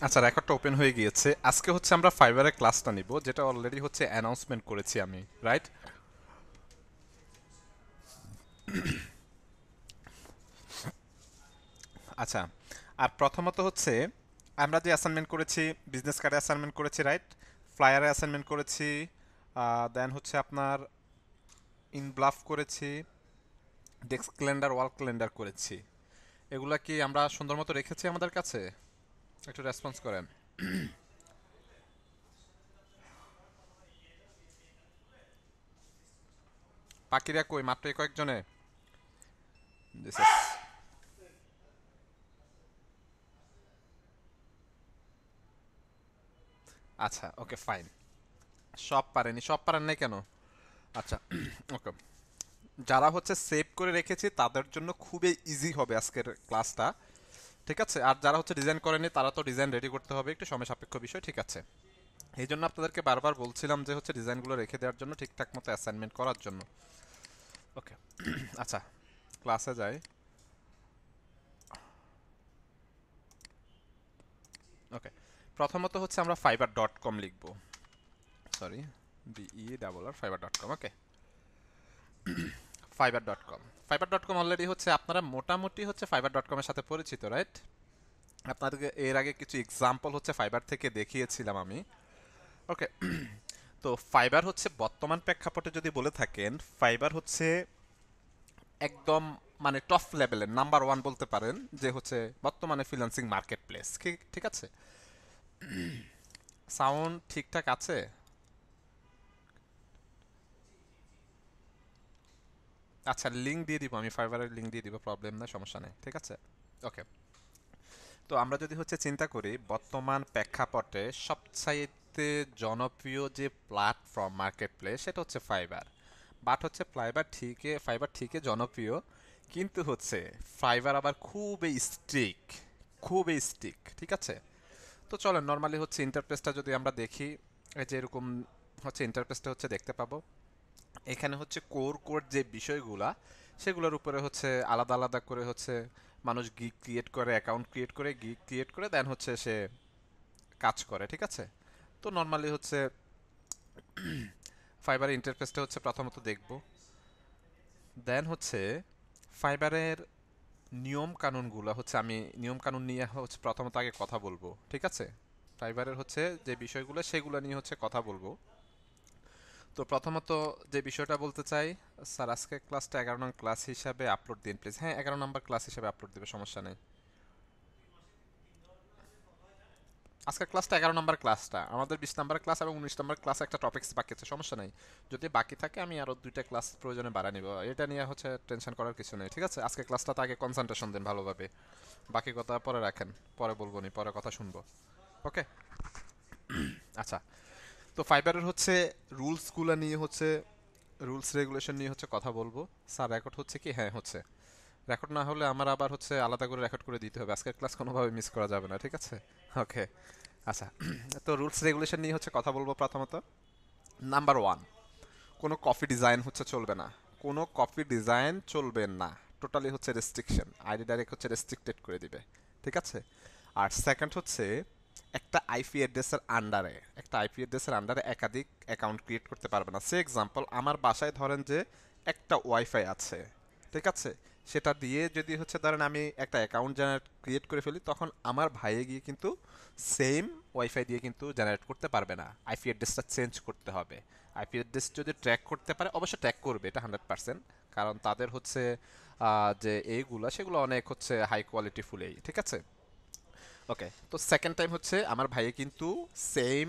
আচ্ছা, রেকর্ডটা ওপেন হয়ে গিয়েছে। আজকে হচ্ছে আমরা ফাইবারের ক্লাসটা নিব, যেটা অলরেডি হচ্ছে অ্যানাউন্সমেন্ট করেছি আমি, রাইট? আচ্ছা, আর প্রথমত হচ্ছে আমরা যে অ্যাসাইনমেন্ট করেছি, বিজনেস কার্ডে অ্যাসাইনমেন্ট করেছি, রাইট? ফ্লায়ারে অ্যাসাইনমেন্ট করেছি, দেন হচ্ছে আপনার ইনব্লাফ করেছি, ডেস্ক ক্যালেন্ডার, ওয়াল ক্যালেন্ডার করেছি। এগুলা কি আমরা সুন্দর মতো রেখেছি আমাদের কাছে? একটু রেসপন্স করেন। বাকিরা কই? মাত্র এই কয়েকজনে। দিস ইজ আচ্ছা, ওকে, ফাইন। সব পারেনি, সব পারেন নাই কেন? আচ্ছা, ওকে। যারা হচ্ছে সেভ করে রেখেছি তাদের জন্য খুবই ইজি হবে আজকের ক্লাসটা, ঠিক আছে? আর যারা হচ্ছে ডিজাইন করেনি তারা তো ডিজাইন রেডি করতে হবে, একটু সময় সাপেক্ষ বিষয়, ঠিক আছে? এই জন্য আপনাদেরকে বারবার বলছিলাম যে হচ্ছে ডিজাইনগুলো রেখে দেওয়ার জন্য, ঠিকঠাক মতো অ্যাসাইনমেন্ট করার জন্য। ওকে, আচ্ছা, ক্লাসে যাই। ওকে, প্রথমত হচ্ছে আমরা fiverr.com লিখবো। Sorry, BE fiverr.com। Okay, fiverr.com। fiverr.com already হচ্ছে আপনারা মোটামুটি হচ্ছে fiverr.com এর সাথে পরিচিত, রাইট? আপনাদেরকে এর আগে কিছু এক্সাম্পল হচ্ছে ফাইবার থেকে দেখিয়েছিলাম আমি। ওকে, তো ফাইবার হচ্ছে বর্তমান প্রেক্ষাপটে যদি বলে থাকেন, ফাইবার হচ্ছে একদম মানে টপ লেভেলের নাম্বার ওয়ান বলতে পারেন, যে হচ্ছে বর্তমানে ফ্রিল্যান্সিং মার্কেট প্লেস। ঠিক আছে? সাউন্ড ঠিকঠাক আছে? আচ্ছা, লিঙ্ক দিয়ে দিব, আমি ফাইবারের লিঙ্ক দিয়ে দিব, প্রবলেম নাই, সমস্যা নেই, ঠিক আছে? ওকে, তো আমরা যদি হচ্ছে চিন্তা করি বর্তমান প্রেক্ষাপটে সবচাইতে জনপ্রিয় যে প্ল্যাটফর্ম মার্কেট প্লেস, সেটা হচ্ছে ফাইবার। বাট হচ্ছে ফাইবার ঠিকই জনপ্রিয়, কিন্তু হচ্ছে ফাইবার আবার খুবই স্টিক, ঠিক আছে? তো চলেন নর্মালি হচ্ছে ইন্টারফেসটা যদি আমরা দেখি, এই যে এরকম হচ্ছে ইন্টারফেসটা হচ্ছে দেখতে পাবো। এখানে হচ্ছে কোর কোর যে বিষয়গুলা, সেগুলোর উপরে হচ্ছে আলাদা আলাদা করে হচ্ছে মানুষ গিগ ক্রিয়েট করে, অ্যাকাউন্ট ক্রিয়েট করে দেন হচ্ছে সে কাজ করে, ঠিক আছে? তো নর্মালি হচ্ছে ফাইবারের ইন্টারফেসটা হচ্ছে প্রথমত দেখব। দেন হচ্ছে ফাইবারের নিয়ম কানুনগুলো হচ্ছে, আমি নিয়ম কানুন নিয়ে হচ্ছে প্রথমত আগে কথা বলবো, ঠিক আছে? ফাইবারের হচ্ছে যে বিষয়গুলো সেগুলো নিয়ে হচ্ছে কথা বলবো। তো প্রথমত যে বিষয়টা বলতে চাই, স্যার আজকে ক্লাসটা 11 নং ক্লাস হিসাবে আপলোড দিন প্লিজ। হ্যাঁ, 11 নম্বর ক্লাস হিসাবে আপলোড দিবে, সমস্যা নেই। আজকের ক্লাসটা 11 নম্বর ক্লাসটা আমাদের 20 নম্বর ক্লাস এবং 19 নম্বর ক্লাস একটা টপিক্স বাকি আছে, সমস্যা নেই। যদি বাকি থাকে আমি আরো দুইটা ক্লাস প্রয়োজনে বাড়া নিব, এটা নিয়ে হচ্ছে টেনশন করার কিছু নেই, ঠিক আছে? আজকে ক্লাসটাতে আগে কনসেন্ট্রেশন দেন ভালোভাবে, বাকি কথা পরে রাখেন, পরে বলবো নি, পরে কথা শুনবো। ওকে, আচ্ছা। তো ফাইবারের হচ্ছে রুলসগুলো নিয়ে হচ্ছে, রুলস রেগুলেশন নিয়ে হচ্ছে কথা বলবো। স্যার রেকর্ড হচ্ছে কি? হ্যাঁ হচ্ছে। রেকর্ড না হলে আমার আবার হচ্ছে আলাদা করে রেকর্ড করে দিতে হবে, আজকের ক্লাস কোনোভাবে মিস করা যাবে না, ঠিক আছে? ওকে, আচ্ছা। তো রুলস রেগুলেশন নিয়ে হচ্ছে কথা বলবো প্রথমত। নাম্বার ওয়ান, কোনো কপি ডিজাইন হচ্ছে চলবে না। কোনো কপি ডিজাইন চলবে না, টোটালি হচ্ছে রেস্ট্রিকশন, আইডি ডাইরেক্ট হচ্ছে রেস্ট্রিক্টেড করে দিবে, ঠিক আছে? আর সেকেন্ড হচ্ছে, একটা আইপি অ্যাড্রেসের আন্ডারে একাধিক অ্যাকাউন্ট ক্রিয়েট করতে পারবে না। সে এক্সাম্পল, আমার বাসায় ধরেন যে একটা ওয়াইফাই আছে, ঠিক আছে? সেটা দিয়ে যদি হচ্ছে ধরেন আমি একটা অ্যাকাউন্ট জেনারেট ক্রিয়েট করে ফেলি, তখন আমার ভাইয়ে গিয়ে কিন্তু সেম ওয়াইফাই দিয়ে কিন্তু জেনারেট করতে পারবে না, আইপি অ্যাড্রেসটা চেঞ্জ করতে হবে। আইপি অ্যাড্রেস যদি ট্র্যাক করতে পারে, অবশ্যই ট্র্যাক করবে, এটা 100%, কারণ তাদের হচ্ছে যে এইগুলা সেগুলো অনেক হচ্ছে হাই কোয়ালিটি ফুলেই, ঠিক আছে? ওকে, তো সেকেন্ড টাইম হচ্ছে আমার ভাইয়ে কিন্তু সেম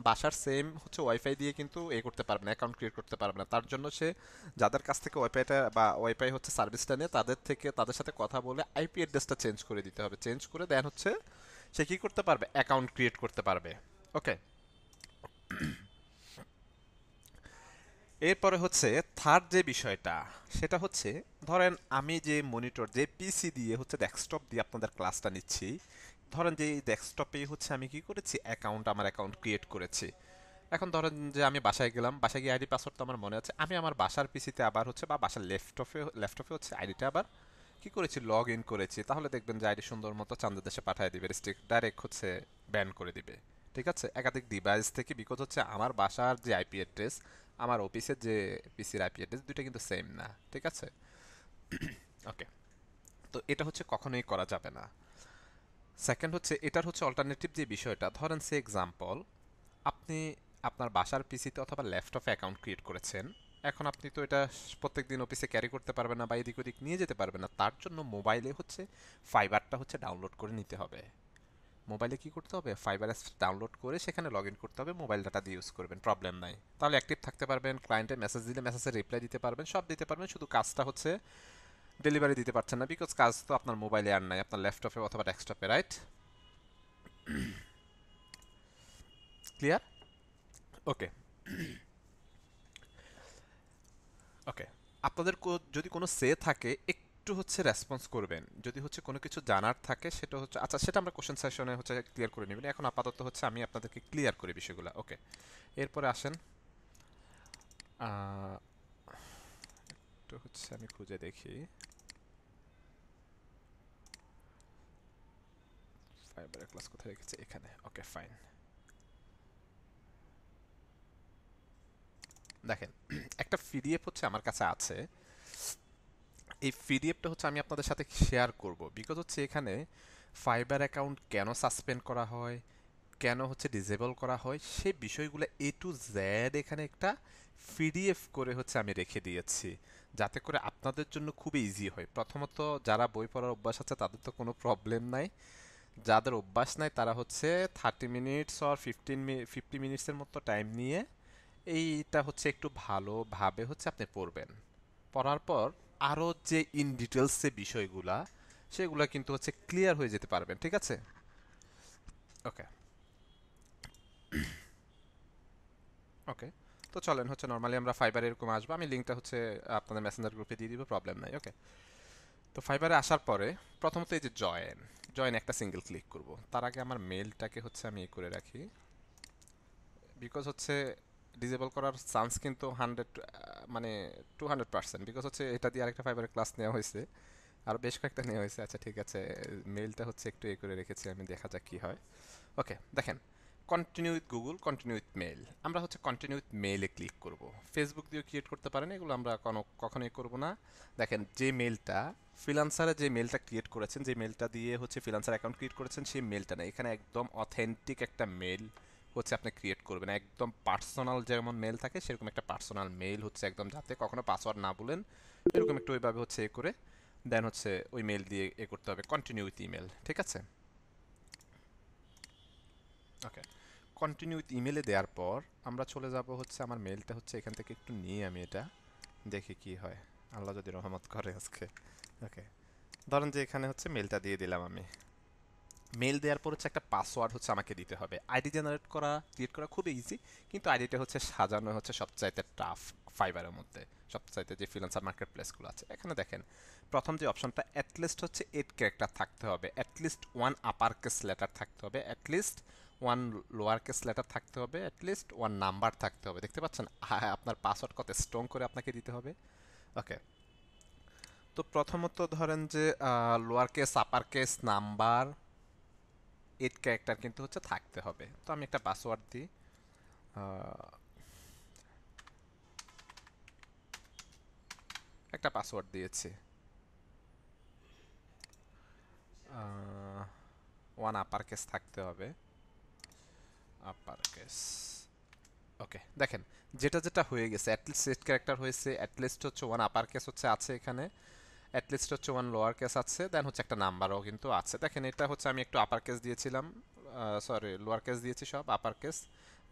বাসার সেম হচ্ছে ওয়াইফাই দিয়ে কিন্তু করতে পারবে না, অ্যাকাউন্ট ক্রিয়েট করতে পারবে না। তার জন্য সে যাদের কাছ থেকে ওয়াইফাইটা বা ওয়াইফাই হচ্ছে সার্ভিসটা নিয়ে, তাদের সাথে কথা বলে আইপি অ্যাড্রেসটা চেঞ্জ করে দিতে হবে, চেঞ্জ করে দেন হচ্ছে সে কি করতে পারবে, অ্যাকাউন্ট ক্রিয়েট করতে পারবে। ওকে, এরপরে হচ্ছে থার্ড যে বিষয়টা, সেটা হচ্ছে ধরেন আমি যে মনিটর, যে পিসি দিয়ে হচ্ছে ডেস্কটপ দিয়ে আপনাদের ক্লাসটা নিচ্ছি, ধরেন যে এই ডেস্কটপেই হচ্ছে আমি কি করেছি, আমার অ্যাকাউন্ট ক্রিয়েট করেছি। এখন ধরেন যে আমি বাসায় গেলাম, বাসায় গিয়ে আইডি পাসওয়ার্ড তো আমার মনে আছে, আমি আমার বাসার পিসিতে আবার হচ্ছে বা বাসার ল্যাপটপে হচ্ছে আইডিটা আবার কি করেছি, লগ ইন করেছি, তাহলে দেখবেন যে আইডি সুন্দর মতো চাঁদের দেশে পাঠিয়ে দিবে, রিস্ট্রিক্ট ডাইরেক্ট হচ্ছে ব্যান করে দিবে। ঠিক আছে, একাধিক ডিভাইস থেকে, বিকজ হচ্ছে আমার বাসার যে আইপি অ্যাড্রেস, আমার অফিসের যে পিসির আইপি অ্যাড্রেস, দুইটা কিন্তু সেম না। ঠিক আছে, ওকে। তো এটা হচ্ছে কখনোই করা যাবে না। সেকেন্ড হচ্ছে, এটার হচ্ছে অল্টারনেটিভ যে বিষয়টা, ধরেন সে এক্সাম্পল, আপনি আপনার বাসার পিসিতে অথবা ল্যাপটপে অ্যাকাউন্ট ক্রিয়েট করেছেন। এখন আপনি তো এটা প্রত্যেকদিন অফিসে ক্যারি করতে পারবেন না বা এদিক ওদিক নিয়ে যেতে পারবেন না, তার জন্য মোবাইলে হচ্ছে ফাইবারটা হচ্ছে ডাউনলোড করে নিতে হবে। মোবাইলে কি করতে হবে, ফাইবার অ্যাপস ডাউনলোড করে সেখানে লগ ইন করতে হবে, মোবাইল ডাটা দিয়ে ইউজ করবেন, প্রবলেম নাই। তাহলে অ্যাক্টিভ থাকতে পারবেন, ক্লায়েন্টে মেসেজ দিলে মেসেজের রিপ্লাই দিতে পারবেন, সব দিতে পারবেন, শুধু কাজটা হচ্ছে ডেলিভারি দিতে পারছেন না, বিকজ কাজ তো আপনার মোবাইলে আর নাই, আপনার ল্যাপটপে অথবা ডেস্কটপে, রাইট? ক্লিয়ার? ওকে, ওকে। আপনাদের যদি কোনো সে থাকে, একটু হচ্ছে রেসপন্স করবেন, যদি হচ্ছে কোনো কিছু জানার থাকে সেটা হচ্ছে, আচ্ছা সেটা আমরা কোশ্চেন সেশনে হচ্ছে ক্লিয়ার করে নেবেন, এখন আপাতত হচ্ছে আমি আপনাদেরকে ক্লিয়ার করি বিষয়গুলো। ওকে, এরপরে আসেন, আহ, একটু হচ্ছে আমি খুঁজে দেখি ফাইবারের ক্লাস কোথায় রেখেছে, এখানে। ওকে, ফাইন। দেখেন, একটা পিডিএফ হচ্ছে আমার কাছে আছে, এই পিডিএফটা হচ্ছে আমি আপনাদের সাথে শেয়ার করব, বিকজ হচ্ছে এখানে ফাইবার অ্যাকাউন্ট কেন সাসপেন্ড করা হয়, কেন হচ্ছে ডিসেবল করা হয়, সেই বিষয়গুলো এ টু জেড এখানে একটা পিডিএফ করে হচ্ছে আমি রেখে দিয়েছি, যাতে করে আপনাদের জন্য খুবই ইজি হয়। প্রথমত, যারা বই পড়ার অভ্যাস আছে তাদের তো কোনো প্রবলেম নাই, যাদের অভ্যাস নাই তারা হচ্ছে 30 মিনিটস অর 50 মিনিটসের মতো টাইম নিয়ে এইটা হচ্ছে একটু ভালোভাবে হচ্ছে আপনি পড়বেন। পড়ার পর আরও যে ইন ডিটেলস যে বিষয়গুলা, সেগুলা কিন্তু হচ্ছে ক্লিয়ার হয়ে যেতে পারবেন। ঠিক আছে, ওকে, ওকে। তো চলেন হচ্ছে নর্মালি আমরা ফাইবারে এরকম আসবো, আমি লিঙ্কটা হচ্ছে আপনাদের মেসেঞ্জার গ্রুপে দিয়ে দিব, প্রবলেম নাই। ওকে, তো ফাইবারে আসার পরে প্রথমত এই যে জয়েন, জয়েন একটা সিঙ্গেল ক্লিক করব, তার আগে আমার মেলটাকে হচ্ছে আমি করে রাখি, বিকজ হচ্ছে ডিসেবল করার চান্স কিন্তু 100, মানে 200%, বিকজ হচ্ছে এটা দিয়ে আরেকটা ফাইবারের ক্লাস নেওয়া হয়েছে, আর বেশ কয়েকটা নেওয়া হয়েছে। আচ্ছা ঠিক আছে, মেলটা হচ্ছে একটু করে রেখেছি আমি, দেখা যাক কি হয়। ওকে, দেখেন, continue with Google, continue with mail, আমরা হচ্ছে কন্টিনিউ উইথ মেইলে ক্লিক করব। ফেসবুক দিয়েও ক্রিয়েট করতে পারেন, এগুলো আমরা কখনোই করব না। দেখেন, যে মেলটা ফ্রিল্যান্সারে যে মেলটা ক্রিয়েট করেছেন, যে মেলটা দিয়ে হচ্ছে ফ্রিল্যান্সার অ্যাকাউন্ট ক্রিয়েট করেছেন, সেই মেলটা না, এখানে একদম অথেন্টিক একটা মেল হচ্ছে আপনি ক্রিয়েট করবেন, একদম পার্সোনাল, যেমন মেল থাকে সেরকম একটা পার্সোনাল মেল হচ্ছে, একদম যাতে কখনো পাসওয়ার্ড না বলেন, এরকম একটু ওইভাবে হচ্ছে করে দেন হচ্ছে ওই মেল দিয়ে করতে হবে, কন্টিনিউ উইথ ইমেল। ঠিক আছে, ওকে। কন্টিনিউ উইথ ইমেলে দেওয়ার পর আমরা চলে যাব হচ্ছে, আমার মেলটা হচ্ছে এখান থেকে একটু নিয়ে আমি এটা দেখি কি হয়, আল্লাহ যদি রহমত করে আজকে। ওকে, ধরেন যে এখানে হচ্ছে মেলটা দিয়ে দিলাম আমি। মেল দেওয়ার পর হচ্ছে একটা পাসওয়ার্ড হচ্ছে আমাকে দিতে হবে। আইডি জেনারেট করা, ক্রিয়েট করা খুবই ইজি, কিন্তু আইডিটা হচ্ছে সাজানো হচ্ছে সবচাইতে টাফ ফাইবারের মধ্যে, সবচাইতে যে ফ্রিল্যান্সার মার্কেট প্লেসগুলো আছে। এখানে দেখেন, প্রথম যে অপশনটা, অ্যাটলিস্ট হচ্ছে 8 ক্যারেক্টার থাকতে হবে, অ্যাটলিস্ট 1 আপার কেস লেটার থাকতে হবে, অ্যাটলিস্ট 1 লোয়ার কেস লেটার থাকতে হবে, অ্যাটলিস্ট 1 নাম্বার থাকতে হবে। দেখতে পাচ্ছেন আপনার পাসওয়ার্ড কত স্ট্রং করে আপনাকে দিতে হবে। ওকে, তো প্রথমত ধরেন যে lower case, upper case, number, 8 character কিন্তু হচ্ছে থাকতে হবে। তো আমি একটা পাসওয়ার্ড দিই, একটা পাসওয়ার্ড দিয়েছি, 1 আপার কেস থাকতে হবে, আপার কেস। ওকে, দেখেন, যেটা যেটা হয়ে গেছে, অ্যাটলিস্ট 8 ক্যারেক্টার হয়েছে, অ্যাটলিস্ট হচ্ছে 1 আপার কেস হচ্ছে আছে এখানে, অ্যাটলিস্ট হচ্ছে 1 লোয়ার কেস আছে, দেন হচ্ছে একটা নাম্বারও কিন্তু আছে। দেখেন, এটা হচ্ছে আমি একটু আপার কেস দিয়েছিলাম, সরি লোয়ার কেস দিয়েছি, সব আপার কেস।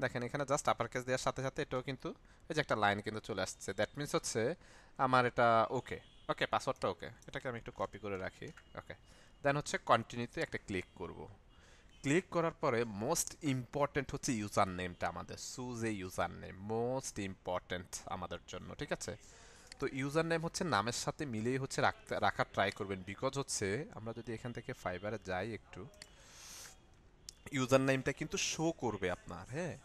দেখেন, এখানে জাস্ট আপার কেস দেওয়ার সাথে সাথে এটাও কিন্তু এই যে একটা লাইন কিন্তু চলে আসছে, দ্যাট মিনস হচ্ছে আমার এটা ওকে। ওকে, পাসওয়ার্ডটা ওকে, এটাকে আমি একটু কপি করে রাখি। ওকে, দেন হচ্ছে কন্টিনিউতে একটা ক্লিক করব। ক্লিক করার পরে মোস্ট ইম্পর্টেন্ট হচ্ছে ইউজার নেমটা, আমাদের choose a user name most important আমাদের জন্য। ঠিক আছে, তো ইউজার নেম হচ্ছে নামের সাথে মিলেই হচ্ছে রাখার ট্রাই করবেন, বিকজ হচ্ছে আমরা যদি এখান থেকে ফাইবারে যাই একটু, ইউজার নেমটা কিন্তু শো করবে আপনার। হ্যাঁ,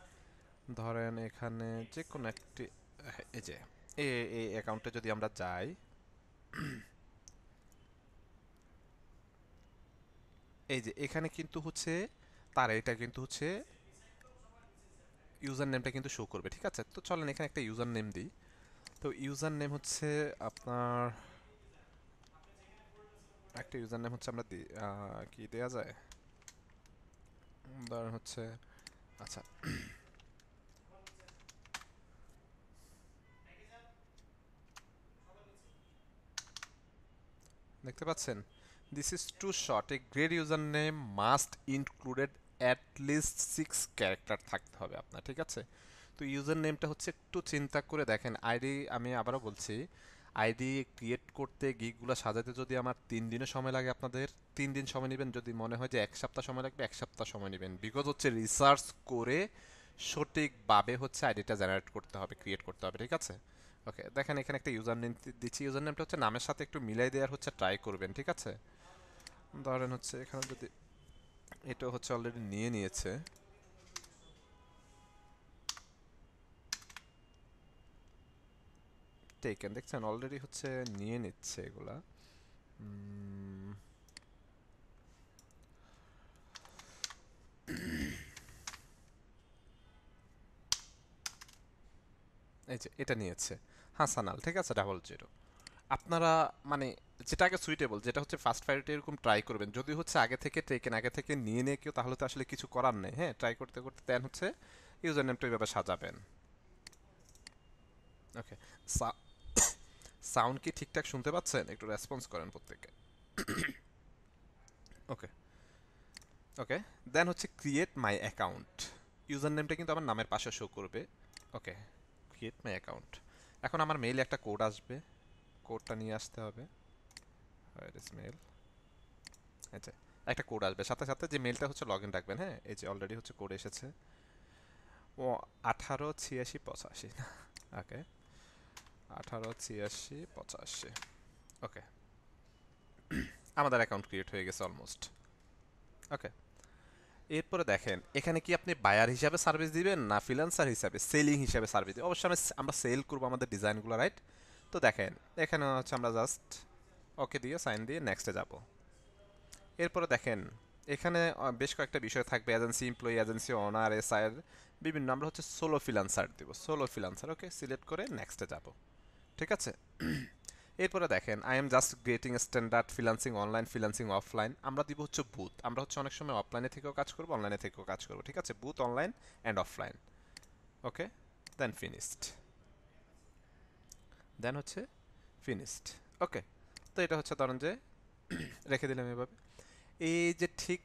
ধরেন এখানে যে কোনো একটি, এই যে এই অ্যাকাউন্টে যদি আমরা যাই, এই যে এখানে কিন্তু হচ্ছে তার এটা কিন্তু হচ্ছে ইউজার নেমটা কিন্তু শো করবে, ঠিক আছে? তো চলেন এখানে একটা ইউজার নেম দিই। তো ইউজার নেম হচ্ছে আপনার একটা ইউজার নেম হচ্ছে আমরা দিই, কি দেয়া যায়, ধরেন হচ্ছে, আচ্ছা দেখতে পাচ্ছেন, this is too short, a great user name must included at least 6 character থাকতে হবে আপনার, ঠিক আছে? তো ইউজার নেমটা হচ্ছে একটু চিন্তা করে দেখেন। আইডি আমি আবারও বলছি, আইডি ক্রিয়েট করতে গিগুলো সাজাতে যদি আমার 3 দিনও সময় লাগে, আপনাদের 3 দিন সময় নেবেন। যদি মনে হয় যে 1 সপ্তাহ সময় লাগবে, 1 সপ্তাহ সময় নেবেন, বিকজ হচ্ছে রিসার্চ করে সঠিকভাবে হচ্ছে আইডিটা জেনারেট করতে হবে, ক্রিয়েট করতে হবে, ঠিক আছে? ওকে, দেখেন এখানে একটা ইউজার নেম দিচ্ছি। ইউজার নেমটা হচ্ছে নামের সাথে একটু মিলাই দেওয়ার হচ্ছে ট্রাই করবেন, ঠিক আছে? ধরেন হচ্ছে এখানে যদি এটা হচ্ছে অলরেডি নিয়ে নিয়েছে, টেকেন, দেখছেন অলরেডি হচ্ছে নিয়ে নিচ্ছে এগুলা। উম, এই যে এটা নিয়েছে হাসানাল, ঠিক আছে, 00। আপনারা মানে যেটা আগে সুইটেবল, যেটা হচ্ছে ফার্স্ট প্রায়োরিটি, এরকম ট্রাই করবেন। যদি হচ্ছে আগে থেকে টেকেন, আগে থেকে নিয়ে নিয়ে কেউ, তাহলে তো আসলে কিছু করার নেই। হ্যাঁ, ট্রাই করতে করতে দেন হচ্ছে ইউজার নেমটা এইভাবে সাজাবেন। ওকে, সাউন্ড কি ঠিকঠাক শুনতে পাচ্ছেন? একটু রেসপন্স করেন প্রত্যেকে। ওকে, ওকে, দেন হচ্ছে ক্রিয়েট মাই অ্যাকাউন্ট। ইউজার নেমটা কিন্তু আমার নামের পাশে শো করবে। ওকে, ক্রিয়েট মাই অ্যাকাউন্ট। এখন আমার মেইলে একটা কোড আসবে, কোডটা নিয়ে আসতে হবে। মেল, আচ্ছা, একটা কোড আসবে, সাথে সাথে যে মেলটা হচ্ছে লগ ইন রাখবেন। হ্যাঁ, এই যে অলরেডি হচ্ছে কোড এসেছে, ও 188685। ওকে, 188685। ওকে, আমাদের অ্যাকাউন্ট ক্রিয়েট হয়ে গেছে অলমোস্ট। ওকে, এরপরে দেখেন এখানে কি আপনি বায়ার হিসাবে সার্ভিস দিবেন না ফ্রিল্যান্সার হিসাবে, সেলিং হিসাবে সার্ভিস দিবেন? অবশ্যই আমরা সেল করবো আমাদের ডিজাইনগুলো, রাইট? তো দেখেন এখানে হচ্ছে আমরা জাস্ট ওকে দিয়ে সাইন দিয়ে নেক্সটে যাব। এরপরে দেখেন এখানে বেশ কয়েকটা বিষয় থাকবে, এজেন্সি এমপ্লয়ি, এজেন্সি ওনার, এসআইয়ের বিভিন্ন। আমরা হচ্ছে সোলো ফ্রিল্যান্সার দিব, সোলো ফ্রিল্যান্সার। ওকে, সিলেক্ট করে নেক্সটে যাব, ঠিক আছে? এরপরে দেখেন I am just getting standard freelancing online, freelancing offline. আমরা দিব হচ্ছে বুথ, আমরা হচ্ছে অনেক সময় অফলাইনে থেকেও কাজ করবো, অনলাইনে থেকেও কাজ করবো, ঠিক আছে? Both online and offline. Okay, then finished, then হচ্ছে ফিনিশড। ওকে, তো এটা হচ্ছে ধরেন যে রেখে দিলাম এভাবে। এই যে ঠিক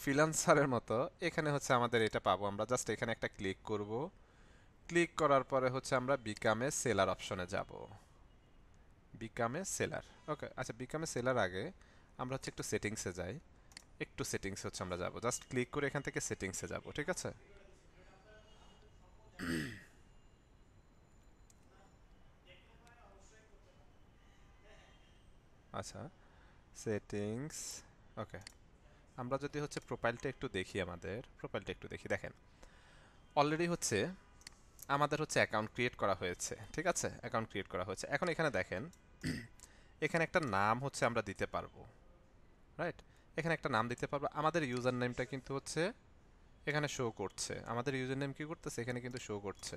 ফ্রিল্যান্সারের মতো এখানে হচ্ছে আমাদের এটা পাবো। আমরা জাস্ট এখানে একটা ক্লিক করব, ক্লিক করার পরে হচ্ছে আমরা বিকামে সেলার অপশনে যাব, বিকামে সেলার। ওকে, আচ্ছা, বিকামে সেলার আগে আমরা হচ্ছে একটু সেটিংসে যাই, একটু সেটিংসে হচ্ছে আমরা যাব, জাস্ট ক্লিক করে এখান থেকে সেটিংসে যাব, ঠিক আছে? আচ্ছা, সেটিংস। ওকে, আমরা যদি হচ্ছে প্রোফাইলটা একটু দেখি, আমাদের প্রোফাইলটা একটু দেখি, দেখেন অলরেডি হচ্ছে আমাদের হচ্ছে অ্যাকাউন্ট ক্রিয়েট করা হয়েছে, ঠিক আছে? অ্যাকাউন্ট ক্রিয়েট করা হয়েছে। এখন এখানে দেখেন এখানে একটা নাম হচ্ছে আমরা দিতে পারবো, রাইট? এখানে একটা নাম দিতে পারবো। আমাদের ইউজার নেমটা কিন্তু হচ্ছে এখানে শো করছে, আমাদের ইউজার নেম কি করতেছে এখানে কিন্তু শো করছে।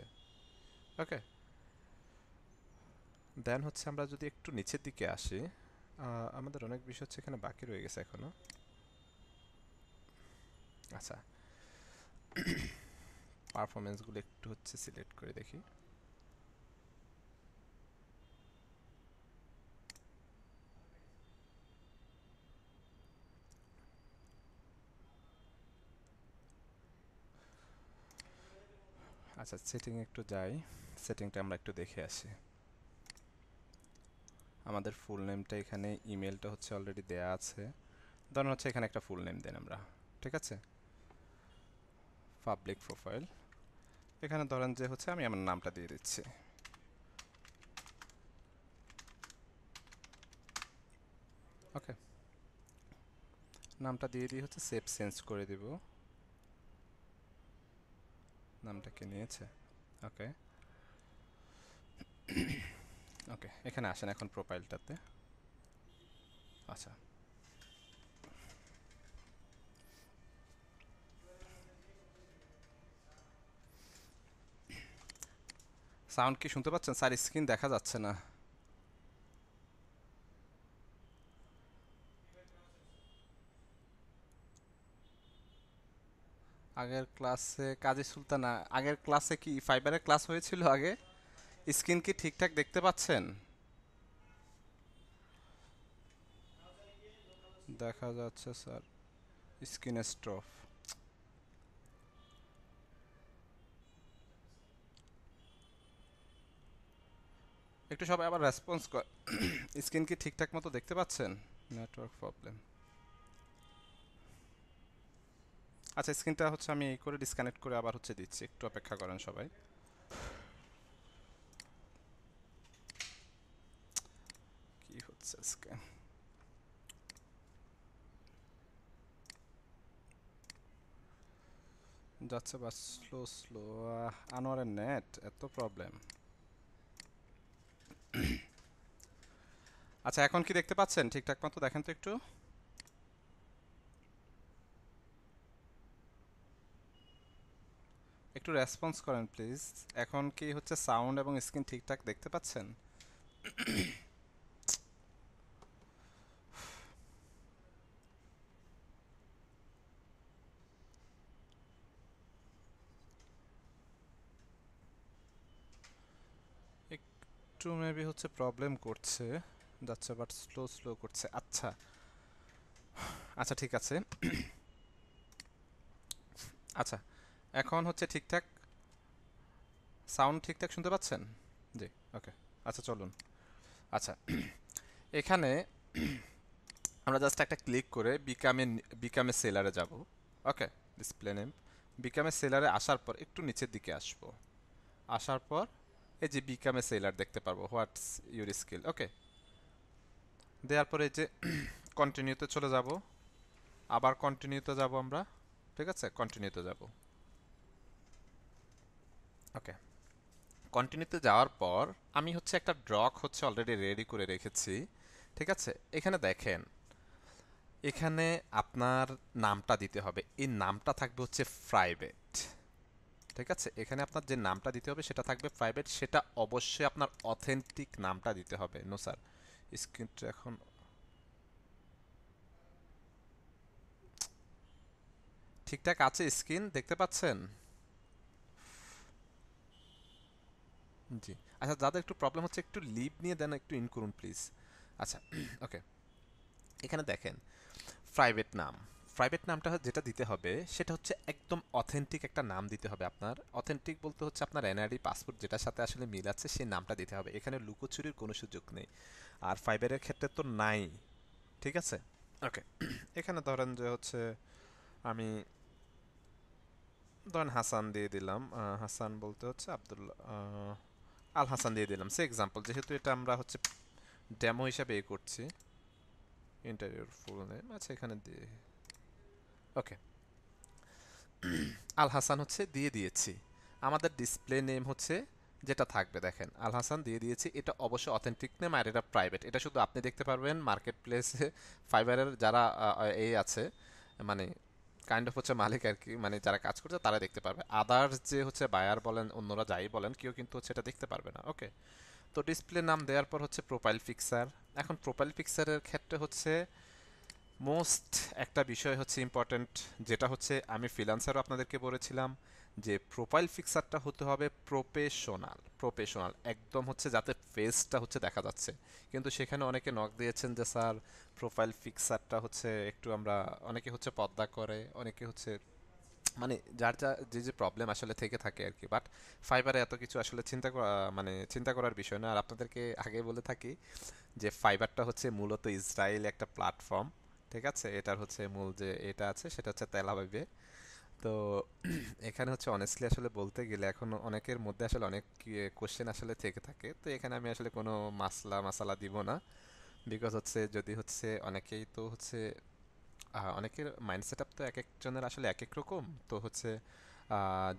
ওকে, দেন হচ্ছে আমরা যদি একটু নিচের দিকে আসি, আমাদের অনেক বিষয় হচ্ছে এখানে বাকি রয়ে গেছে এখনো। আচ্ছা, পারফরমেন্সগুলো একটু হচ্ছে সিলেক্ট করে দেখি। আচ্ছা, সেটিং একটু যাই, সেটিংটা আমরা একটু দেখে আসি। আমাদের ফুল নেমটা এখানে, ইমেলটা হচ্ছে অলরেডি দেয়া আছে। ধরুন হচ্ছে এখানে একটা ফুল নেম দেন আমরা, ঠিক আছে? পাবলিক প্রোফাইল, এখানে ধরেন যে হচ্ছে আমি আমার নামটা দিয়ে দিচ্ছি। ওকে, নামটা দিয়ে দিয়ে হচ্ছে সেভ চেঞ্জ করে দিব। নামটা কি নিয়েছে? ওকে, ওকে, এখানে আসেন এখন প্রোফাইলটাতে। আচ্ছা, সাউন্ড কি শুনতে পাচ্ছেন স্যার? স্ক্রিন দেখা যাচ্ছে না। আগের ক্লাসে কাজী সুলতানা, আগের ক্লাসে কি ফাইবারের ক্লাস হয়েছিল আগে? স্ক্রিন কি ঠিকঠাক দেখতে পাচ্ছেন? দেখা যাচ্ছে স্যার, স্ক্রিনে স্ট্রফ। একটু সবাই আবার রেসপন্স কর। স্ক্রিন কি ঠিকঠাক মতো দেখতে পাচ্ছেন? Network problem. আচ্ছা, স্ক্রিনটা হচ্ছে আমি এই করে ডিসকানেক্ট করে আবার হচ্ছে দিচ্ছি, একটু অপেক্ষা করেন সবাই। কি হচ্ছে আজকে? যাচ্ছে বা স্লো স্লো। আনোয়ারের নেট এত প্রবলেম। আচ্ছা, এখন কি দেখতে পাচ্ছেন ঠিকঠাক মতো? দেখেন তো একটু। একটু রেসপন্স করেন প্লিজ। এখন কি হচ্ছে সাউন্ড এবং স্ক্রিন ঠিকঠাক দেখতে পাচ্ছেন? একটু মেবি হচ্ছে প্রবলেম করছে, যাচ্ছে বাট স্লো স্লো করছে। আচ্ছা আচ্ছা, ঠিক আছে। আচ্ছা, এখন হচ্ছে ঠিকঠাক সাউন্ড ঠিকঠাক শুনতে পাচ্ছেন? জি, ওকে। আচ্ছা চলুন। আচ্ছা, এখানে আমরা জাস্ট একটা ক্লিক করে বিকামে সেলারে যাব। ওকে, ডিসপ্লে নেম বিকামে সেলারে আসার পর একটু নিচের দিকে আসবো। আসার পর এই যে বিকামে সেলার দেখতে পারবো, হোয়াটস ইউর স্কিল। ওকে, দেওয়ার পরে এই যে কন্টিনিউতে চলে যাব, আবার কন্টিনিউতে যাব আমরা। ঠিক আছে, কন্টিনিউতে যাব। ওকে, কন্টিনিউতে যাওয়ার পর আমি হচ্ছে একটা ড্রক হচ্ছে অলরেডি রেডি করে রেখেছি। ঠিক আছে, এখানে দেখেন, এখানে আপনার নামটা দিতে হবে। এই নামটা থাকবে হচ্ছে প্রাইভেট। ঠিক আছে, এখানে আপনার যে নামটা দিতে হবে সেটা থাকবে প্রাইভেট। সেটা অবশ্যই আপনার অথেন্টিক নামটা দিতে হবে। নো স্যার, স্ক্রিনটা এখন ঠিকঠাক আছে? স্ক্রিন দেখতে পাচ্ছেন? জি। আচ্ছা, যাদের একটু প্রবলেম হচ্ছে একটু লিভ নিয়ে দেন, একটু ইন করুন প্লিজ। আচ্ছা, ওকে। এখানে দেখেন, প্রাইভেট নাম। প্রাইভেট নামটা যেটা দিতে হবে সেটা হচ্ছে একদম অথেন্টিক একটা নাম দিতে হবে আপনার। অথেন্টিক বলতে হচ্ছে আপনার এনআইডি পাসপোর্ট যেটার সাথে আসলে মিল আছে সেই নামটা দিতে হবে। এখানে লুকোচুরির কোনো সুযোগ নেই, আর ফাইবারের ক্ষেত্রে তো নাই। ঠিক আছে, ওকে। এখানে ধরেন যে হচ্ছে আমি ধরেন হাসান দিয়ে দিলাম। হাসান বলতে হচ্ছে আব্দুল্লাহ, আল হাসান দিয়ে দিলাম সে এক্সাম্পল, যেহেতু এটা আমরা হচ্ছে ডেমো হিসাবে করছি। ইন্টারভিউর ফুল নেম আচ্ছা এখানে দিয়ে, ওকে, আল হাসান হচ্ছে দিয়ে দিয়েছি। আমাদের ডিসপ্লে নেম হচ্ছে যেটা থাকবে, দেখেন আল হাসান দিয়ে দিয়েছি। এটা অবশ্যই অথেন্টিক নেম আর এটা প্রাইভেট। এটা শুধু আপনি দেখতে পারবেন, মার্কেট প্লেসে ফাইবারের যারা এই আছে, মানে কাইন্ড অফ হচ্ছে মালিক আর কি, মানে যারা কাজ করছে তারা দেখতে পারবে। আদার্স যে হচ্ছে বায়ার বলেন, অন্যরা যাই বলেন, কেউ কিন্তু হচ্ছে এটা দেখতে পারবে না। ওকে, তো ডিসপ্লে নাম দেওয়ার পর হচ্ছে প্রোফাইল পিকচার। এখন প্রোফাইল পিকচারের ক্ষেত্রে হচ্ছে মোস্ট একটা বিষয় হচ্ছে ইম্পর্ট্যান্ট, যেটা হচ্ছে আমি ফ্রিল্যান্সারও আপনাদেরকে বলেছিলাম যে প্রোফাইল পিকচারটা হতে হবে প্রফেশনাল। প্রফেশনাল একদম হচ্ছে যাতে ফেসটা হচ্ছে দেখা যাচ্ছে। কিন্তু সেখানে অনেকে নক দিয়েছেন যে স্যার প্রোফাইল পিকচারটা হচ্ছে একটু আমরা, অনেকে হচ্ছে পর্দা করে, অনেকে হচ্ছে মানে যার যা যে যে প্রবলেম আসলে থেকে থাকে আর কি। বাট ফাইবারে এত কিছু আসলে চিন্তা করা, মানে চিন্তা করার বিষয় না। আর আপনাদেরকে আগে বলে থাকি যে ফাইবারটা হচ্ছে মূলত ইসরায়েল একটা প্ল্যাটফর্ম। ঠিক আছে, এটার হচ্ছে মূল যে এটা আছে সেটা হচ্ছে তেল আবিবে। তো এখানে হচ্ছে অনেস্টলি আসলে বলতে গেলে এখন অনেকের মধ্যে আসলে অনেক কোশ্চেন আসলে থেকে থাকে। তো এখানে আমি আসলে কোনো মাসালা দিব না। বিকজ হচ্ছে যদি হচ্ছে অনেকেই তো হচ্ছে অনেকের মাইন্ড সেট আপ তো এক একজনের আসলে এক এক রকম। তো হচ্ছে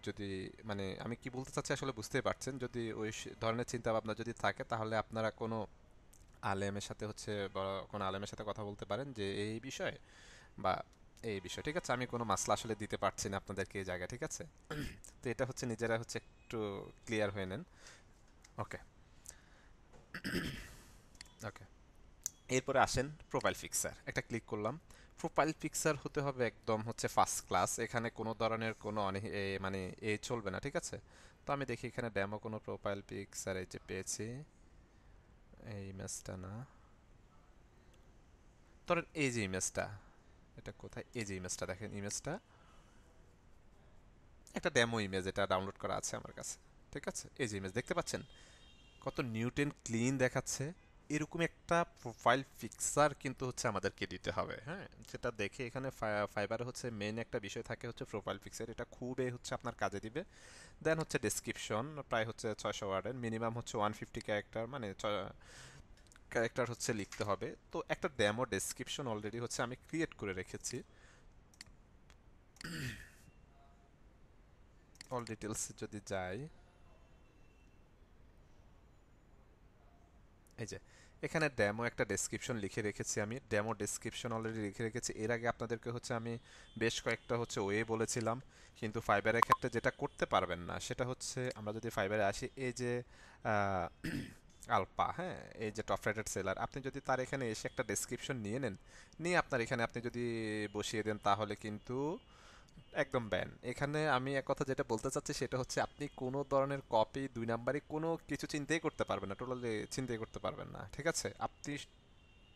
যদি মানে আমি কি বলতে চাচ্ছি আসলে বুঝতেই পারছেন, যদি ওই ধরনের চিন্তা ভাবনা যদি থাকে তাহলে আপনারা কোনো আলেমের সাথে হচ্ছে বড় কোনো আলেমের সাথে কথা বলতে পারেন যে এই বিষয়ে বা এই বিষয়। ঠিক আছে, আমি কোনো মাসলা আসলে দিতে পারছি না আপনাদেরকে এই জায়গায়। ঠিক আছে, তো এটা হচ্ছে নিজেরা হচ্ছে একটু ক্লিয়ার হয়ে নেন। ওকে, ওকে। এরপরে আসেন প্রোফাইল পিকচার, একটা ক্লিক করলাম। প্রোফাইল পিকচার হতে হবে একদম হচ্ছে ফার্স্ট ক্লাস, এখানে কোনো ধরনের কোনো মানে চলবে না, ঠিক আছে? তো আমি দেখি এখানে ডেমো কোনো প্রোফাইল পিকচার এই যে পেয়েছি, এই ইমেজটা না, ধরেন এই যে ইমেজটা, এটা কোথায়, এই যে ইমেজটা দেখেন, ইমেজটা একটা ডেমো ইমেজ, এটা ডাউনলোড করা আছে আমার কাছে, ঠিক আছে? এই যে ইমেজ দেখতে পাচ্ছেন কত নিউট এন্ড ক্লিন দেখাচ্ছে। এরকম একটা প্রোফাইল পিকচার কিন্তু হচ্ছে আমাদেরকে দিতে হবে, হ্যাঁ, যেটা দেখে এখানে ফাইবারে হচ্ছে মেন একটা বিষয় থাকে হচ্ছে প্রোফাইল পিকচার, এটা খুবই হচ্ছে আপনার কাজে দিবে। দেন হচ্ছে ডেসক্রিপশন, প্রায় হচ্ছে 600 ওয়ার্ডের, মিনিমাম হচ্ছে 150 ক্যারেক্টার, মানে ক্যারেক্টার হচ্ছে লিখতে হবে। তো একটা ডেমো ডেসক্রিপশন অলরেডি হচ্ছে আমি ক্রিয়েট করে রেখেছি। অল ডিটেলস যদি যাই, এই যে এখানে ডেমো একটা ডেসক্রিপশন লিখে রেখেছি, আমি ডেমো ডেসক্রিপশন অলরেডি লিখে রেখেছি। এর আগে আপনাদেরকে হচ্ছে আমি বেশ কয়েকটা হচ্ছে ওয়ে বলেছিলাম, কিন্তু ফাইবারের ক্ষেত্রে যেটা করতে পারবেন না সেটা হচ্ছে, আমরা যদি ফাইবারে আসি, এই যে আহ, আলপা, হ্যাঁ, এই যে টপ রেটেড সেলার, আপনি যদি তার এখানে এসে একটা ডেসক্রিপশন নিয়ে নেন, নিয়ে আপনার এখানে আপনি যদি বসিয়ে দেন, তাহলে কিন্তু একদম ব্যান। এখানে আমি এক কথা যেটা বলতে চাচ্ছি সেটা হচ্ছে, আপনি কোনো ধরনের কপি, দুই নাম্বারই কোনো কিছু চিন্তাই করতে পারবেন না, টোটালি চিন্তাই করতে পারবেন না, ঠিক আছে? আপনি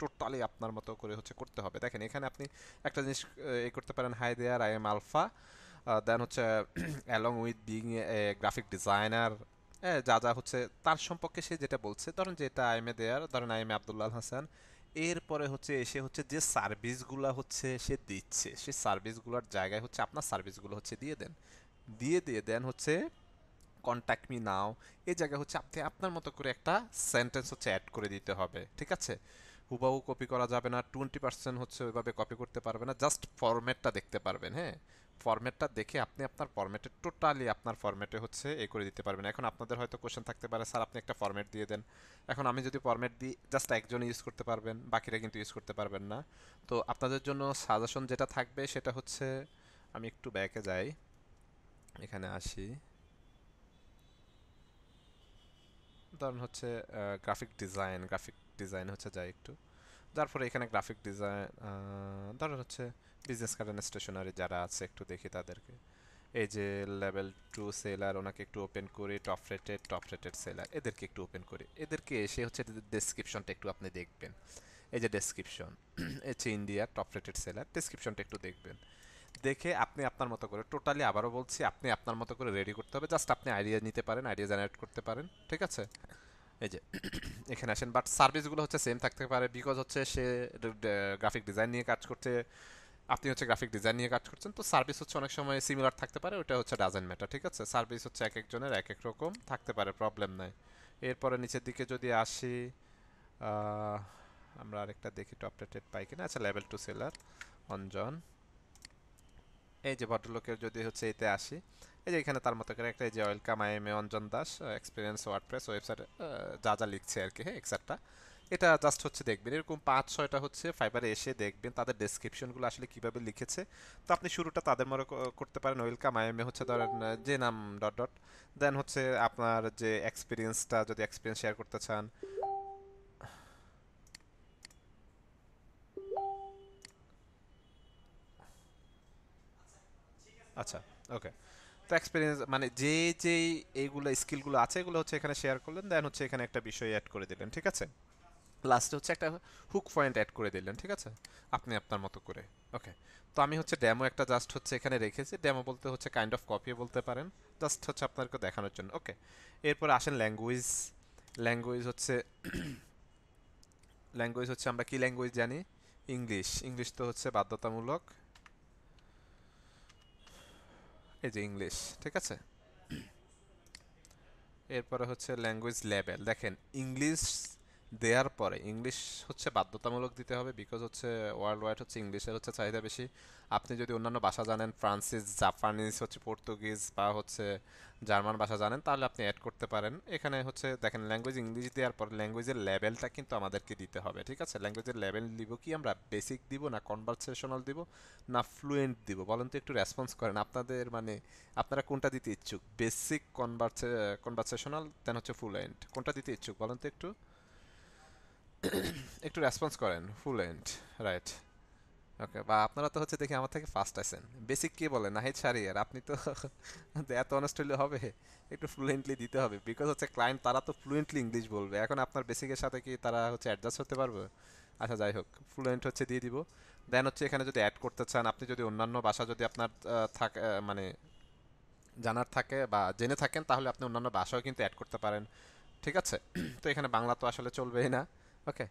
টোটালি আপনার মতো করে হচ্ছে করতে হবে। দেখেন এখানে আপনি একটা জিনিস করতে পারেন, hi there, I am Alpha, then হচ্ছে along with being a graphic designer, যা যা হচ্ছে তার সম্পর্কে সে যেটা বলছে, ধরেন যেটা আই এম এ দেয়ার, ধরেন I M A Abdullah Hasan. এরপরে হচ্ছে এসে হচ্ছে যে সার্ভিসগুলো হচ্ছে সে দিচ্ছে, সে সার্ভিসগুলোর জায়গায় হচ্ছে আপনার সার্ভিসগুলো হচ্ছে দিয়ে দেন, দিয়ে দেন হচ্ছে কন্ট্যাক্ট মি নাও। এই জায়গায় হচ্ছে আপনি আপনার মতো করে একটা সেন্টেন্স হচ্ছে অ্যাড করে দিতে হবে, ঠিক আছে? হুবাহু কপি করা যাবে না, 20% হচ্ছে ওইভাবে কপি করতে পারবে না, জাস্ট ফরম্যাটটা দেখতে পারবেন, হ্যাঁ। ফরম্যাটটা দেখে আপনি আপনার ফরম্যাটে, টোটালি আপনার ফরম্যাটে হচ্ছে এ করে দিতে পারবেন। এখন আপনাদের হয়তো কোশ্চেন থাকতে পারে, স্যার আপনি একটা ফরম্যাট দিয়ে দেন। এখন আমি যদি ফরম্যাট দিই, জাস্ট একজন ইউজ করতে পারবেন, বাকিরা কিন্তু ইউজ করতে পারবেন না। তো আপনাদের জন্য সাজেশন যেটা থাকবে সেটা হচ্ছে, আমি একটু ব্যাকে যাই, এখানে আসি, ধরুন হচ্ছে গ্রাফিক ডিজাইন হচ্ছে যাই একটু, যার পরে এখানে গ্রাফিক ডিজাইন, ধরুন হচ্ছে বিজনেস কার্ড অ্যান্ড স্টেশনারি যারা আছে একটু দেখি তাদেরকে। এই যে লেভেল 2 সেলার, ওনাকে একটু ওপেন করি, টপ রেটেড সেলার, এদেরকে একটু ওপেন করি, এদেরকে এসে হচ্ছে ডেসক্রিপশনটা একটু আপনি দেখবেন। এই যে ডেসক্রিপশন, হচ্ছে ইন্ডিয়া টপ রেটেড সেলার, ডেসক্রিপশনটা একটু দেখবেন। দেখে আপনি আপনার মতো করে, টোটালি আবারও বলছি, আপনি আপনার মতো করে রেডি করতে হবে, জাস্ট আপনি আইডিয়া নিতে পারেন, আইডিয়া জেনারেট করতে পারেন, ঠিক আছে? এই যে এখানে আসেন, বাট সার্ভিসগুলো হচ্ছে সেম থাকতে পারে, বিকজ হচ্ছে সে গ্রাফিক ডিজাইন নিয়ে কাজ করছে, আপনি হচ্ছে গ্রাফিক ডিজাইন নিয়ে কাজ করছেন, তো সার্ভিস হচ্ছে অনেক সময় সিমিলার থাকতে পারে, ওটা হচ্ছে ডাজেন্ট ম্যাটার, ঠিক আছে? সার্ভিস হচ্ছে এক একজনের এক এক রকম থাকতে পারে, প্রবলেম নাই। এরপরে নিচের দিকে যদি আসি, আহ, আমরা আরেকটা দেখি টপ রেটেড পাই কিনা। আচ্ছা, লেভেল 2 সেলার অঞ্জন, এই যে ভদ্রলোকের যদি হচ্ছে এতে আসি, এই যে এখানে তার মতো করে একটা, এই যে welcome I M A Anjan Das, experience WordPress website, যা যা লিখছে আর কি, হ্যাঁ, এক্সেট্রা। এটা জাস্ট হচ্ছে দেখবেন, এরকম 5-6টা হচ্ছে ফাইবারে এসে দেখবেন তাদের ডেসক্রিপশনগুলো আসলে কিভাবে লিখেছে। তো আপনি শুরুটা তাদের মতো করতে পারেন, ওয়েলকাম আই এম এ হচ্ছে ধরেন যে নাম ডট ডট, দেন হচ্ছে আপনার যে এক্সপিরিয়েন্সটা, যদি এক্সপিরিয়েন্স শেয়ার করতে চান। আচ্ছা, ওকে। তো এক্সপিরিয়েন্স মানে যে যেই এইগুলো স্কিলগুলো আছে, এগুলো হচ্ছে এখানে শেয়ার করলেন, দেন হচ্ছে এখানে একটা বিষয় অ্যাড করে দিলেন, ঠিক আছে? লাস্টে হচ্ছে একটা হুক পয়েন্ট অ্যাড করে দিলেন, ঠিক আছে? আপনি আপনার মতো করে। ওকে। তো আমি হচ্ছে ডেমো একটা জাস্ট হচ্ছে এখানে রেখেছি, ডেমো বলতে হচ্ছে কাইন্ড অফ কপি বলতে পারেন, জাস্ট হচ্ছে আপনাদেরকে দেখানোর জন্য। ওকে। এরপর আসেন ল্যাঙ্গুয়েজ। ল্যাঙ্গুয়েজ হচ্ছে, আমরা কি ল্যাঙ্গুয়েজ জানি? ইংলিশ। ইংলিশ তো হচ্ছে বাধ্যতামূলক, এই যে ইংলিশ, ঠিক আছে? এরপরে হচ্ছে ল্যাঙ্গুয়েজ লেভেল, দেখেন ইংলিশ দেওয়ার পরে ইংলিশ হচ্ছে বাধ্যতামূলক দিতে হবে, বিকজ হচ্ছে ওয়ার্ল্ড ওয়াইড হচ্ছে ইংলিশের হচ্ছে চাহিদা বেশি। আপনি যদি অন্যান্য ভাষা জানেন, ফ্রান্সিস, জাপানিজ, হচ্ছে পর্তুগিজ বা হচ্ছে জার্মান ভাষা জানেন, তাহলে আপনি অ্যাড করতে পারেন। এখানে হচ্ছে দেখেন ল্যাঙ্গুয়েজ ইংলিশ দেওয়ার পর ল্যাঙ্গুয়েজের লেভেলটা কিন্তু আমাদেরকে দিতে হবে, ঠিক আছে? ল্যাঙ্গুয়েজের লেভেল দিব কি আমরা, বেসিক দিব না কনভারসেশনাল দিব না ফ্লুয়েন্ট দিব? বলেন তো, একটু রেসপন্স করেন আপনাদের মানে আপনারা কোনটা দিতে ইচ্ছুক? বেসিক, কনভারসেশনাল, দেন হচ্ছে ফ্লুয়েন্ট, কোনটা দিতে ইচ্ছুক বলেন তো একটু? একটু রেসপন্স করেন। ফুল এন্ড, রাইট। ওকে, বা আপনারা তো হচ্ছে দেখি আমার থেকে ফাস্ট আছেন। বেসিক কে বলে নাহিদ শাহরিয়ার, আপনি তো এত অনেস্ট হলে হবে? একটু ফ্লুয়েন্টলি দিতে হবে, বিকজ হচ্ছে ক্লায়েন্ট তারা তো ফ্লুয়েন্টলি ইংলিশ বলবে। এখন আপনার বেসিকের সাথে কি তারা হচ্ছে অ্যাডজাস্ট হতে পারবে? আচ্ছা, যাই হোক, ফ্লুয়েন্ট হচ্ছে দিয়ে দিব। দেন হচ্ছে এখানে যদি অ্যাড করতে চান, আপনি যদি অন্যান্য ভাষা যদি আপনার থাকে মানে জানার থাকে বা জেনে থাকেন, তাহলে আপনি অন্যান্য ভাষাও কিন্তু অ্যাড করতে পারেন, ঠিক আছে? তো এখানে বাংলা তো আসলে চলবেই না, ওকে।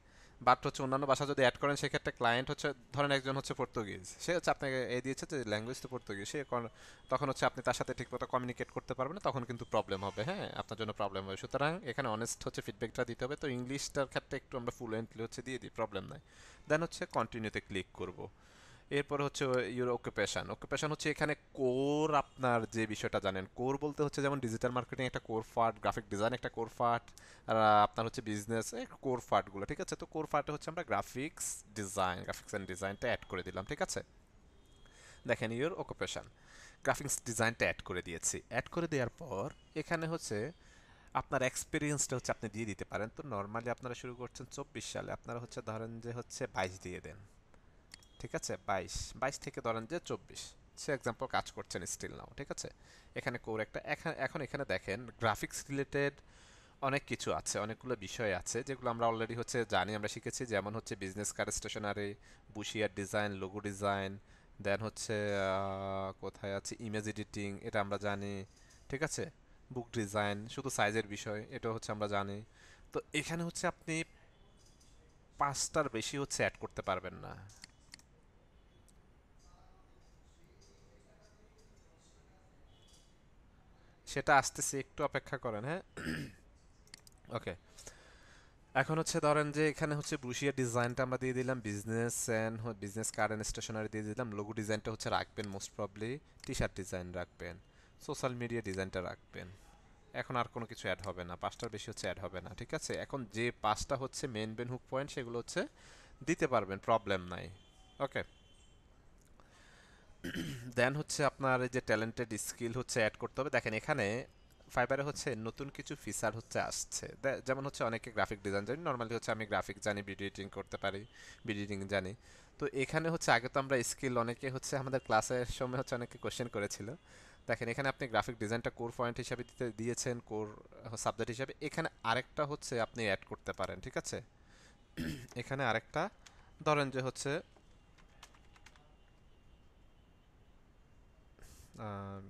বাট হচ্ছে অন্যান্য ভাষা যদি অ্যাড করেন, সেক্ষেত্রে ক্লায়েন্ট হচ্ছে ধরেন একজন হচ্ছে পর্তুগিজ, সে হচ্ছে আপনাকে এ দিয়েছে যে ল্যাঙ্গুয়েজ তো পর্তুগিজ, তখন হচ্ছে আপনি তার সাথে ঠিকমতো কমিউনিকেট করতে পারবেন না, তখন কিন্তু প্রবলেম হবে, হ্যাঁ, আপনার জন্য প্রবলেম হবে। সুতরাং এখানে অনেস্ট হচ্ছে ফিডব্যাকটা দিতে হবে। তো ইংলিশটার ক্ষেত্রে একটু আমরা ফ্লুয়েন্টলি হচ্ছে দিয়ে দিই, প্রবলেম নাই। দেন হচ্ছে কন্টিনিউতে ক্লিক করব। এরপর হচ্ছে ইউর অকুপেশন। অকুপেশন হচ্ছে এখানে কোর, আপনার যে বিষয়টা জানেন। কোর বলতে হচ্ছে যেমন ডিজিটাল মার্কেটিং একটা কোর পার্ট, গ্রাফিক ডিজাইন একটা কোর পার্ট, আর আপনার হচ্ছে বিজনেস কোর পার্টগুলো, ঠিক আছে? তো কোর পার্টে হচ্ছে আমরা গ্রাফিক্স অ্যান্ড ডিজাইনটা অ্যাড করে দিলাম, ঠিক আছে? দেখেন, ইউর অকুপেশন, গ্রাফিক্স ডিজাইনটা অ্যাড করে দিয়েছি। অ্যাড করে দেওয়ার পর এখানে হচ্ছে আপনার এক্সপিরিয়েন্সটা হচ্ছে আপনি দিয়ে দিতে পারেন। তো নর্মালি আপনারা শুরু করছেন 24 সালে, আপনারা হচ্ছে ধরেন যে হচ্ছে 22 দিয়ে দেন, ঠিক আছে? 22 থেকে ধরেন যে 24, সে এক্সাম্পল কাজ করছেন স্টিল নাও, ঠিক আছে? এখানে কোর একটা এখন এখানে দেখেন গ্রাফিক্স রিলেটেড অনেক কিছু আছে, অনেকগুলো বিষয় আছে যেগুলো আমরা অলরেডি হচ্ছে জানি, আমরা শিখেছি। যেমন হচ্ছে business card stationery, brochure design, logo design, then হচ্ছে কোথায় আছে ইমেজ এডিটিং, এটা আমরা জানি, ঠিক আছে? বুক ডিজাইন, শুধু সাইজের বিষয়, এটা হচ্ছে আমরা জানি। তো এখানে হচ্ছে আপনি 5টার বেশি হচ্ছে অ্যাড করতে পারবেন না। সেটা আসতেছে, একটু অপেক্ষা করেন, হ্যাঁ। ওকে, এখন হচ্ছে ধরেন যে এখানে হচ্ছে ব্রুশিয়া ডিজাইনটা আমরা দিয়ে দিলাম, বিজনেস কার্ড এন্ড স্টেশনারি দিয়ে দিলাম, লোগো ডিজাইনটা হচ্ছে রাখবেন মোস্ট প্রবলি, টি শার্ট ডিজাইন রাখবেন, সোশ্যাল মিডিয়া ডিজাইনটা রাখবেন। এখন আর কোনো কিছু অ্যাড হবে না, 5টার বেশি হচ্ছে অ্যাড হবে না, ঠিক আছে? এখন যে 5টা হচ্ছে মেন হুক পয়েন্ট, সেগুলো হচ্ছে দিতে পারবেন, প্রবলেম নাই, ওকে। দেন হচ্ছে আপনার এই যে ট্যালেন্টেড স্কিল হচ্ছে অ্যাড করতে হবে। দেখেন এখানে ফাইবারে হচ্ছে নতুন কিছু ফিচার হচ্ছে আসছে, যেমন হচ্ছে অনেকে গ্রাফিক ডিজাইন জানি, নর্মালি হচ্ছে আমি গ্রাফিক জানি, ভিডিও এডিটিং করতে পারি, ভিডিও এডিটিং জানি। তো এখানে হচ্ছে আগে তো আমরা স্কিল, অনেকে হচ্ছে আমাদের ক্লাসের সময় হচ্ছে অনেকে কোশ্চেন করেছিল। দেখেন এখানে আপনি গ্রাফিক ডিজাইনটা কোর পয়েন্ট হিসাবে দিতে দিয়েছেন, কোর সাবজেক্ট হিসাবে। এখানে আরেকটা হচ্ছে আপনি অ্যাড করতে পারেন, ঠিক আছে? এখানে আরেকটা ধরেন যে হচ্ছে আহ,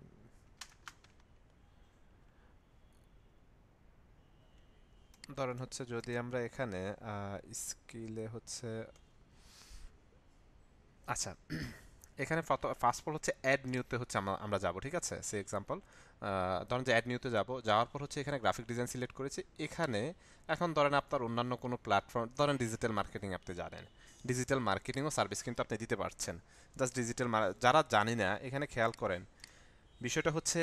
ধরেন হচ্ছে যদি আমরা এখানে স্কিলে হচ্ছে, আচ্ছা, এখানে ফার্স্ট অফ অল হচ্ছে অ্যাড নিউতে হচ্ছে আমরা যাব, ঠিক আছে? সে এক্সাম্পল ধরেন যে অ্যাড নিউতে যাব, যাওয়ার পর হচ্ছে এখানে গ্রাফিক ডিজাইন সিলেক্ট করেছি। এখানে এখন ধরেন আপনার অন্যান্য কোনো প্ল্যাটফর্ম, ধরেন ডিজিটাল মার্কেটিং আপনি জানেন, ডিজিটাল মার্কেটিং ও সার্ভিস কিন্তু আপনি দিতে পারছেন। জাস্ট যারা জানি না, এখানে খেয়াল করেন, বিষয়টা হচ্ছে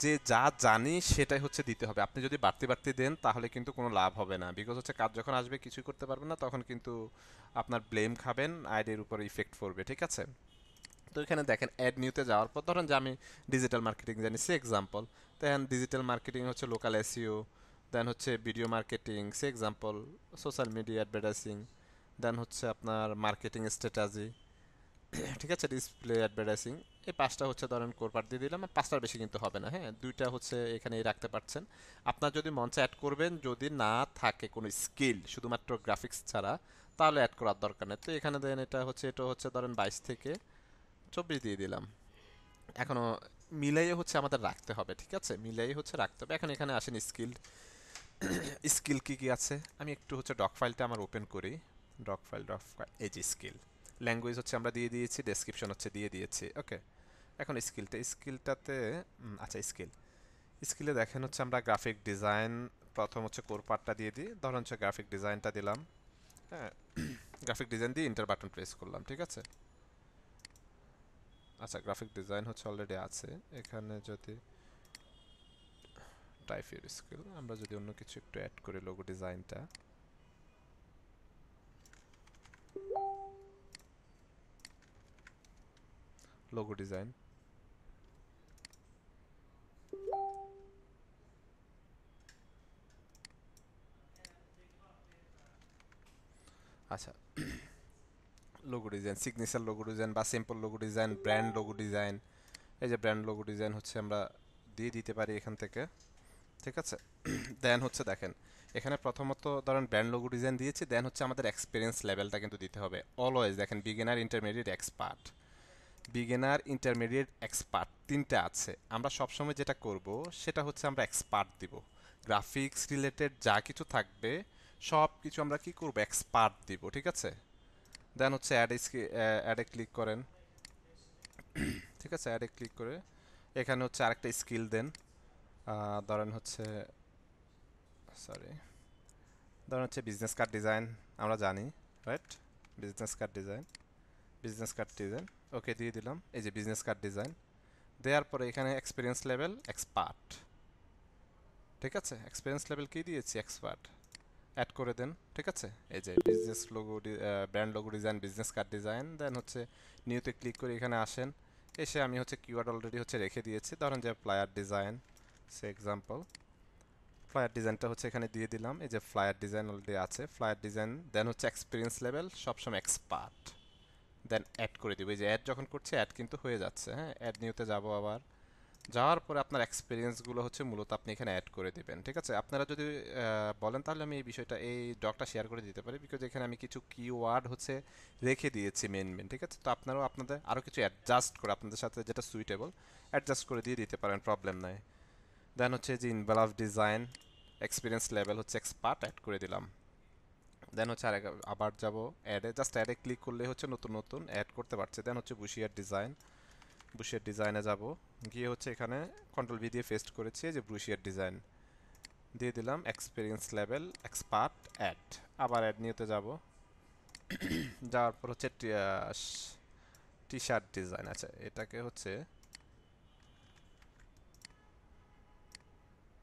যে যা জানি সেটাই হচ্ছে দিতে হবে। আপনি যদি বাড়তি বাড়তি দেন, তাহলে কিন্তু কোনো লাভ হবে না, বিকজ হচ্ছে কাজ যখন আসবে কিছুই করতে পারবেন না, তখন কিন্তু আপনার ব্লেম খাবেন, আইডির উপর ইফেক্ট পড়বে, ঠিক আছে? তো এখানে দেখেন অ্যাড নিউতে যাওয়ার পর ধরেন যে আমি ডিজিটাল মার্কেটিং জানি, সে এক্সাম্পল। দেন ডিজিটাল মার্কেটিং হচ্ছে লোকাল এসইও, দেন হচ্ছে ভিডিও মার্কেটিং, সে এক্সাম্পল, সোশ্যাল মিডিয়া অ্যাডভার্টাইজিং, দেন হচ্ছে আপনার মার্কেটিং স্ট্র্যাটাজি, ঠিক আছে, ডিসপ্লে অ্যাডভার্টাইজিং। এই 5টা হচ্ছে ধরেন কোর পার্ট দিয়ে দিলাম। 5টার বেশি কিন্তু হবে না, হ্যাঁ, 2টা হচ্ছে এখানেই রাখতে পারছেন। আপনার যদি মঞ্চে অ্যাড করবেন, যদি না থাকে কোনো স্কিল, শুধুমাত্র গ্রাফিক্স ছাড়া, তাহলে অ্যাড করার দরকার নেই। তো এখানে দেন এটা হচ্ছে ধরেন 22 থেকে 24 দিয়ে দিলাম। এখনো মিলাইয়ে হচ্ছে আমাদের রাখতে হবে, ঠিক আছে? মিলাইয়ে হচ্ছে রাখতে হবে। এখন এখানে আসেন স্কিল। স্কিল কি কি আছে, আমি একটু হচ্ছে ডক ফাইলটা আমার ওপেন করি। ডক ফাইল এই যে স্কিল, ল্যাঙ্গুয়েজ হচ্ছে আমরা দিয়ে দিয়েছি, ডেসক্রিপশন হচ্ছে দিয়ে দিয়েছি, ওকে। এখন স্কিলটাতে আচ্ছা, স্কিলে দেখেন হচ্ছে আমরা গ্রাফিক ডিজাইন প্রথম হচ্ছে কোর পার্টটা দিয়ে দিই, ধরুন হচ্ছে গ্রাফিক ডিজাইনটা দিলাম। হ্যাঁ, গ্রাফিক ডিজাইন দিয়ে ইন্টার বাটন প্রেস করলাম, ঠিক আছে। আচ্ছা, গ্রাফিক ডিজাইন হচ্ছে অলরেডি আছে এখানে। যদি টাইপ ইউর স্কিল, আমরা যদি অন্য কিছু একটু অ্যাড করি, লোগো ডিজাইনটা, লোগো ডিজাইন, আচ্ছা, logo design, signature logo design বা simple logo design, brand logo design. এই যে ব্র্যান্ড লোগো ডিজাইন হচ্ছে আমরা দিয়ে দিতে পারি এখান থেকে, ঠিক আছে। দেন হচ্ছে দেখেন, এখানে প্রথমত ধরেন ব্র্যান্ড লোগো ডিজাইন দিয়েছি, দেন হচ্ছে আমাদের এক্সপিরিয়েন্স লেভেলটা কিন্তু দিতে হবে অলওয়েজ। দেখেন beginner, intermediate, expert. Beginner, intermediate, expert তিনটা আছে। আমরা সবসময় যেটা করব সেটা হচ্ছে আমরা এক্সপার্ট দিব। গ্রাফিক্স রিলেটেড যা কিছু থাকবে সব কিছু আমরা কি করব, এক্সপার্ট দিব, ঠিক আছে। দেন হচ্ছে অ্যাডে ক্লিক করেন, ঠিক আছে। অ্যাডে ক্লিক করে এখানে হচ্ছে আরেকটা স্কিল দেন। ধরেন হচ্ছে, সরি, ধরেন হচ্ছে বিজনেস কার্ড ডিজাইন, আমরা জানি, right. Business card design, business card design, okay দিয়ে দিলাম। এই যে বিজনেস কার্ড ডিজাইন দেওয়ার পরে এখানে এক্সপিরিয়েন্স লেভেল এক্সপার্ট, ঠিক আছে। এক্সপিরিয়েন্স লেভেল কি দিয়েছি, এক্সপার্ট, অ্যাড করে দেন, ঠিক আছে। এই যে business logo, brand logo design, business card design, then হচ্ছে নিউতে ক্লিক করে এখানে আসেন। এসে আমি হচ্ছে কিওয়ার্ড অলরেডি হচ্ছে রেখে দিয়েছি, ধরেন যে ফ্লায়ার ডিজাইন, সে এক্সাম্পল। ফ্লায়ার ডিজাইনটা হচ্ছে এখানে দিয়ে দিলাম। এই যে ফ্লায়ার ডিজাইন অলরেডি আছে, ফ্লায়ার ডিজাইন, দেন হচ্ছে এক্সপিরিয়েন্স লেভেল সবসময় এক্সপার্ট, দেন অ্যাড করে দিব। এই যে অ্যাড যখন করছে অ্যাড কিন্তু হয়ে যাচ্ছে। হ্যাঁ, অ্যাড নিউতে যাব, আবার যাওয়ার পরে আপনার এক্সপিরিয়েন্সগুলো হচ্ছে মূলত আপনি এখানে অ্যাড করে দিবেন, ঠিক আছে। আপনারা যদি বলেন তাহলে আমি এই বিষয়টা, এই ডকটা শেয়ার করে দিতে পারি, বিকজ এখানে আমি কিছু কিওয়ার্ড হচ্ছে রেখে দিয়েছি মেন মেন, ঠিক আছে। তো আপনারাও আপনাদের আরও কিছু অ্যাডজাস্ট করে আপনাদের সাথে যেটা সুইটেবল অ্যাডজাস্ট করে দিয়ে দিতে পারেন, প্রবলেম নাই। দেন হচ্ছে যে ইনভলভ ডিজাইন, এক্সপিরিয়েন্স লেভেল হচ্ছে এক্সপার্ট, অ্যাড করে দিলাম। দেন হচ্ছে আবার যাব অ্যাডে, জাস্ট অ্যাডে ক্লিক করলে হচ্ছে নতুন নতুন অ্যাড করতে পারছে। দেন হচ্ছে বুশিয়ার ডিজাইন, বুশিয়ার ডিজাইনে যাব, গিয়ে হচ্ছে এখানে কন্ট্রোল ভি দিয়ে পেস্ট করেছি, যে বুশিয়ার ডিজাইন দিয়ে দিলাম, এক্সপিরিয়েন্স লেভেল এক্সপার্ট, অ্যাড। আবার অ্যাড নিতে যাব, যাওয়ার পর হচ্ছে টি শার্ট ডিজাইন। আচ্ছা, এটাকে হচ্ছে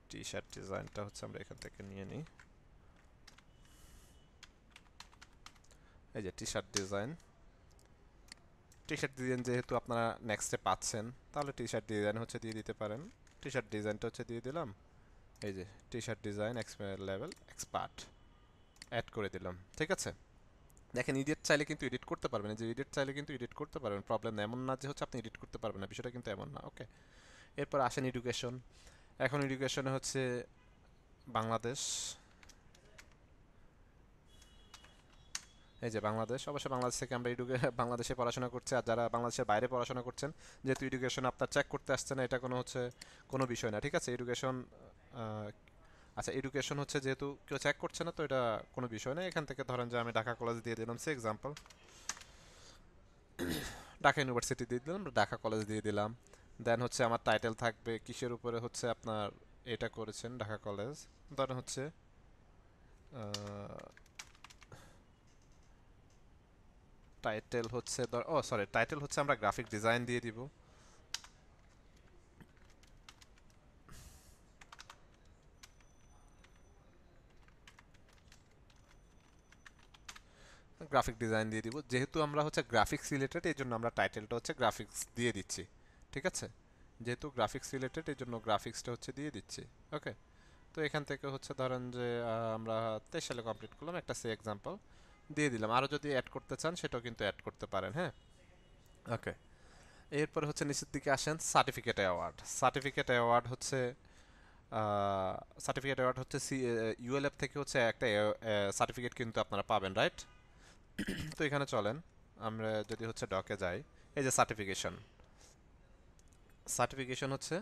টি শার্ট ডিজাইনটা হচ্ছে আমরা এখান থেকে নিয়ে নিই। এই যে টি শার্ট ডিজাইন, টি শার্ট ডিজাইন যেহেতু আপনারা নেক্সটে পাচ্ছেন, তাহলে টি শার্ট ডিজাইন হচ্ছে দিয়ে দিতে পারেন। টি শার্ট ডিজাইনটা হচ্ছে দিয়ে দিলাম। এই যে T shirt design level expert, add করে দিলাম, ঠিক আছে। দেখেন এডিট চাইলে কিন্তু এডিট করতে পারবেন, যে এডিট চাইলে কিন্তু এডিট করতে পারবেন, প্রবলেম না। এমন না যে হচ্ছে আপনি এডিট করতে পারবেন না, বিষয়টা কিন্তু এমন না, ওকে। এরপর আসেন এডুকেশন। এখন এডুকেশনে হচ্ছে বাংলাদেশ, এই যে বাংলাদেশ, অবশ্যই বাংলাদেশ থেকে আমরা বাংলাদেশে পড়াশোনা করছি। আর যারা বাংলাদেশের বাইরে পড়াশোনা করছেন, যেহেতু এডুকেশন আপনার চেক করতে আসছে না, এটা কোনো হচ্ছে কোনো বিষয় না, ঠিক আছে। এডুকেশন, আচ্ছা, এডুকেশন হচ্ছে যেহেতু কেউ চেক করছে না, তো এটা কোনো বিষয় না। এখান থেকে ধরেন যে আমি ঢাকা কলেজ দিয়ে দিলাম, সে এক্সাম্পল, ঢাকা ইউনিভার্সিটি দিয়ে দিলাম, ঢাকা কলেজ দিয়ে দিলাম। দেন হচ্ছে আমার টাইটেল থাকবে কিসের উপরে, হচ্ছে আপনার এটা করেছেন ঢাকা কলেজ, ধরেন হচ্ছে টাইটেল হচ্ছে ও সরি, টাইটেল হচ্ছে আমরা গ্রাফিক ডিজাইন দিয়ে দিব। গ্রাফিক ডিজাইন দিয়ে দিব, যেহেতু আমরা হচ্ছে গ্রাফিক্স রিলেটেড, এই জন্য আমরা টাইটেলটা হচ্ছে গ্রাফিক্স দিয়ে দিচ্ছি, ঠিক আছে। যেহেতু গ্রাফিক্স রিলেটেড, এই জন্য গ্রাফিক্সটা হচ্ছে দিয়ে দিচ্ছি, ওকে। তো এখান থেকে হচ্ছে ধরেন যে আমরা 23 সালে কমপ্লিট করলাম, একটা সে এক্সাম্পল দিয়ে দিলাম। আরও যদি অ্যাড করতে চান সেটাও কিন্তু অ্যাড করতে পারেন, হ্যাঁ, ওকে। এরপর হচ্ছে নিচের দিকে আসেন, সার্টিফিকেট অ্যাওয়ার্ড। সার্টিফিকেট অ্যাওয়ার্ড হচ্ছে সার্টিফিকেট অ্যাওয়ার্ড হচ্ছে ইউএলএফ থেকে হচ্ছে একটা সার্টিফিকেট কিন্তু আপনারা পাবেন, রাইট। তো এখানে চলেন আমরা যদি হচ্ছে ডকে যাই, এই যে সার্টিফিকেশন, সার্টিফিকেশন হচ্ছে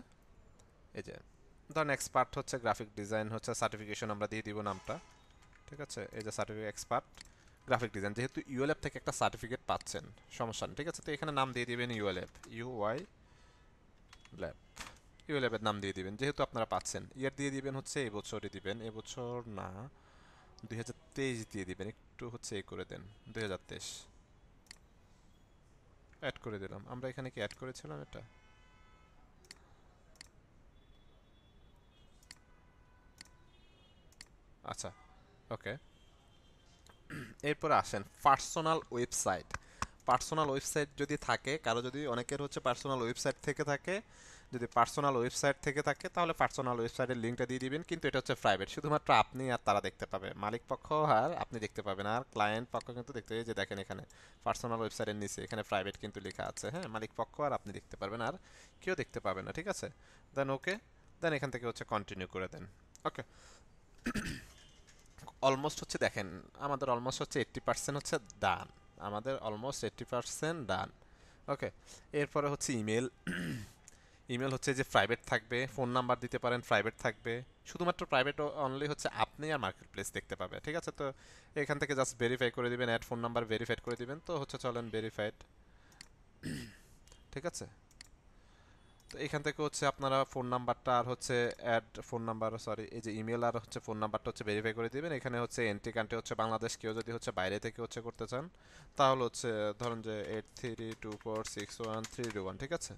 এই যে ধরেন এক্সপার্ট হচ্ছে গ্রাফিক ডিজাইন হচ্ছে সার্টিফিকেশন, আমরা দিয়ে দিব নামটা, ঠিক আছে। এই যে সার্টিফিকেট এক্সপার্ট গ্রাফিক ডিজাইন, যেহেতু ইউএলএফ থেকে একটা সার্টিফিকেট পাচ্ছেন, সমস্যা নেই, ঠিক আছে। তো এখানে নাম দিয়ে দিবেন ইউএলএফ, ইউওয়াই ল্যাব, ইউএলএফের নাম দিয়ে দিবেন, যেহেতু আপনারা পাচ্ছেন। ইয়ার দিয়ে দিবেন হচ্ছে এবছরই দিবেন, এবছর না 2023 দিয়ে দিবেন, একটু হচ্ছে এই করে দেন 2023 অ্যাড করে দিলাম। আমরা এখানে কি অ্যাড করেছিলাম এটা? আচ্ছা, ওকে। এরপরে আসেন পার্সোনাল ওয়েবসাইট। পার্সোনাল ওয়েবসাইট যদি থাকে কারো, যদি অনেকের হচ্ছে পার্সোনাল ওয়েবসাইট থেকে থাকে, যদি পার্সোনাল ওয়েবসাইট থেকে থাকে তাহলে পার্সোনাল ওয়েবসাইটের লিঙ্কটা দিয়ে দিবেন, কিন্তু এটা হচ্ছে প্রাইভেট, শুধুমাত্র আপনি আর তারা দেখতে পাবে, মালিক পক্ষ আর আপনি দেখতে পাবেন, আর ক্লায়েন্ট পক্ষ কিন্তু দেখতে পাবে। যে দেখেন এখানে পার্সোনাল ওয়েবসাইটের নিচে এখানে প্রাইভেট কিন্তু লেখা আছে, হ্যাঁ, মালিক পক্ষ আর আপনি দেখতে পারবেন, আর কেউ দেখতে পাবে না, ঠিক আছে। দেন ওকে, দেন এখান থেকে হচ্ছে কন্টিনিউ করে দেন। ওকে, অলমোস্ট হচ্ছে দেখেন আমাদের অলমোস্ট হচ্ছে 80% হচ্ছে ডান, আমাদের অলমোস্ট 80% ডান। ওকে, এরপরে হচ্ছে ইমেল। ইমেল হচ্ছে যে প্রাইভেট থাকবে, ফোন নাম্বার দিতে পারেন, প্রাইভেট থাকবে, শুধুমাত্র প্রাইভেট অনলি হচ্ছে আপনি আর মার্কেট প্লেস দেখতে পাবে, ঠিক আছে। তো এখান থেকে জাস্ট ভেরিফাই করে দিবেন, অ্যাড ফোন নাম্বার ভেরিফাইড করে দিবেন, তো হচ্ছে চলেন ভেরিফাইড, ঠিক আছে। তো এখান থেকে হচ্ছে আপনারা ফোন নাম্বারটা আর হচ্ছে অ্যাড ফোন নাম্বার, সরি, এই যে ইমেল আর হচ্ছে ফোন নাম্বারটা হচ্ছে ভেরিফাই করে দিবেন। এখানে হচ্ছে এন্ট্রি কান্ট্রি হচ্ছে বাংলাদেশ, কেউ যদি হচ্ছে বাইরে থেকে হচ্ছে করতে চান তাহলে হচ্ছে ধরুন যে 83246131, ঠিক আছে।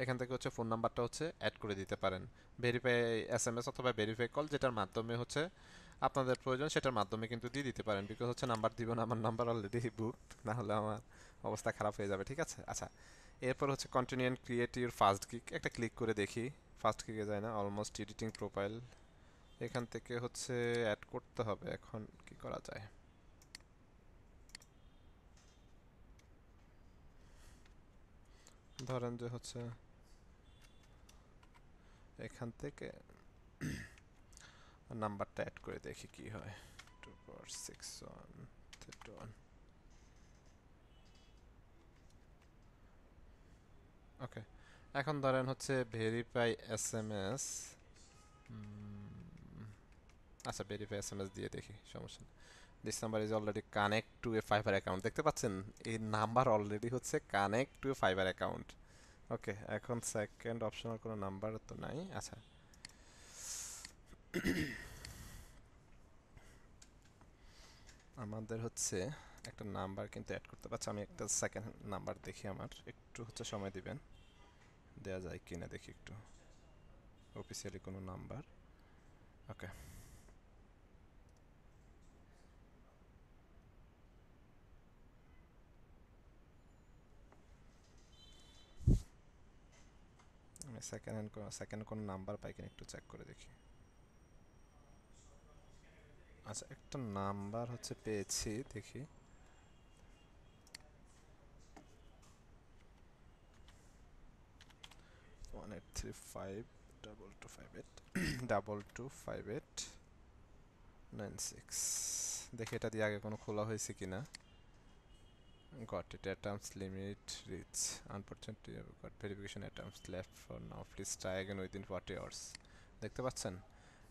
এখান থেকে হচ্ছে ফোন নাম্বারটা হচ্ছে অ্যাড করে দিতে পারেন, ভেরিফাই এসএমএস অথবা ভেরিফাই কল, যেটার মাধ্যমে হচ্ছে আপনাদের প্রয়োজন সেটার মাধ্যমে কিন্তু দিয়ে দিতে পারেন। বিকজ হচ্ছে নাম্বার দিব না, আমার নাম্বার অলরেডি বুক, না হলে আমার অবস্থা খারাপ হয়ে যাবে, ঠিক আছে। আচ্ছা, এরপর হচ্ছে continue and create your first gig, একটা ক্লিক করে দেখি। ফার্স্ট গিগে যায় না, অলমোস্ট এডিটিং প্রোফাইল, এখান থেকে হচ্ছে অ্যাড করতে হবে। এখন কি করা যায়, ধরেন যে হচ্ছে এখান থেকে নাম্বারটা অ্যাড করে দেখি কি হয়, 246131। ওকে, এখন ধরেন হচ্ছে ভেরিফাই এসএমএস, আচ্ছা ভেরিফাই এসএমএস দিয়ে দেখি, সমস্যা নেই। This number is already connect to a fibre account, দেখতে পাচ্ছেন এই নাম্বার অলরেডি হচ্ছে connect to a fibre account. Okay, এখন সেকেন্ড অপশনাল কোনো নাম্বার তো নাই। আচ্ছা, আমাদের হচ্ছে একটা নাম্বার কিন্তু অ্যাড করতে পারছি, আমি একটা সেকেন্ড নাম্বার দেখি, আমার একটু হচ্ছে সময় দিবেন, দেওয়া যায় কিনা দেখি একটু, অফিসিয়ালি কোনো নাম্বার। ওকে, আমি সেকেন্ড কোনো নাম্বার পাই কিনা একটু চেক করে দেখি। আচ্ছা, একটা নাম্বার হচ্ছে পেয়েছি, দেখি। 18352258 225896, দেখি এটা দিয়ে আগে কোনো খোলা হয়েছে কিনা। Got it, attempts limit reach, unfortunately got verification attempts left for now, please try again within 40 hours. দেখতে পাচ্ছেন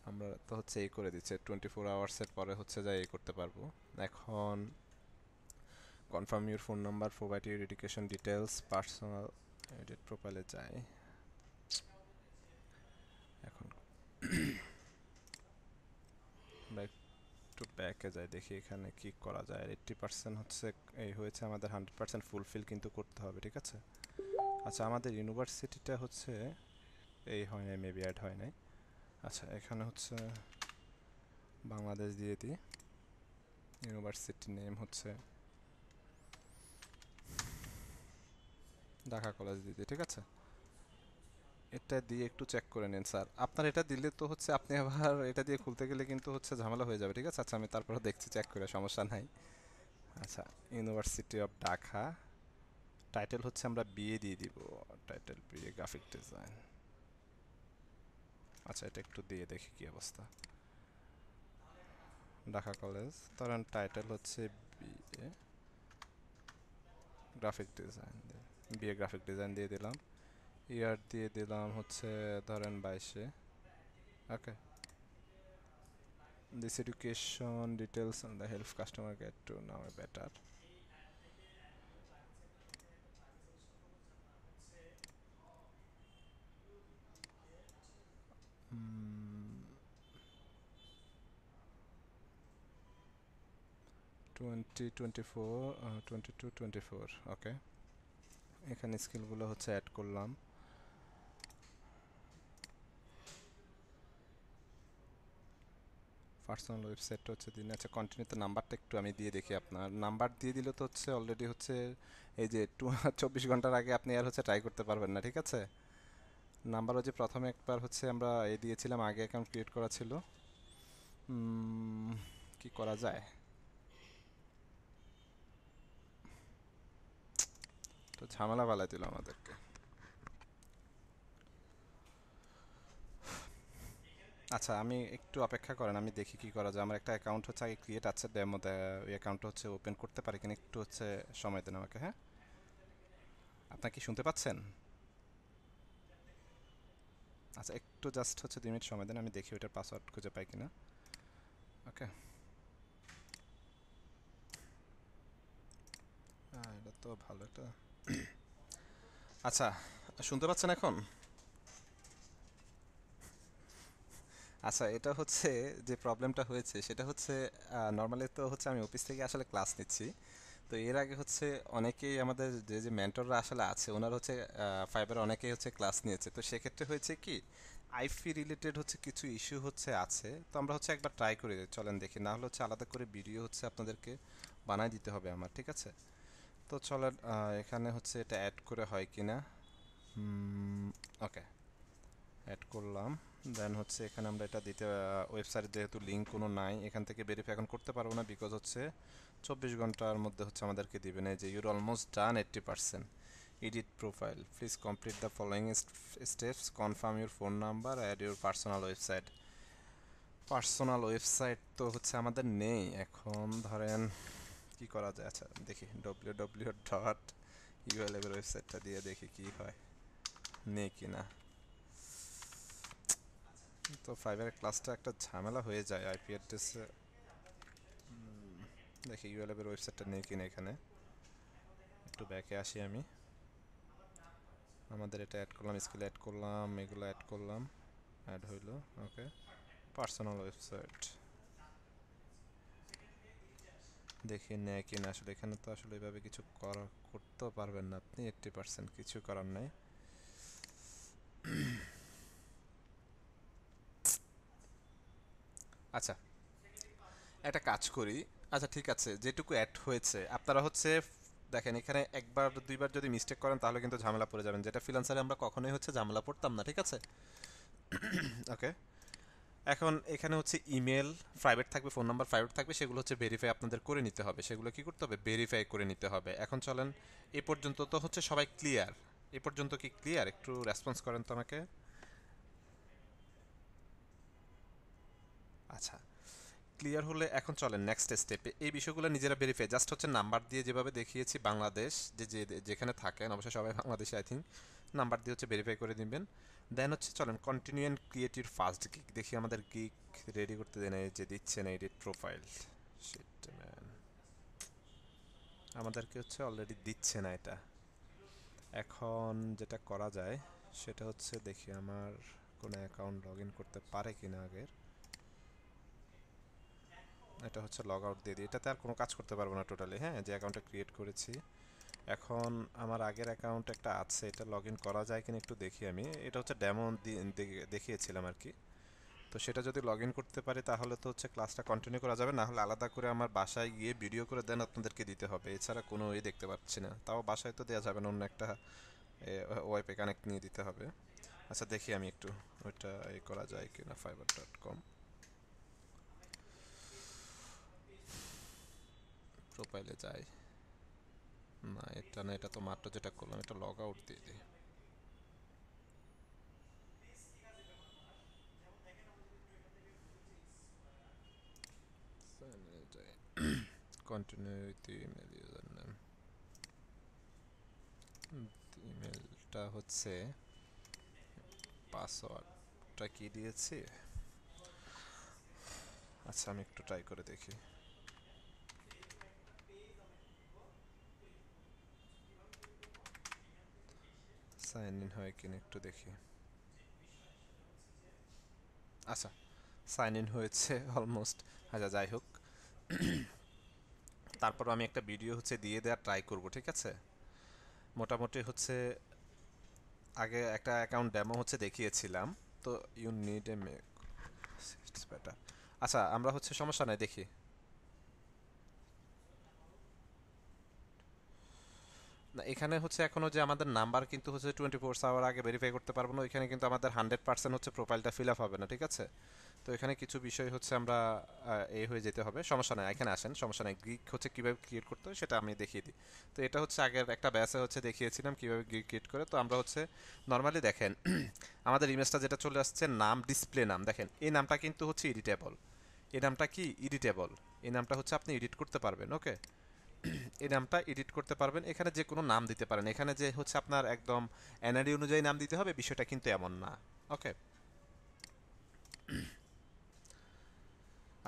আমরা তো হচ্ছে এই করে দিচ্ছে 24 আওয়ার্সের পরে হচ্ছে যাই এই করতে পারবো। এখন confirm your phone number, provide your education details, personal edit প্রোফাইলে যাই। এখন আমরা একটু ব্যাকে যাই, দেখি এখানে কি করা যায়। 80% হচ্ছে এই হয়েছে, আমাদের 100% ফুলফিল কিন্তু করতে হবে, ঠিক আছে। আচ্ছা, আমাদের ইউনিভার্সিটিটা হচ্ছে এই হয় নাই, মেবি অ্যাড হয় নাই। আচ্ছা, এখানে হচ্ছে বাংলাদেশ দিয়ে দিই, ইউনিভার্সিটি নেম হচ্ছে ঢাকা কলেজ দিয়ে দিই, ঠিক আছে। এটা দিয়ে একটু চেক করে নিন স্যার, আপনার এটা দিলে তো হচ্ছে আপনি আবার এটা দিয়ে খুলতে গেলে কিন্তু হচ্ছে ঝামেলা হয়ে যাবে, ঠিক আছে। আচ্ছা, আমি তারপরে দেখছি, চেক করে, সমস্যা নাই। আচ্ছা, ইউনিভার্সিটি অফ ঢাকা, টাইটেল হচ্ছে আমরা বিএ দিয়ে দিব, টাইটেল বিএ গ্রাফিক ডিজাইন। আচ্ছা, এটা একটু দিয়ে দেখি কি অবস্থা। ঢাকা কলেজ, ধরেন টাইটেল হচ্ছে BA graphic design, BA graphic design দিয়ে দিলাম। ইয়ার দিয়ে দিলাম হচ্ছে ধরেন 22-এ। ওকে, this education details and the help customer get to know better. 2024 22 24 ওকে, এখানে স্কিলগুলো হচ্ছে অ্যাড করলাম। পার্সোনাল ওয়েবসাইটটা হচ্ছে দিন। আচ্ছা কন্টিনিউতে নাম্বারটা একটু আমি দিয়ে দেখি। আপনার নাম্বার দিয়ে দিলে তো হচ্ছে অলরেডি হচ্ছে এই যে 24 ঘন্টার আগে আপনি আর হচ্ছে ট্রাই করতে পারবেন না, ঠিক আছে? নাম্বার ওই যে প্রথমে একবার হচ্ছে আমরা দিয়েছিলাম, আগে অ্যাকাউন্ট ক্রিয়েট করা ছিল। কি করা যায়? তো ঝামেলা বালাই দিল আমাদেরকে। আচ্ছা আমি একটু অপেক্ষা করেন, আমি দেখি কি করা যায়। আমার একটা অ্যাকাউন্ট হচ্ছে আগে ক্রিয়েট আছে ডেমোতে, ওই অ্যাকাউন্টটা হচ্ছে ওপেন করতে পারি কিনা একটু হচ্ছে সময় দেন আমাকে, হ্যাঁ? আপনার কি শুনতে পাচ্ছেন? আচ্ছা একটু জাস্ট হচ্ছে 2 মিনিট সময় দেন, আমি দেখি ওইটার পাসওয়ার্ড খুঁজে পাই কিনা। ওকে, এটা তো ভালো একটা। আচ্ছা শুনতে পাচ্ছেন এখন? আচ্ছা এটা হচ্ছে যে প্রবলেমটা হয়েছে সেটা হচ্ছে নর্মালি তো হচ্ছে আমি অফিস থেকে আসলে ক্লাস নিচ্ছি। তো এর আগে হচ্ছে অনেকেই আমাদের যে যে মেন্টররা আসলে আছে ওনারা হচ্ছে ফাইবার অনেকেই হচ্ছে ক্লাস নিয়েছে। তো সেক্ষেত্রে হয়েছে কি আইপি রিলেটেড হচ্ছে কিছু ইস্যু হচ্ছে আছে। তো আমরা হচ্ছে একবার ট্রাই করে চলেন দেখি, না হলে হচ্ছে আলাদা করে ভিডিও হচ্ছে আপনাদেরকে বানাই দিতে হবে আমার, ঠিক আছে? তো চলেন এখানে হচ্ছে এটা অ্যাড করে হয় কিনা। ওকে, অ্যাড করলাম। দেন হচ্ছে এখানে আমরা এটা দিতে, ওয়েবসাইট যেহেতু লিঙ্ক কোনো নাই এখান থেকে ভেরিফাই এখন করতে পারবো না, বিকজ হচ্ছে 24 ঘন্টার মধ্যে হচ্ছে আমাদেরকে দিবে না। যে your almost done 80%, edit profile, please complete the following steps, confirm your phone number, add your personal website. Personal website তো হচ্ছে আমাদের নেই এখন, ধরেন কি করা যায়? আচ্ছা দেখি www.ulab এর ওয়েবসাইটটা দিয়ে দেখি কি হয়, নেই কিনা। তো ফাইবারের ক্লাসটা একটা ঝামেলা হয়ে যায় আইপি অ্যাড্রেসে। দেখি ইউএলএবের ওয়েবসাইটটা নেই কিনা এখানে। একটু ব্যাকে আসি আমি। আমাদের এটা অ্যাড করলাম, স্কিল অ্যাড করলাম, এগুলো অ্যাড করলাম, অ্যাড হইলো। ওকে, পার্সোনাল ওয়েবসাইট দেখি নেয় কিনা। আসলে এখানে তো আসলে এভাবে কিছু করা করতেও পারবেন না আপনি, 80% কিছু করার নাই। আচ্ছা একটা কাজ করি। আচ্ছা ঠিক আছে, যেটুকু অ্যাড হয়েছে আপনারা হচ্ছে দেখেন, এখানে একবার দুইবার যদি মিস্টেক করেন তাহলে কিন্তু ঝামেলা পড়ে যাবেন, যেটা ফ্রিল্যান্সারে আমরা কখনোই হচ্ছে ঝামেলা পড়তাম না, ঠিক আছে? ওকে, এখন এখানে হচ্ছে ইমেল প্রাইভেট থাকবে, ফোন নাম্বার প্রাইভেট থাকবে, সেগুলো হচ্ছে ভেরিফাই আপনাদের করে নিতে হবে। সেগুলো কি করতে হবে? ভেরিফাই করে নিতে হবে। এখন চলেন, এ পর্যন্ত তো হচ্ছে সবাই ক্লিয়ার? এ পর্যন্ত কি ক্লিয়ার? একটু রেসপন্স করেন তো আমাকে। আচ্ছা ক্লিয়ার হলে এখন চলেন নেক্সট স্টেপে। এই বিষয়গুলো নিজেরা ভেরিফাই জাস্ট হচ্ছে নাম্বার দিয়ে যেভাবে দেখিয়েছি বাংলাদেশ, যে যে যেখানে থাকেন অবশ্যই সবাই বাংলাদেশে আই থিঙ্ক, নাম্বার দিয়ে হচ্ছে ভেরিফাই করে দিবেন। দেন হচ্ছে চলেন continue and create your first gig. দেখি আমাদের গিগ রেডি করতে দেন, এই যে দিচ্ছে না এডিট প্রোফাইল। শিট ম্যান, আমাদেরকে হচ্ছে অলরেডি দিচ্ছে না এটা। এখন যেটা করা যায় সেটা হচ্ছে দেখি আমার কোনো অ্যাকাউন্ট লগ ইন করতে পারে কিনা আগের। এটা হচ্ছে লগ আউট দিয়ে দিই, এটাতে আর কোনো কাজ করতে পারবো না টোটালি, হ্যাঁ, যে অ্যাকাউন্টটা ক্রিয়েট করেছি। এখন আমার আগের অ্যাকাউন্ট একটা আছে, এটা লগ ইন করা যায় কিনা একটু দেখি আমি। এটা হচ্ছে ডেমো দেখিয়েছিলাম আর কি। তো সেটা যদি লগ ইন করতে পারি তাহলে তো হচ্ছে ক্লাসটা কন্টিনিউ করা যাবে, না হলে আলাদা করে আমার বাসায় গিয়ে ভিডিও করে দেন আপনাদেরকে দিতে হবে, এছাড়া কোনো দেখতে পাচ্ছি না। তাও বাসায় তো দেওয়া যাবে না, অন্য একটা ওয়াইপে কানেক্ট নিয়ে দিতে হবে। আচ্ছা দেখি আমি একটু ওইটা করা যায় কিনা, fiverr.com প্রোফাইলে যাই। না এটা না, এটা তো মাত্র যেটা করলাম, এটা লগ আউট দিয়ে দিই। Continue with email user name, ইমেলটা হচ্ছে পাসওয়ার্ডটা কি দিয়েছি। আচ্ছা আমি একটু ট্রাই করে দেখি। সাইন ইন হয় কিনা একটু দেখি। আচ্ছা সাইন ইন হয়েছে অলমোস্ট। আচ্ছা যাই হোক, তারপর আমি একটা ভিডিও হচ্ছে দিয়ে দেওয়ার ট্রাই করব, ঠিক আছে? মোটামুটি হচ্ছে আগে একটা অ্যাকাউন্ট ডেমো হচ্ছে দেখিয়েছিলাম। তো ইউ নিড এ বেটার। আচ্ছা, আমরা হচ্ছে সমস্যা নাই, দেখি। না, এখানে হচ্ছে এখনো যে আমাদের নাম্বার কিন্তু হচ্ছে 24 আওয়ার আগে ভেরিফাই করতে পারবো না, ওইখানে কিন্তু আমাদের 100% হচ্ছে প্রোফাইলটা ফিল আপ হবে না, ঠিক আছে? তো এখানে কিছু বিষয় হচ্ছে আমরা এই হয়ে যেতে হবে, সমস্যা নাই, এখানে আসেন, সমস্যা নাই। গ্রিক হচ্ছে কিভাবে ক্রিয়েট করতে হয় সেটা আমি দেখিয়ে দিই। তো এটা হচ্ছে আগের একটা ব্যাচে হচ্ছে দেখিয়েছিলাম কিভাবে গ্রিক ক্রিয়েট করে। তো আমরা হচ্ছে নর্মালি দেখেন আমাদের ইমেজটা যেটা চলে আসছে নাম, ডিসপ্লে নাম, দেখেন এই নামটা কিন্তু হচ্ছে এডিটেবল। এই নামটা কি এডিটেবল? এই নামটা হচ্ছে আপনি এডিট করতে পারবেন, ওকে? এই নামটা এডিট করতে পারবেন, এখানে যে কোনো নাম দিতে পারেন। এখানে যে হচ্ছে আপনার একদম এনআরডি অনুযায়ী নাম দিতে হবে বিষয়টা কিন্তু এমন না, ওকে?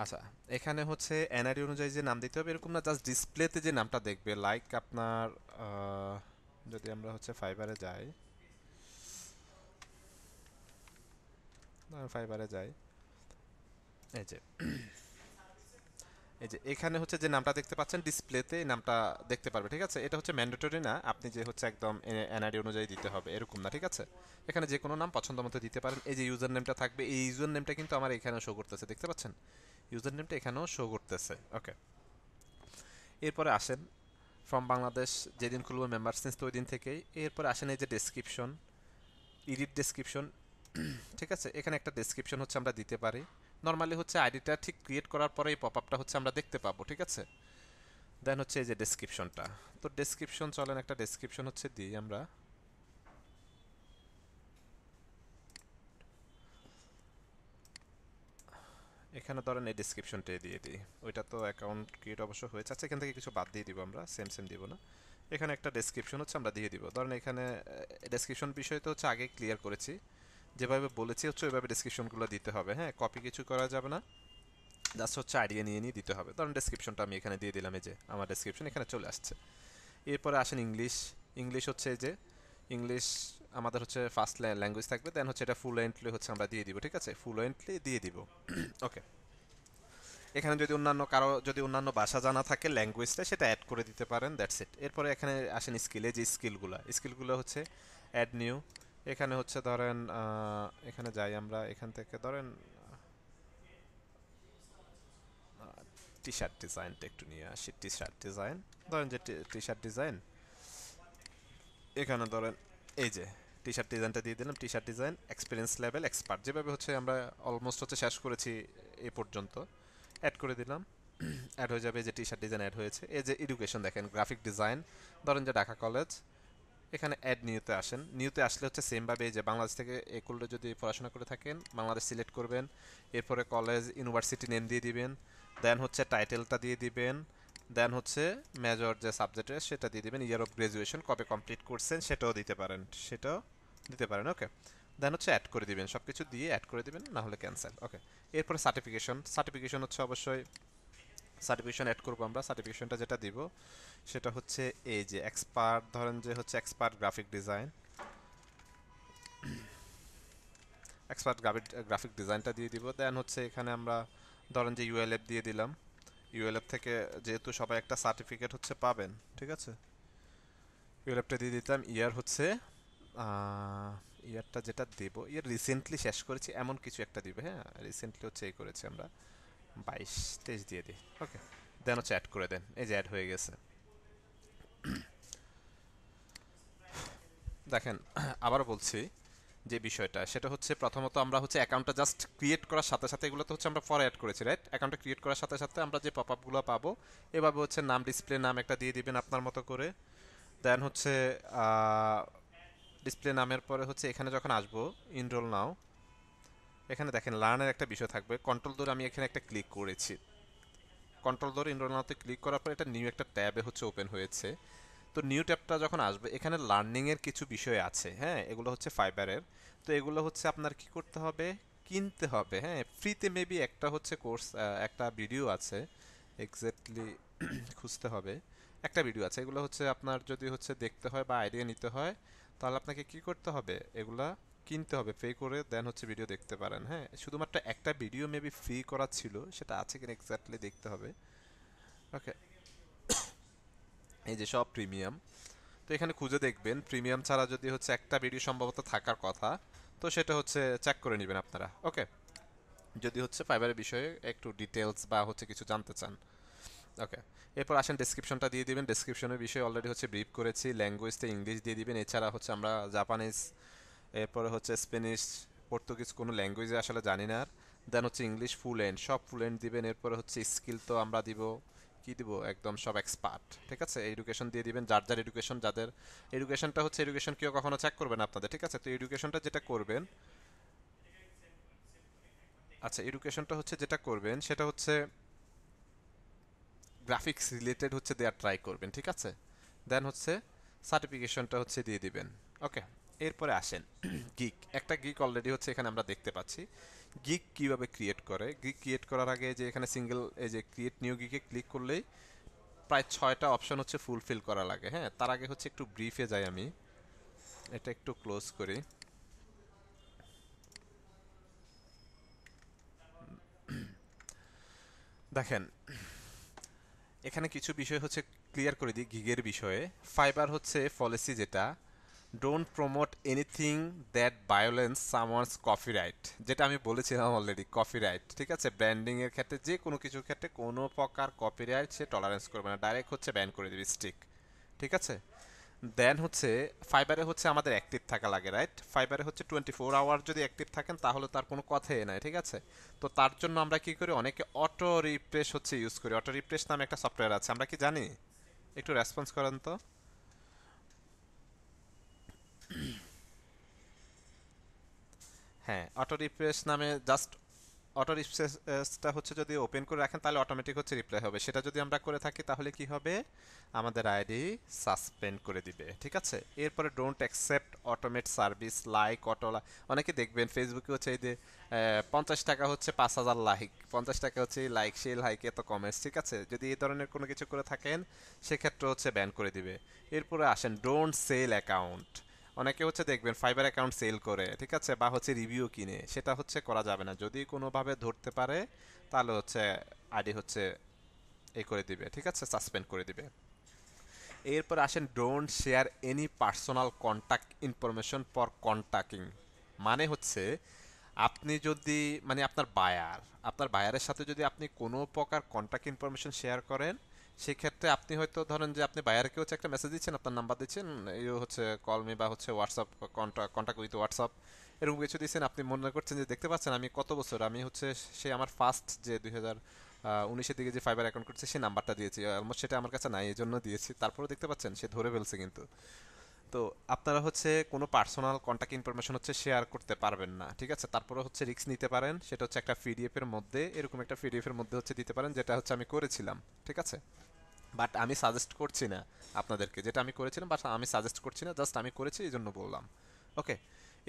আচ্ছা, এখানে হচ্ছে এনআরডি অনুযায়ী যে নাম দিতে হবে এরকম না, জাস্ট ডিসপ্লেতে যে নামটা দেখবে, লাইক আপনার যদি আমরা হচ্ছে ফাইবারে যাই, ফাইবারে যাই, এই যে এই যে এখানে হচ্ছে যে নামটা দেখতে পাচ্ছেন ডিসপ্লেতে, এই নামটা দেখতে পারবে, ঠিক আছে? এটা হচ্ছে ম্যান্ডেটরি না আপনি যে হচ্ছে একদম এনআইডি অনুযায়ী দিতে হবে এরকম না, ঠিক আছে? এখানে যে কোনো নাম পছন্দ মতো দিতে পারেন। এই যে ইউজার নেমটা থাকবে, এই ইউজার নেমটা কিন্তু আমার এখানেও শো করতেছে, দেখতে পাচ্ছেন? ইউজার নেমটা এখানেও শো করতেছে, ওকে? এরপরে আসেন ফ্রম বাংলাদেশ, যেদিন খুলবো মেম্বার সিন্স তো ওই দিন থেকেই। এরপরে আসেন এই যে ডেসক্রিপশন, এডিট ডেসক্রিপশন, ঠিক আছে? এখানে একটা ডেসক্রিপশন হচ্ছে আমরা দিতে পারি। নর্মালি হচ্ছে আইডিটা ঠিক ক্রিয়েট করার পরে এই পপ আপটা হচ্ছে আমরা দেখতে পাবো, ঠিক আছে? দেন হচ্ছে এই যে ডেসক্রিপশনটা, তো ডেসক্রিপশন চলেন একটা ডেসক্রিপশন হচ্ছে দিই আমরা। এখানে ধরেন এই ডেসক্রিপশনটাই দিয়ে দিই। ওইটা তো অ্যাকাউন্ট ক্রিয়েট অবশ্য হয়েছে, আচ্ছা এখান থেকে কিছু বাদ দিয়ে দিব আমরা, সেম সেম দিব না। এখানে একটা ডেসক্রিপশন হচ্ছে আমরা দিয়ে দিব। ধরেন এখানে ডেসক্রিপশন বিষয় তো হচ্ছে আগে ক্লিয়ার করেছি, যেভাবে বলেছি হচ্ছে ওইভাবে ডেসক্রিপশনগুলো দিতে হবে, হ্যাঁ? কপি কিছু করা যাবে না, জাস্ট হচ্ছে আইডিয়া নিয়ে নিয়ে দিতে হবে। ধরেন ডেসক্রিপশনটা আমি এখানে দিয়ে দিলাম, এই যে আমার ডেসক্রিপশন এখানে চলে আসছে। এরপরে আসেন ইংলিশ। ইংলিশ হচ্ছে এই যে ইংলিশ আমাদের হচ্ছে ফার্স্ট ল্যাঙ্গুয়েজ থাকবে, দেন হচ্ছে এটা ফ্লুয়েন্টলি হচ্ছে আমরা দিয়ে দিব, ঠিক আছে? ফ্লুয়েন্টলি দিয়ে দিব, ওকে? এখানে যদি অন্যান্য কারো যদি অন্যান্য ভাষা জানা থাকে ল্যাঙ্গুয়েজটা সেটা অ্যাড করে দিতে পারেন, দ্যাটস ইট। এরপরে এখানে আসেন স্কিলে, যে স্কিলগুলো হচ্ছে অ্যাড নিউ। এখানে হচ্ছে ধরেন এখানে যাই আমরা, এখান থেকে ধরেন টি শার্ট ডিজাইনটা একটু নিয়ে আসি। টি শার্ট ডিজাইন, ধরেন যে টি শার্ট ডিজাইন, এখানে ধরেন এই যে টি শার্ট ডিজাইনটা দিয়ে দিলাম। টি shirt design experience level expert, যেভাবে হচ্ছে আমরা অলমোস্ট হচ্ছে শেষ করেছি এ পর্যন্ত, অ্যাড করে দিলাম। অ্যাড হয়ে যাবে, যে টি শার্ট ডিজাইন অ্যাড হয়েছে। এই যে এডুকেশন দেখেন, গ্রাফিক ডিজাইন, ধরেন যে ঢাকা কলেজ, এখানে অ্যাড নিউতে আসেন। নিউতে আসলে হচ্ছে সেমভাবে এই যে বাংলাদেশ থেকে এ করলে যদি পড়াশোনা করে থাকেন বাংলাদেশ সিলেক্ট করবেন, এরপরে কলেজ ইউনিভার্সিটি নেম দিয়ে দিবেন, দেন হচ্ছে টাইটেলটা দিয়ে দিবেন, দেন হচ্ছে মেজর যে সাবজেক্টের সেটা দিয়ে দিবেন, ইয়ার অফ গ্রাজুয়েশন কবে কমপ্লিট করছেন সেটাও দিতে পারেন, ওকে? দেন হচ্ছে অ্যাড করে দিবেন, সব কিছু দিয়ে অ্যাড করে দিবেন, না হলে ক্যান্সেল, ওকে? এরপরে সার্টিফিকেশন হচ্ছে অবশ্যই সার্টিফিকেশন অ্যাড করবো আমরা। সার্টিফিকেশনটা যেটা দিব সেটা হচ্ছে এই যে এক্সপার্ট, ধরেন যে হচ্ছে এক্সপার্ট গ্রাফিক ডিজাইন, গ্রাফিক ডিজাইনটা দিয়ে দিব। দেন হচ্ছে এখানে আমরা ধরেন যে ইউএলএফ দিয়ে দিলাম। ইউএলএফ থেকে যেহেতু সবাই একটা সার্টিফিকেট হচ্ছে পাবেন, ঠিক আছে? ইউএলএফটা দিয়ে দিতাম। ইয়ার হচ্ছে ইয়ারটা যেটা দেব, ইয়ার রিসেন্টলি শেষ করেছি এমন কিছু একটা দিবে, হ্যাঁ? রিসেন্টলি হচ্ছে এই করেছি আমরা, 22-23 দিয়ে দিই, ওকে? দেন হচ্ছে অ্যাড করে দেন, এই যে অ্যাড হয়ে গেছে। দেখেন আবারও বলছি, যে বিষয়টা সেটা হচ্ছে প্রথমত আমরা হচ্ছে অ্যাকাউন্টটা জাস্ট ক্রিয়েট করার সাথে সাথে, এগুলো তো হচ্ছে আমরা পরে অ্যাড করেছি, রাইট? অ্যাকাউন্টটা ক্রিয়েট করার সাথে সাথে আমরা যে পপ আপগুলো পাবো এভাবে হচ্ছে নাম, ডিসপ্লে নাম একটা দিয়ে দিবেন আপনার মতো করে। দেন হচ্ছে ডিসপ্লে নামের পরে হচ্ছে এখানে যখন আসবো ইনরোল নাও, এখানে দেখেন লার্নের একটা বিষয় থাকবে, কন্ট্রোল ধরে আমি এখানে একটা ক্লিক করেছি। কন্ট্রোল ধরে ইনরোল নাওতে ক্লিক করার পর এটা নিউ একটা ট্যাবে হচ্ছে ওপেন হয়েছে। তো নিউ ট্যাবটা যখন আসবে এখানে লার্নিংয়ের কিছু বিষয় আছে, হ্যাঁ? এগুলো হচ্ছে ফাইবারের। তো এগুলো হচ্ছে আপনার কি করতে হবে, কিনতে হবে, হ্যাঁ? ফ্রিতে মেবি একটা হচ্ছে কোর্স, একটা ভিডিও আছে, এক্স্যাক্টলি খুঁজতে হবে। একটা ভিডিও আছে, এগুলো হচ্ছে আপনার যদি হচ্ছে দেখতে হয় বা আইডিয়া নিতে হয় তাহলে আপনাকে কি করতে হবে, এগুলা কিনতে হবে পে করে, দেন হচ্ছে ভিডিও দেখতে পারেন, হ্যাঁ? শুধুমাত্র একটা ভিডিও মেবি ফ্রি করা ছিল, সেটা আছে কিনা এক্স্যাক্টলি দেখতে হবে, ওকে? এই যে সব প্রিমিয়াম। তো এখানে খুঁজে দেখবেন প্রিমিয়াম ছাড়া যদি হচ্ছে একটা ভিডিও সম্ভবত থাকার কথা, তো সেটা হচ্ছে চেক করে নেবেন আপনারা। ওকে, যদি হচ্ছে ফাইবারের বিষয়ে একটু ডিটেলস বা হচ্ছে কিছু জানতে চান। ওকে, এরপর আসেন ডেসক্রিপশনটা দিয়ে দিবেন। ডেসক্রিপশনের বিষয়ে অলরেডি হচ্ছে ব্রিফ করেছি। ল্যাঙ্গুয়েজতে ইংলিশ দিয়ে দিবেন। এছাড়া হচ্ছে আমরা জাপানিজ, এরপরে হচ্ছে স্প্যানিশ, পর্তুগিজ কোনো ল্যাঙ্গুয়েজে আসলে জানি না। আর দেন হচ্ছে ইংলিশ ফুল এন্ড, সব ফুল এন্ড দিবেন। এরপরে হচ্ছে স্কিল তো আমরা দিব, কি দিব, একদম সব এক্সপার্ট। ঠিক আছে, এডুকেশন দিয়ে দিবেন, যার যার এডুকেশন, যাদের এডুকেশনটা হচ্ছে, এডুকেশন কেউ কখনো চেক করবেন আপনাদের, ঠিক আছে। তো এডুকেশনটা যেটা করবেন, আচ্ছা এডুকেশনটা হচ্ছে যেটা করবেন সেটা হচ্ছে গ্রাফিক্স রিলেটেড হচ্ছে দেওয়ার ট্রাই করবেন, ঠিক আছে। দেন হচ্ছে সার্টিফিকেশনটা হচ্ছে দিয়ে দিবেন। ওকে, এরপরে আসেন গিগ। একটা গিগ অলরেডি হচ্ছে এখানে আমরা দেখতে পাচ্ছি। গিগ কিভাবে ক্রিয়েট করে, গিগ ক্রিয়েট করার আগে যে এখানে সিঙ্গেল এই যে ক্রিয়েট নিউ গিগে ক্লিক করলেই প্রায় 6টা অপশন হচ্ছে ফুলফিল করা লাগে। হ্যাঁ, তার আগে হচ্ছে একটু ব্রিফে যাই আমি, এটা একটু ক্লোজ করি। দেখেন এখানে কিছু বিষয় হচ্ছে ক্লিয়ার করে দিই গিগের বিষয়ে। ফাইবার হচ্ছে পলিসি যেটা, don't promote anything that violence someone's copyright, যেটা আমি বলেছিলাম অলরেডি, কপিরাইট, ঠিক আছে। ব্র্যান্ডিং এর ক্ষেত্রে যে কোনো কিছুর ক্ষেত্রে কোনো প্রকার কপিরাইট সে টলারেন্স করবে না, ডাইরেক্ট হচ্ছে ব্যান করে দিবে, স্টিক, ঠিক আছে। দেন হচ্ছে ফাইবারে হচ্ছে আমাদের অ্যাক্টিভ থাকা লাগে, রাইট। ফাইবারে হচ্ছে 24 আওয়ার যদি অ্যাক্টিভ থাকেন তাহলে তার কোনো কথাই নাই, ঠিক আছে। তো তার জন্য আমরা কি করি, অনেকে অটো রিফ্রেশ হচ্ছে ইউজ করি। অটো রিফ্রেশ নামে একটা সফটওয়্যার আছে, আমরা কি জানি? একটু রেসপন্স করেন তো। হ্যাঁ, অটো রিফ্রেশ নামে জাস্ট অটো রিফ্রেশটা হচ্ছে যদি ওপেন করে রাখেন তাহলে অটোমেটিক হচ্ছে রিপ্লাই হবে। সেটা যদি আমরা করে থাকি তাহলে কি হবে, আমাদের আইডি সাসপেন্ড করে দিবে, ঠিক আছে। এরপরে don't accept automate service like auto. অনেকে দেখবেন ফেসবুকে হচ্ছে এই যে 50 টাকা হচ্ছে 5,000 লাইক, 50 টাকা হচ্ছে লাইক, সেই লাইক এত কমেন্টস, ঠিক আছে। যদি এই ধরনের কোনো কিছু করে থাকেন সেক্ষেত্রে হচ্ছে ব্যান করে দিবে। এরপরে আসেন ডোন্ট সেল অ্যাকাউন্ট। অনেকে হচ্ছে দেখবেন ফাইবার অ্যাকাউন্ট সেল করে, ঠিক আছে, বা হচ্ছে রিভিউ কিনে, সেটা হচ্ছে করা যাবে না। যদি কোনোভাবে ধরতে পারে তাহলে হচ্ছে আইডি হচ্ছে এই করে দিবে, ঠিক আছে, সাসপেন্ড করে দিবে। এরপর আসেন don't share any personal contact information for contacting. মানে হচ্ছে আপনি যদি, মানে আপনার বায়ারের সাথে যদি আপনি কোনো প্রকার কন্ট্যাক্ট ইনফরমেশন শেয়ার করেন, সেক্ষেত্রে আপনি হয়তো ধরেন যে আপনি বায়ারকে হচ্ছে একটা মেসেজ দিচ্ছেন, আপনার নাম্বার দিচ্ছেন, এই হচ্ছে কল মি বা হচ্ছে হোয়াটসঅ্যাপ কন্ট্যাক্ট উইথ হোয়াটসঅ্যাপ, এরকম কিছু দিচ্ছেন। আপনি মনে করছেন যে দেখতে পাচ্ছেন আমি কত বছর, আমি হচ্ছে সে আমার ফার্স্ট যে 2019-এর দিকে যে ফাইবার অ্যাকাউন্ট করছে সেই নাম্বারটা দিয়েছি, অলমোস্ট সেটা আমার কাছে নাই এই জন্য দিয়েছি, তারপরেও দেখতে পাচ্ছেন সে ধরে ফেলছে কিন্তু। তো আপনারা হচ্ছে কোনো পার্সোনাল কন্ট্যাক্ট ইনফরমেশন হচ্ছে শেয়ার করতে পারবেন না, ঠিক আছে। তারপরে হচ্ছে রিস্ক নিতে পারেন, সেটা হচ্ছে একটা পিডিএফ এর মধ্যে, এরকম একটা পিডিএফ এর মধ্যে হচ্ছে দিতে পারেন, যেটা হচ্ছে আমি করেছিলাম, ঠিক আছে। বাট আমি সাজেস্ট করছি না আপনাদেরকে, যেটা আমি করেছিলাম বাট আমি সাজেস্ট করছি না, জাস্ট আমি করেছি এই জন্য বললাম। ওকে,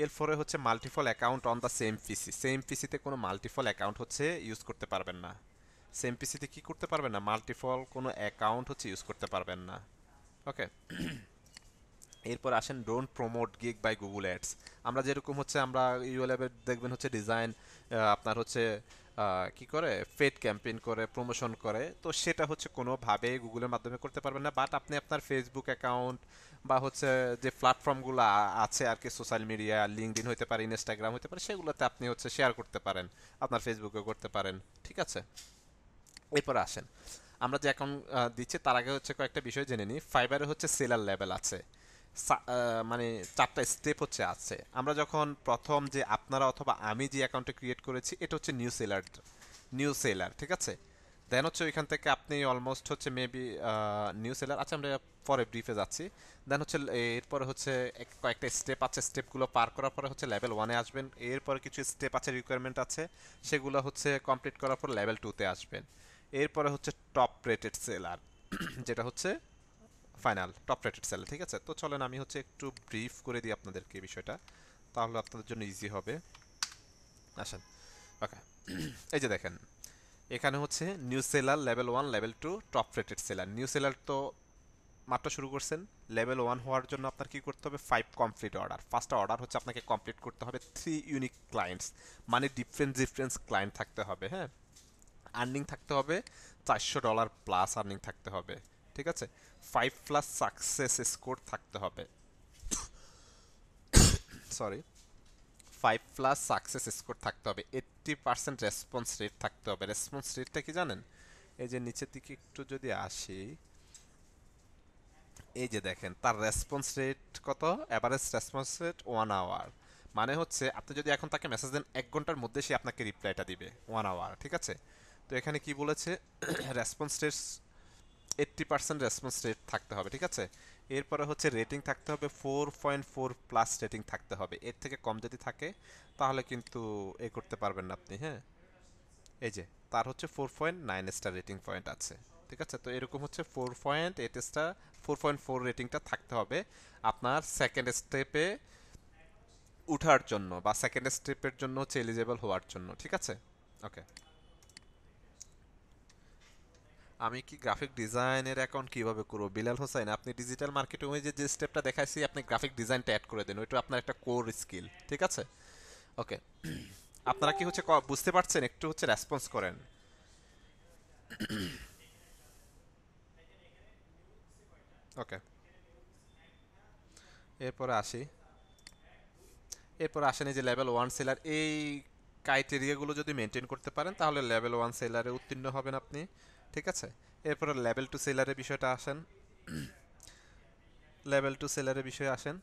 এরপরে হচ্ছে multiple account on the same PC. Same পিসিতে কোনো মাল্টিপল অ্যাকাউন্ট হচ্ছে ইউজ করতে পারবেন না। সেম পিসিতে কি করতে পারবেন না, মাল্টিপল কোনো অ্যাকাউন্ট হচ্ছে ইউজ করতে পারবেন না। ওকে, এরপর আসেন don't promote gig by Google ads. আমরা যেরকম হচ্ছে আমরা ইউএলএবে দেখবেন হচ্ছে ডিজাইন আপনার হচ্ছে কি করে ফেড ক্যাম্পেইন করে প্রমোশন করে, তো সেটা হচ্ছে কোনোভাবে গুগলের মাধ্যমে করতে পারবেন না। বাট আপনি আপনার ফেসবুক অ্যাকাউন্ট বা হচ্ছে যে প্ল্যাটফর্মগুলো আছে আর কি, সোশ্যাল মিডিয়া, লিঙ্কডইন হতে পারে, ইনস্টাগ্রাম হতে পারে, সেগুলোতে আপনি হচ্ছে শেয়ার করতে পারেন, আপনার ফেসবুকে করতে পারেন, ঠিক আছে। এরপর আসেন আমরা যে অ্যাকাউন্ট দিচ্ছি তার আগে হচ্ছে কয়েকটা বিষয় জেনে নিই। ফাইবারে হচ্ছে সেলার লেভেল আছে, মানে 4টা স্টেপ হচ্ছে আছে। আমরা যখন প্রথম যে আপনারা অথবা আমি যে অ্যাকাউন্টে ক্রিয়েট করেছি এটা হচ্ছে নিউ সেলার, ঠিক আছে। দেন হচ্ছে ওইখান থেকে আপনি অলমোস্ট হচ্ছে মেবি নিউ সেলার, আচ্ছা আমরা পরে ব্রিফে যাচ্ছি। দেন হচ্ছে এরপরে হচ্ছে কয়েকটা স্টেপ আছে, স্টেপগুলো পার করার পরে হচ্ছে লেভেল 1-এ আসবেন। এরপরে কিছু স্টেপ আছে, রিকোয়ারমেন্ট আছে, সেগুলো হচ্ছে কমপ্লিট করার পর লেভেল 2-তে আসবেন। এরপরে হচ্ছে টপ রেটেড সেলার, যেটা হচ্ছে ফাইনাল টপ রেটেড সেলার, ঠিক আছে। তো চলেন আমি হচ্ছে একটু ব্রিফ করে দিই আপনাদেরকে এই বিষয়টা, তাহলে আপনাদের জন্য ইজি হবে। আসেন, ওকে, এই যে দেখেন এখানে হচ্ছে new seller level 1 level 2 top rated seller. New seller তো মাত্র শুরু করছেন, লেভেল 1 হওয়ার জন্য আপনার কি করতে হবে, 5 কমপ্লিট অর্ডার। ফার্স্টটা অর্ডার হচ্ছে আপনাকে কমপ্লিট করতে হবে 3 ইউনিক ক্লায়েন্টস, মানে ডিফারেন্ট ডিফারেন্ট ক্লায়েন্ট থাকতে হবে, হ্যাঁ। আর্নিং থাকতে হবে $400 প্লাস আর্নিং থাকতে হবে, ঠিক আছে, 5+ সাকসেস স্কোর থাকতে হবে, সরি, 5+ সাকসেস স্কোর থাকতে হবে, 80% রেসপন্স রেট থাকতে হবে। রেসপন্স রেটটা কি জানেন? এই যে নিচের দিকে একটু যদি আসি, এই যে দেখেন তার রেসপন্স রেট কত, অ্যাভারেজ রেসপন্স রেট 1 আওয়ার। মানে হচ্ছে আপনি যদি এখন তাকে মেসেজ দেন 1 ঘন্টার মধ্যে সে আপনাকে রিপ্লাইটা দিবে 1 আওয়ার, ঠিক আছে। তো এখানে কি বলেছে, রেসপন্স রেট 80% রেসপন্স রেট থাকতে হবে, ঠিক আছে। এরপরে হচ্ছে রেটিং থাকতে হবে 4.4+ রেটিং থাকতে হবে, এর থেকে কম যদি থাকে তাহলে কিন্তু এ করতে পারবেন না আপনি, হ্যাঁ। এই যে তার হচ্ছে 4.9 স্টার রেটিং পয়েন্ট আছে, ঠিক আছে। তো এরকম হচ্ছে 4.8 স্টার, 4.4 রেটিংটা থাকতে হবে আপনার সেকেন্ড স্টেপে উঠার জন্য, বা সেকেন্ড স্টেপের জন্য হচ্ছে এলিজেবল হওয়ার জন্য, ঠিক আছে। ওকে, আমি কি গ্রাফিক ডিজাইনের অ্যাকাউন্ট কিভাবে করবো? বিলাল হোসেন, আপনি ডিজিটাল মার্কেটিং ওই যে স্টেপটা দেখাইছি, আপনি গ্রাফিক ডিজাইনটা অ্যাড করে দেন, ওইটা আপনার একটা কোর স্কিল, ঠিক আছে। ওকে, আপনারা কি হচ্ছে বুঝতে পারছেন? একটু হচ্ছে রেসপন্স করেন। ওকে, এরপরে আসি, এরপর আসেন এই যে লেভেল 1 সেলার, এই ক্রাইটেরিয়াগুলো যদি মেনটেন করতে পারেন তাহলে লেভেল 1 সেলারে উত্তীর্ণ হবেন আপনি, ঠিক আছে। এরপরে লেভেল 2 সেলারের বিষয়টা আসেন, লেভেল 2 সেলারের বিষয়ে আসেন।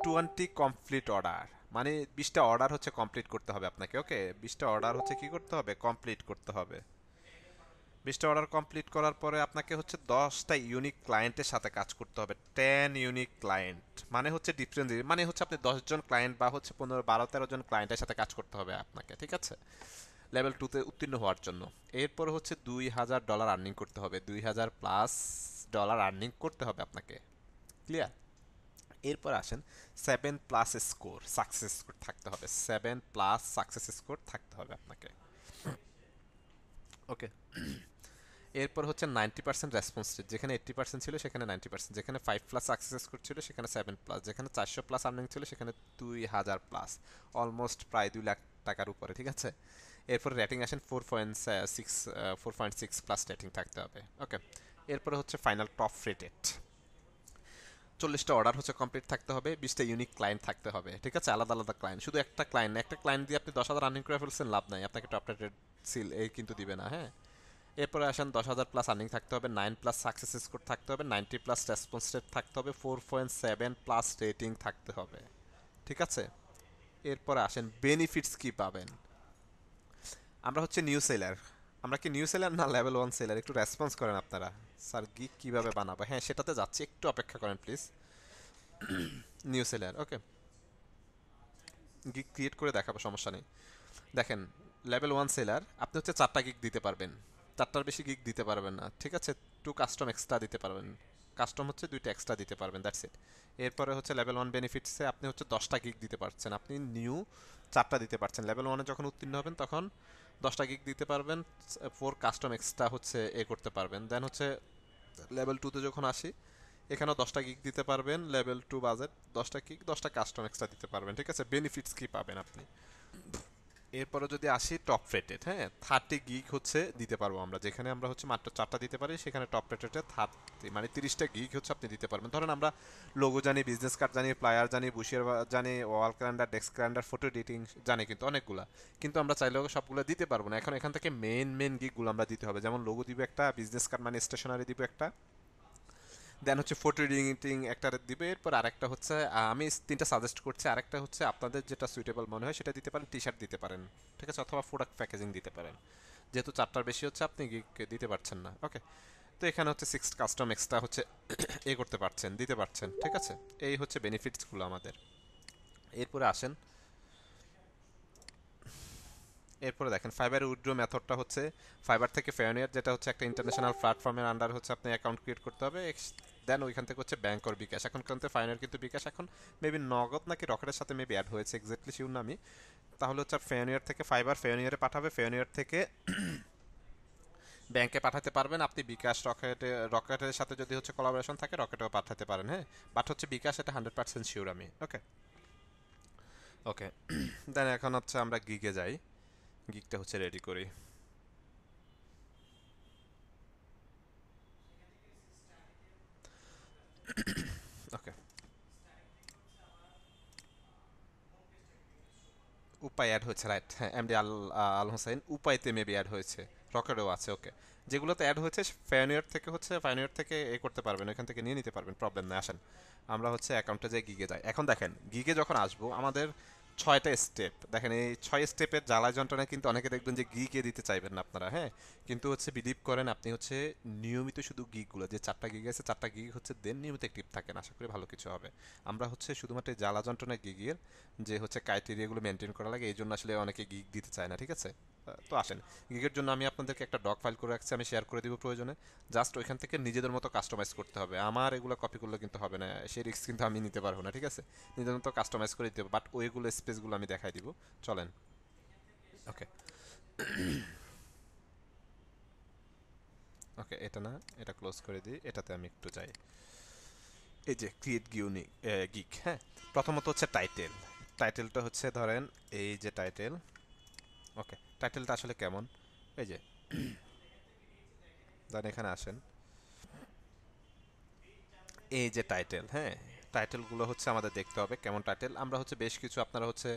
20 কমপ্লিট অর্ডার, মানে 20টা অর্ডার হচ্ছে কমপ্লিট করতে হবে আপনাকে, ওকে। 20টা অর্ডার হচ্ছে কি করতে হবে, কমপ্লিট করতে হবে। 20টা অর্ডার কমপ্লিট করার পরে আপনাকে হচ্ছে 10টা ইউনিক ক্লায়েন্টের সাথে কাজ করতে হবে, 10 ইউনিক ক্লায়েন্ট, মানে হচ্ছে ডিফারেন্ট, মানে হচ্ছে আপনি 10 জন ক্লায়েন্ট বা হচ্ছে 15, 12, 13 জন ক্লায়েন্টের সাথে কাজ করতে হবে আপনাকে, ঠিক আছে, লেভেল 2 তে উত্তীর্ণ হওয়ার জন্য। এরপর হচ্ছে $2000 আর্নিং করতে হবে, 2000+ ডলার আর্নিং করতে হবে আপনাকে, ক্লিয়ার। এরপর আসেন 7+ স্কোর সাকসেস স্কোর থাকতে হবে, 7+ সাকসেস স্কোর থাকতে হবে আপনাকে, ওকে। এরপর হচ্ছে 90% রেসপন্স রেট, যেখানে 80% ছিল সেখানে 90%, যেখানে 5+ সাকসেস স্কোর ছিল সেখানে 7+, যেখানে 400+ আর্নিং ছিল সেখানে 2000+, অলমোস্ট প্রায় 2 লাখ টাকার উপরে, ঠিক আছে। এরপর রেটিং আসেন 4.6, 4.6+ রেটিং থাকতে হবে, ওকে। এরপরে হচ্ছে ফাইনাল টপ রেটেড, 40টা অর্ডার হচ্ছে কমপ্লিট থাকতে হবে, 20টা ইউনিক ক্লায়েন্ট থাকতে হবে, ঠিক আছে, আলাদা আলাদা ক্লায়েন্ট, শুধু একটা ক্লায়েন্ট দিয়ে আপনি 10,000 আর্নিং করে ফেলছেন, লাভ নাই, আপনাকে টপ রেটেড সিল এই কিন্তু দিবে না, হ্যাঁ। এরপরে আসেন 10,000+ আর্নিং থাকতে হবে, 9+ সাকসেস স্কোর থাকতে হবে, 90+ রেসপন্স রেট থাকতে হবে, 4.7+ রেটিং থাকতে হবে, ঠিক আছে। এরপরে আসেন বেনিফিটস কি পাবেন। আমরা হচ্ছে নিউ সেলার, আমরা কি নিউ সেলার না লেভেল 1 সেলার? একটু রেসপন্স করেন আপনারা। স্যার গিগ কিভাবে বানাবো, হ্যাঁ সেটাতে যাচ্ছি, একটু অপেক্ষা করেন please. New seller, okay, gig create করে দেখাবো, সমস্যা নেই। দেখেন, লেভেল 1 সেলার আপনি হচ্ছে 4টা গিগ দিতে পারবেন, 4টার বেশি গিগ দিতে পারবেন না, ঠিক আছে। 2 কাস্টম এক্সট্রা দিতে পারবেন, কাস্টম হচ্ছে 2টা এক্সট্রা দিতে পারবেন, দ্যাটস ইট। এরপরে হচ্ছে লেভেল 1 বেনিফিটসে আপনি হচ্ছে 10টা গিগ দিতে পারছেন, আপনি নিউ 4টা দিতে পারছেন, লেভেল 1-এ যখন উত্তীর্ণ হবেন তখন 10টা গিগ দিতে পারবেন, 4 কাস্টম এক্সট্রা হচ্ছে এ করতে পারবেন। দেন হচ্ছে লেভেল 2-তে যখন আসি, এখানেও 10টা গিগ দিতে পারবেন, লেভেল 2 বাজেট, 10টা গিগ, 10টা কাস্টম এক্সট্রা দিতে পারবেন, ঠিক আছে। বেনিফিটস কি পাবেন আপনি। এরপরে যদি আসি টপ রেটেড, হ্যাঁ, 30 গিগ হচ্ছে দিতে পারবো আমরা, যেখানে আমরা হচ্ছে মাত্র 4টা দিতে পারি সেখানে টপ রেটেডে 30, মানে 30টা গিগ হচ্ছে আপনি দিতে পারবেন। ধরেন আমরা লোগো জানি, বিজনেস কার্ড জানি, প্লায়ার জানি, বুশিয়ার জানি, wall calendar, desk calendar, photo editing জানি, কিন্তু অনেকগুলা, কিন্তু আমরা চাইলেও সবগুলো দিতে পারবো না। এখন এখান থেকে মেন মেন গিগগুলো আমরা দিতে হবে, যেমন লোগো দিব একটা, বিজনেস কার্ড মানে স্টেশনারি দিব একটা, দেন হচ্ছে ফটো এডিটিং একটা দিবে, এরপর আরেকটা হচ্ছে আমি 3টা সাজেস্ট করছি, আরেকটা হচ্ছে আপনাদের যেটা সুইটেবল মনে হয় সেটা দিতে পারেন, টি শার্ট দিতে পারেন, ঠিক আছে, অথবা প্রোডাক্ট প্যাকেজিং দিতে পারেন, যেহেতু 4টার বেশি হচ্ছে আপনি দিতে পারছেন না, ওকে। তো এখানে হচ্ছে 6 কাস্টম এক্সট্রা হচ্ছে এ করতে পারছেন, দিতে পারছেন, ঠিক আছে। এই হচ্ছে বেনিফিটসগুলো আমাদের। এরপরে আসেন, এরপরে দেখেন ফাইবারের উইথড্র মেথডটা হচ্ছে ফাইবার থেকে ফেয়ারনিয়ার, যেটা হচ্ছে একটা ইন্টারন্যাশনাল প্ল্যাটফর্মের আন্ডার হচ্ছে আপনি অ্যাকাউন্ট ক্রিয়েট করতে হবে, দেন ওইখান থেকে হচ্ছে ব্যাংক অর বিকাশ, এখন কিন্তু ফাইনার কিন্তু বিকাশ এখন মেবি নগদ নাকি রকেটের সাথে মেবি অ্যাড হয়েছে, এক্স্যাক্টলি শিওর না আমি। তাহলে হচ্ছে ফেয়ারনিয়ার থেকে ফাইবার ফেয়ারনিয়ারে পাঠাবে, ফেয়ারনিয়ার থেকে ব্যাংকে পাঠাতে পারবেন আপনি, বিকাশ রকেটের সাথে যদি হচ্ছে কোলাবোরেশন থাকে রকেটেও পাঠাতে পারেন, হ্যাঁ। বাট হচ্ছে বিকাশ এটা 100% শিওর আমি, ওকে। ওকে, দেন এখন হচ্ছে আমরা গিগে যাই, গিগটা হচ্ছে রেডি করি। ওকে, উপায় অ্যাড হয়েছে, রাইট, হ্যাঁ, এমডি আল আল হোসেন উপায়তে মেবি অ্যাড হয়েছে, রকেটও আছে, ওকে। যেগুলোতে অ্যাড হয়েছে ফায়োনিয়ার থেকে হচ্ছে, ফায়োনিয়ার থেকে এ করতে পারবেন, এখান থেকে নিয়ে নিতে পারবেন, প্রবলেম নেই। আসেন আমরা হচ্ছে অ্যাকাউন্টে যাই, গিগে যাই। এখন দেখেন গিগে যখন আসবো আমাদের 6টা স্টেপ, দেখেন এই 6 স্টেপের জ্বালা যন্ত্রণা কিন্তু অনেকে দেখবেন যে গিগে দিতে চাইবেন না আপনারা, হ্যাঁ। কিন্তু হচ্ছে বিলিভ করেন, আপনি হচ্ছে নিয়মিত শুধু গিগগুলো যে 4টা গিগ আছে, 4টা গিগ হচ্ছে দেন নিয়মিত অ্যাক্টিভ থাকেন, আশা করি ভালো কিছু হবে। আমরা হচ্ছে শুধুমাত্র এই জ্বালা যন্ত্রণা গিগের যে হচ্ছে ক্রাইটেরিয়াগুলো মেনটেন করা লাগে, এই জন্য আসলে অনেকে গিগ দিতে চায় না, ঠিক আছে। তো আসেন, গিগের জন্য আমি আপনাদেরকে একটা ডক ফাইল করে রাখছি, আমি শেয়ার করে দিব প্রয়োজনে। জাস্ট ওইখান থেকে নিজেদের মতো কাস্টমাইজ করতে হবে, আমার এগুলো কপি করলে কিন্তু হবে না, সেই রিস্ক কিন্তু আমি নিতে পারবো না, ঠিক আছে। নিজেদের মতো কাস্টমাইজ করে দিতে হবে, বাট ওইগুলো স্পেসগুলো আমি দেখাই দিব। চলেন, ওকে। ওকে, এটা না, এটা ক্লোজ করে দিই, এটাতে আমি একটু যাই। এই যে ক্রিয়েট গিউনিক গিক, হ্যাঁ। প্রথমত হচ্ছে টাইটেল, টাইটেলটা হচ্ছে ধরেন এই যে টাইটেল, ওকে। টাইটেলটা আসলে কেমন, এই যে ধরেন এখানে আসেন, এই যে টাইটেল, হ্যাঁ। টাইটেলগুলো হচ্ছে আমাদের দেখতে হবে কেমন টাইটেল, আমরা হচ্ছে বেশ কিছু আপনারা হচ্ছে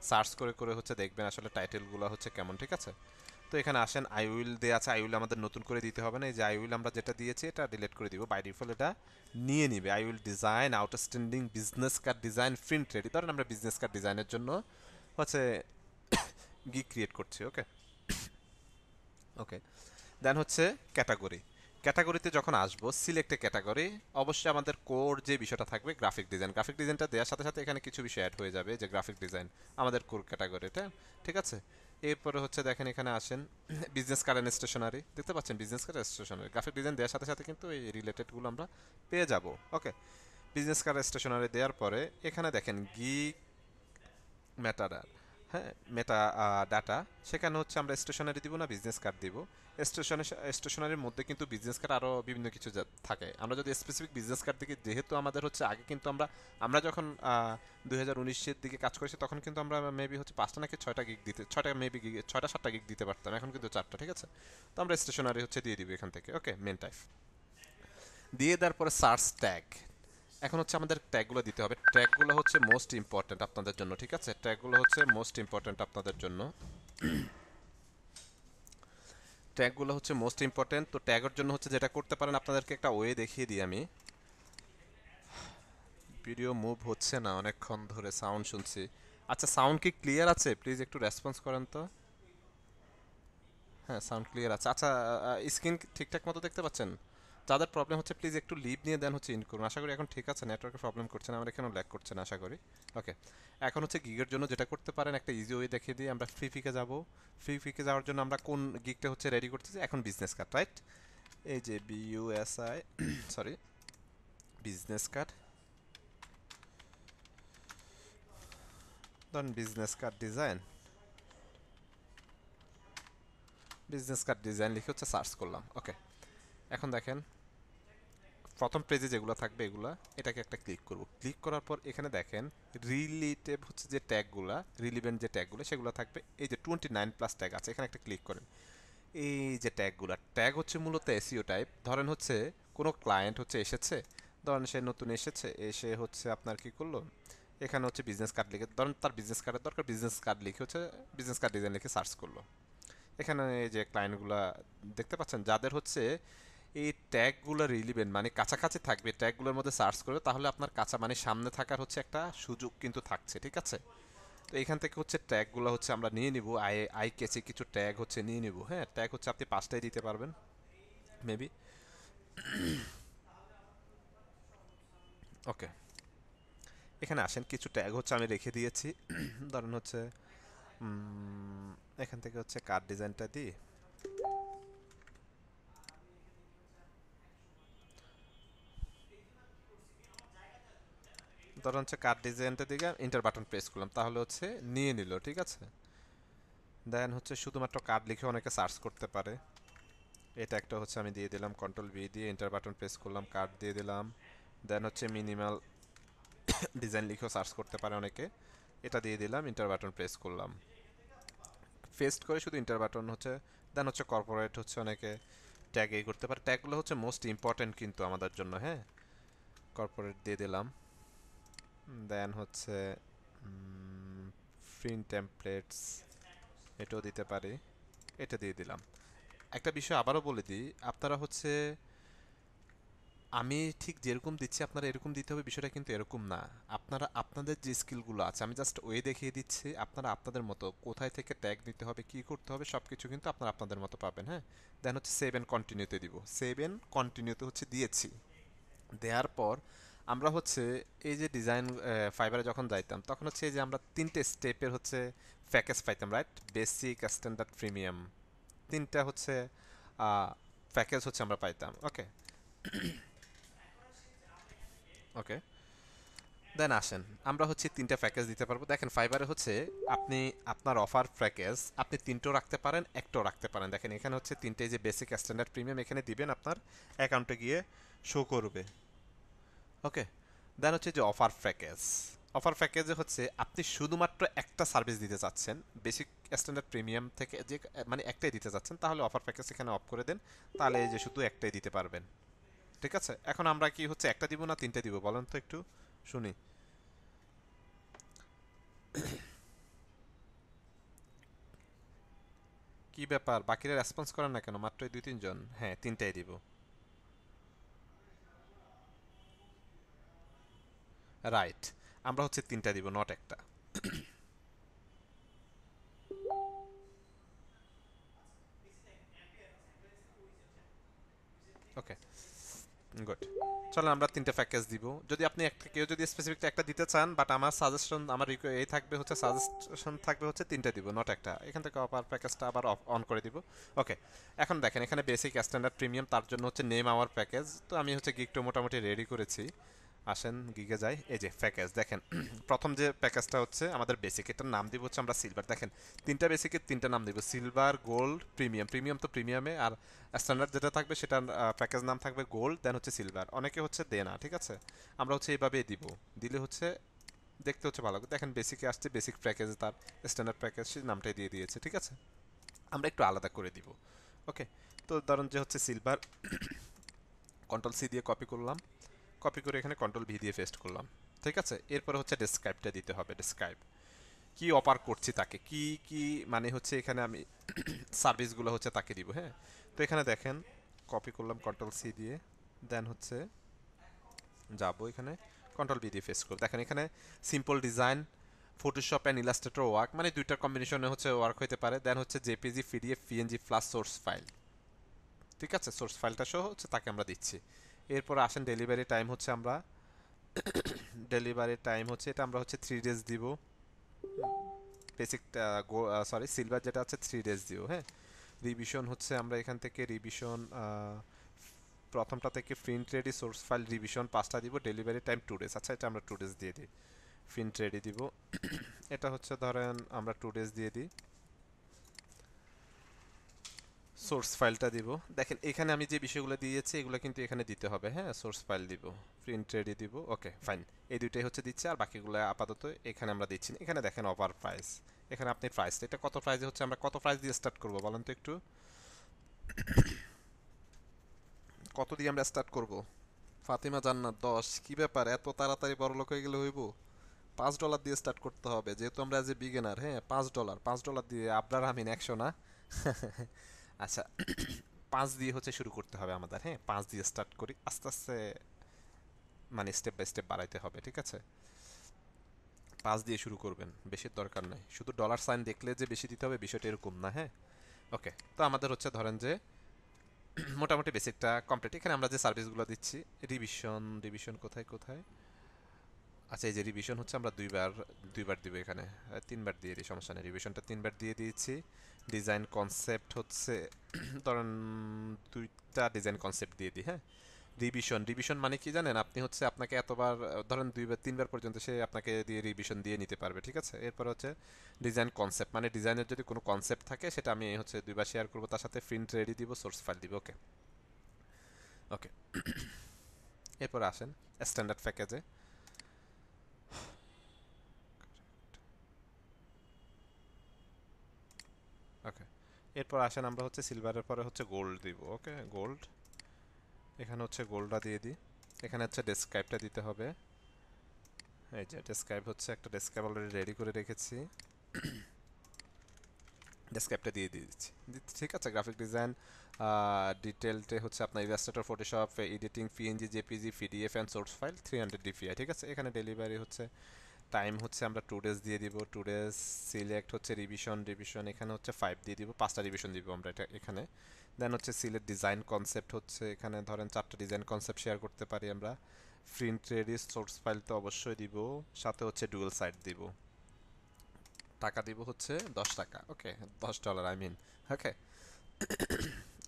সার্চ করে করে হচ্ছে দেখবেন আসলে টাইটেলগুলো হচ্ছে কেমন, ঠিক আছে। তো এখানে আসেন, আই উইল দেওয়া আছে, আই উইল আমাদের নতুন করে দিতে হবে না, এই যে আই উইল আমরা যেটা দিয়েছি এটা ডিলিট করে দিব, বাই ডিফল্ট এটা নিয়ে নিবে। I will design outstanding business card design print ready, ধরেন আমরা বিজনেস কার্ড ডিজাইনের জন্য হচ্ছে গিগ ক্রিয়েট করছি, ওকে। ওকে, দেন হচ্ছে ক্যাটাগরি, ক্যাটাগরিতে যখন আসবো সিলেক্ট এ ক্যাটাগরি, অবশ্যই আমাদের কোর যে বিষয়টা থাকবে গ্রাফিক ডিজাইন, গ্রাফিক ডিজাইনটা দেওয়ার সাথে সাথে এখানে কিছু বিষয় অ্যাড হয়ে যাবে, যে গ্রাফিক ডিজাইন আমাদের কোর ক্যাটাগরিটা, ঠিক আছে। এরপরে হচ্ছে দেখেন এখানে আসেন, বিজনেস কার্ড অ্যান্ড স্টেশনারি, দেখতে পাচ্ছেন business card and stationery, graphic design দেওয়ার সাথে সাথে কিন্তু এই রিলেটেডগুলো আমরা পেয়ে যাব, ওকে। বিজনেস কার্ড স্টেশনারি দেওয়ার পরে এখানে দেখেন গিগ মেটা, হ্যাঁ, মেটা ডাটা, সেখানে হচ্ছে আমরা স্টেশনারি দিব না বিজনেস কার্ড দিব। স্টেশনারির মধ্যে কিন্তু বিজনেস কার্ড আরও বিভিন্ন কিছু থাকে, আমরা যদি স্পেসিফিক বিজনেস কার্ড দিকে, যেহেতু আমাদের হচ্ছে আগে কিন্তু আমরা আমরা যখন 2019-এর দিকে কাজ করেছি তখন কিন্তু আমরা মেবি হচ্ছে 5টা নাকি 6টা গিগ দিতে, 6টা মেবি গিগ, 6টা 7টা গিগ দিতে পারতাম, এখন কিন্তু 4টা, ঠিক আছে। তো আমরা স্টেশনারি হচ্ছে দিয়ে দিব এখান থেকে, ওকে। মেন টাইপ দিয়ে দেওয়ার পরে সার্চ ট্যাগ, এখন হচ্ছে আমাদের ট্যাগগুলো দিতে হবে, ট্যাগগুলো হচ্ছে মোস্ট ইম্পর্ট্যান্ট আপনাদের জন্য, ঠিক আছে। ট্যাগগুলো হচ্ছে মোস্ট ইম্পর্ট্যান্ট আপনাদের জন্য, ট্যাগগুলো হচ্ছে মোস্ট ইম্পর্ট্যান্ট। তো ট্যাগের জন্য হচ্ছে যেটা করতে পারেন, আপনাদেরকে একটা ওয়ে দেখিয়ে দিই আমি। ভিডিও মুভ হচ্ছে না অনেকক্ষণ ধরে, সাউন্ড শুনছি। আচ্ছা, সাউন্ড কি ক্লিয়ার আছে? প্লিজ একটু রেসপন্স করেন তো। হ্যাঁ, সাউন্ড ক্লিয়ার আছে। আচ্ছা, স্ক্রিন ঠিকঠাক মতো দেখতে পাচ্ছেন? যাদের প্রবলেম হচ্ছে প্লিজ একটু লিভ নিয়ে দেন হচ্ছে ইন করুন। আশা করি এখন ঠিক আছে, নেটওয়ার্কে প্রবলেম করছে না, আমার এখানেও ল্যাগ করছে না আশা করি। ওকে, এখন হচ্ছে গিগের জন্য যেটা করতে পারেন, একটা ইজি ওয়ে দেখিয়ে দিই। আমরা ফ্রি ফিকে যাব, ফ্রি ফিকে যাওয়ার জন্য আমরা কোন গিগটা হচ্ছে রেডি করতেছি, এখন বিজনেস কার্ড, রাইট। এই যে বিইউএসআই, সরি, বিজনেস কার্ড, ধরুন business card design, business card design লিখে হচ্ছে সার্চ করলাম, ওকে। এখন দেখেন প্রথম পেজে যেগুলো থাকবে এগুলা, এটাকে একটা ক্লিক করব, ক্লিক করার পর এখানে দেখেন রিলেটিভ হচ্ছে যে ট্যাগগুলা, রিলিভেন্ট যে ট্যাগগুলো সেগুলো থাকবে, এই যে 29+ ট্যাগ আছে, এখানে একটা ক্লিক করেন। এই যে ট্যাগগুলা, ট্যাগ হচ্ছে মূলত এসইও টাইপ, ধরেন হচ্ছে কোনো ক্লায়েন্ট হচ্ছে এসেছে, ধরেন সে নতুন এসেছে, এসে হচ্ছে আপনার কি করলো, এখানে হচ্ছে বিজনেস কার্ড লিখে, ধরেন তার বিজনেস কার্ডের দরকার, বিজনেস কার্ড লিখে হচ্ছে বিজনেস কার্ড ডিজাইন লিখে সার্চ করলো। এখানে এই যে ক্লায়েন্টগুলা দেখতে পাচ্ছেন, যাদের হচ্ছে এই ট্যাগগুলো রিলিভেন্ট মানে কাছাকাছি থাকবে, ট্যাগগুলোর মধ্যে সার্চ করবে, তাহলে আপনার কাছা মানে সামনে থাকার হচ্ছে একটা সুযোগ কিন্তু থাকছে, ঠিক আছে। তো এখান থেকে হচ্ছে ট্যাগগুলো হচ্ছে আমরা নিয়ে নিব, আই আই কেসে কিছু ট্যাগ হচ্ছে নিয়ে নিব, হ্যাঁ। ট্যাগ হচ্ছে আপনি 5টাই দিতে পারবেন মেবি, ওকে। এখানে আসেন, কিছু ট্যাগ হচ্ছে আমি রেখে দিয়েছি, ধরেন হচ্ছে এখান থেকে হচ্ছে কার্ড ডিজাইনটা দিই, ধরেন হচ্ছে কার্ড ডিজাইনটা দিকে ইন্টার বাটন প্রেস করলাম, তাহলে হচ্ছে নিয়ে নিল, ঠিক আছে। দেন হচ্ছে শুধুমাত্র কার্ড লিখে অনেকে সার্চ করতে পারে, এটা একটা হচ্ছে আমি দিয়ে দিলাম, কন্ট্রোল ভি দিয়ে এন্টার বাটন প্রেস করলাম, কার্ড দিয়ে দিলাম। দেন হচ্ছে মিনিমাল ডিজাইন লিখেও সার্চ করতে পারে অনেকে, এটা দিয়ে দিলাম, এন্টার বাটন প্রেস করলাম, পেস্ট করে শুধু এন্টার বাটন হচ্ছে। দেন হচ্ছে কর্পোরেট হচ্ছে অনেকে ট্যাগ এই করতে পারে, ট্যাগগুলো হচ্ছে মোস্ট ইম্পর্টেন্ট কিন্তু আমাদের জন্য, হ্যাঁ। কর্পোরেট দিয়ে দিলাম। দেন হচ্ছে প্রিন্ট টেমপ্লেটস, এটাও দিতে পারি, এটা দিয়ে দিলাম। একটা বিষয় আবারও বলে দিই, আপনারা হচ্ছে আমি ঠিক যেরকম দিচ্ছি আপনারা এরকম দিতে হবে, বিষয়টা কিন্তু এরকম না। আপনারা আপনাদের যে স্কিলগুলো আছে আমি জাস্ট ওয়ে দেখিয়ে দিচ্ছি, আপনারা আপনাদের মতো কোথায় থেকে ট্যাগ নিতে হবে কি করতে হবে সব কিছু কিন্তু আপনারা আপনাদের মতো পাবেন। হ্যাঁ, দেন হচ্ছে সেভ এন্ড কন্টিনিউতে দিব, সেভ এন্ড কন্টিনিউতে হচ্ছে দিয়েছি। দেওয়ার পর আমরা হচ্ছে এই যে ডিজাইন ফাইবারে যখন যাইতাম তখন হচ্ছে এই যে আমরা তিনটে স্টেপের হচ্ছে প্যাকেজ পাইতাম, রাইট? বেসিক, স্ট্যান্ডার্ড, প্রিমিয়াম, তিনটা হচ্ছে প্যাকেজ হচ্ছে আমরা পাইতাম। ওকে, ওকে, দেন আসেন আমরা হচ্ছে তিনটা প্যাকেজ দিতে পারবো। দেখেন ফাইবারে হচ্ছে আপনি আপনার অফার প্যাকেজ আপনি তিনটেও রাখতে পারেন, একটাও রাখতে পারেন। দেখেন এখানে হচ্ছে তিনটে যে বেসিক, স্ট্যান্ডার্ড, প্রিমিয়াম এখানে দিবেন, আপনার অ্যাকাউন্টে গিয়ে শো করবে। ওকে, দেন হচ্ছে যে অফার প্যাকেজ, অফার প্যাকেজে হচ্ছে আপনি শুধুমাত্র একটা সার্ভিস দিতে চাচ্ছেন, বেসিক, স্ট্যান্ডার্ড, প্রিমিয়াম থেকে যে মানে একটাই দিতে চাচ্ছেন, তাহলে অফার প্যাকেজ এখানে অফ করে দেন, তাহলে এই যে শুধু একটাই দিতে পারবেন। ঠিক আছে, এখন আমরা কি হচ্ছে একটা দিব না তিনটে দিব বলেন তো একটু শুনি। কি ব্যাপার, বাকিরা রেসপন্স করেন না কেন? মাত্রই দুই তিনজন। হ্যাঁ, তিনটাই দিব। রাইট, আমরা হচ্ছে তিনটা দিব, নট একটা। ওকে, গুড। চলেন আমরা তিনটে প্যাকেজ দিব। যদি আপনি একটা কেউ যদি স্পেসিফিক একটা দিতে চান, বাট আমার সাজেশন আমার এই থাকবে হচ্ছে, সাজেশন থাকবে হচ্ছে তিনটা দিব, নট একটা। এখান থেকে অফার প্যাকেজটা আবার অফ অন করে দিব। ওকে, এখন দেখেন এখানে বেসিক, স্ট্যান্ডার্ড, প্রিমিয়াম, তার জন্য হচ্ছে নেম আওয়ার প্যাকেজ। তো আমি হচ্ছে গিগটা মোটামুটি রেডি করেছি। আসেন গিগে যাই। এই যে প্যাকেজ দেখেন, প্রথম যে প্যাকেজটা হচ্ছে আমাদের বেসিক, এটার নাম দিব হচ্ছে আমরা সিলভার। দেখেন তিনটা বেসিকের তিনটা নাম দিব, সিলভার, গোল্ড, প্রিমিয়াম। প্রিমিয়াম তো প্রিমিয়ামে, আর স্ট্যান্ডার্ড যেটা থাকবে সেটার প্যাকেজ নাম থাকবে গোল্ড, দেন হচ্ছে সিলভার। অনেকে হচ্ছে দেয় না, ঠিক আছে, আমরা হচ্ছে এইভাবেই দিব। দিলে হচ্ছে দেখতে হচ্ছে ভালো। দেখেন বেসিকে আসছে বেসিক প্যাকেজ, তার স্ট্যান্ডার্ড প্যাকেজ নামটাই দিয়ে দিয়েছে। ঠিক আছে, আমরা একটু আলাদা করে দিব। ওকে, তো ধরুন যে হচ্ছে সিলভার, কন্ট্রোল সি দিয়ে কপি করলাম, কপি করে এখানে কন্ট্রোল ভি দিয়ে পেস্ট করলাম। ঠিক আছে, এরপরে হচ্ছে ডেসক্রাইবটা দিতে হবে। ডেসক্রাইব কি অফার করছি তাকে, কি কি মানে হচ্ছে এখানে আমি সার্ভিসগুলো হচ্ছে তাকে দিব। হ্যাঁ, তো এখানে দেখেন কপি করলাম কন্ট্রোল সি দিয়ে, দেন হচ্ছে যাবো এখানে কন্ট্রোল বি দিয়ে পেস্ট করব। দেখেন এখানে simple design, Photoshop and Illustrator work, মানে দুইটার কম্বিনেশনে হচ্ছে ওয়ার্ক হতে পারে। দেন হচ্ছে JPG, PDF, PNG plus source file. ঠিক আছে, সোর্স ফাইলটা সহ হচ্ছে তাকে আমরা দিচ্ছি। এরপর আসেন ডেলিভারি টাইম, হচ্ছে আমরা ডেলিভারি টাইম হচ্ছে এটা আমরা হচ্ছে 3 ডেজ দিব। বেসিক, সরি সিলভার যেটা আছে 3 ডেজ দিব। হ্যাঁ, রিভিশন হচ্ছে আমরা এখান থেকে রিভিশন প্রথমটা থেকে print ready, source file, revision 5টা দিব। Delivery time 2 days. আচ্ছা, এটা আমরা 2 ডেজ দিয়ে দিই। প্রিন্ট রেডি দিব, এটা হচ্ছে ধরেন আমরা 2 ডেজ দিয়ে দিই। সোর্স ফাইলটা দিব। দেখেন এখানে আমি যে বিষয়গুলো দিয়েছি এগুলো কিন্তু এখানে দিতে হবে। হ্যাঁ, সোর্স ফাইল দিব, প্রিন্ট রেডি দিব। ওকে ফাইন, এই দুইটাই হচ্ছে দিচ্ছে, আর বাকিগুলো আপাতত এখানে আমরা দিচ্ছি না। এখানে দেখেন অফার প্রাইস, এখানে আপনি প্রাইস, এটা কত প্রাইসে হচ্ছে, আমরা কত প্রাইস দিয়ে স্টার্ট করব বলেন তো একটু, কত দিয়ে আমরা স্টার্ট করব? ফাতিমা জান্নাত 10, কি ব্যাপার এত তাড়াতাড়ি বড়লোক হয়ে গেলে হইব? $5 দিয়ে স্টার্ট করতে হবে, যেহেতু আমরা এজ এ বিগিনার। হ্যাঁ, $5, $5 দিয়ে আবরার আমিন 100 না। আচ্ছা, 5 দিয়ে হচ্ছে শুরু করতে হবে আমাদের। হ্যাঁ, 5 দিয়ে স্টার্ট করি, আস্তে আস্তে মানে স্টেপ বাই স্টেপ বাড়াইতে হবে। ঠিক আছে, 5 দিয়ে শুরু করবেন, বেশির দরকার নাই। শুধু ডলার সাইন দেখলে যে বেশি দিতে হবে বিষয়টা এরকম না। হ্যাঁ, ওকে, তো আমাদের হচ্ছে ধরেন যে মোটামুটি বেসিকটা কমপ্লিট। এখানে আমরা যে সার্ভিসগুলো দিচ্ছি, রিভিশন, রিভিশন কোথায় কোথায়, আচ্ছা এই যে রিভিশন হচ্ছে আমরা দুইবার দুইবার দিব এখানে, 3বার দিয়ে দিই, সমস্যা নেই। রিভিশনটা 3বার দিয়ে দিয়েছি। ডিজাইন কনসেপ্ট হচ্ছে ধরেন 2টা ডিজাইন কনসেপ্ট দিয়ে দিই। হ্যাঁ, রিভিশন, রিভিশন মানে কি জানেন আপনি, হচ্ছে আপনাকে এতবার ধরেন 2বার 3বার পর্যন্ত সে আপনাকে দিয়ে রিভিশন দিয়ে নিতে পারবে। ঠিক আছে, এরপর হচ্ছে ডিজাইন কনসেপ্ট, মানে ডিজাইনের যদি কোনো কনসেপ্ট থাকে সেটা আমি হচ্ছে 2বার শেয়ার করবো, তার সাথে প্রিন্ট রেডি দিব, সোর্স ফাইল দিব। ওকে, ওকে, এরপর আসেন স্ট্যান্ডার্ড প্যাকেজে। ওকে, এরপর আসেন আমরা হচ্ছে সিলভারের পরে হচ্ছে গোল্ড দিব। ওকে, গোল্ড, এখানে হচ্ছে গোল্ডটা দিয়ে দিই। এখানে হচ্ছে ডেসক্রাইবটা দিতে হবে। এই যে ডেসক্রাইব হচ্ছে, একটা ডেসক্রাইব অলরেডি রেডি করে রেখেছি, ডেসক্রাইবটা দিয়ে দিচ্ছি। ঠিক আছে, গ্রাফিক ডিজাইন ডিটেলতে হচ্ছে আপনার Illustrator, Photoshop, editing, PNG, JPG, PDF and source file 300 DPI. ঠিক আছে, এখানে ডেলিভারি হচ্ছে টাইম হচ্ছে আমরা 2 days দিয়ে দিব, 2 days। সিলেক্ট হচ্ছে রিভিশন, রিভিশন এখানে হচ্ছে 5 দিয়ে দিব, 5টা রিভিশন দিব আমরা এটা এখানে। দেন হচ্ছে সিলেক্ট ডিজাইন কনসেপ্ট, হচ্ছে এখানে ধরেন 4টা ডিজাইন কনসেপ্ট শেয়ার করতে পারি আমরা। প্রিন্ট রেডি, সোর্স ফাইল তো অবশ্যই দিব, সাথে হচ্ছে ডুয়েল সাইট দিব। টাকা দিব হচ্ছে 10 টাকা, ওকে, $10 আই মিন। ওকে,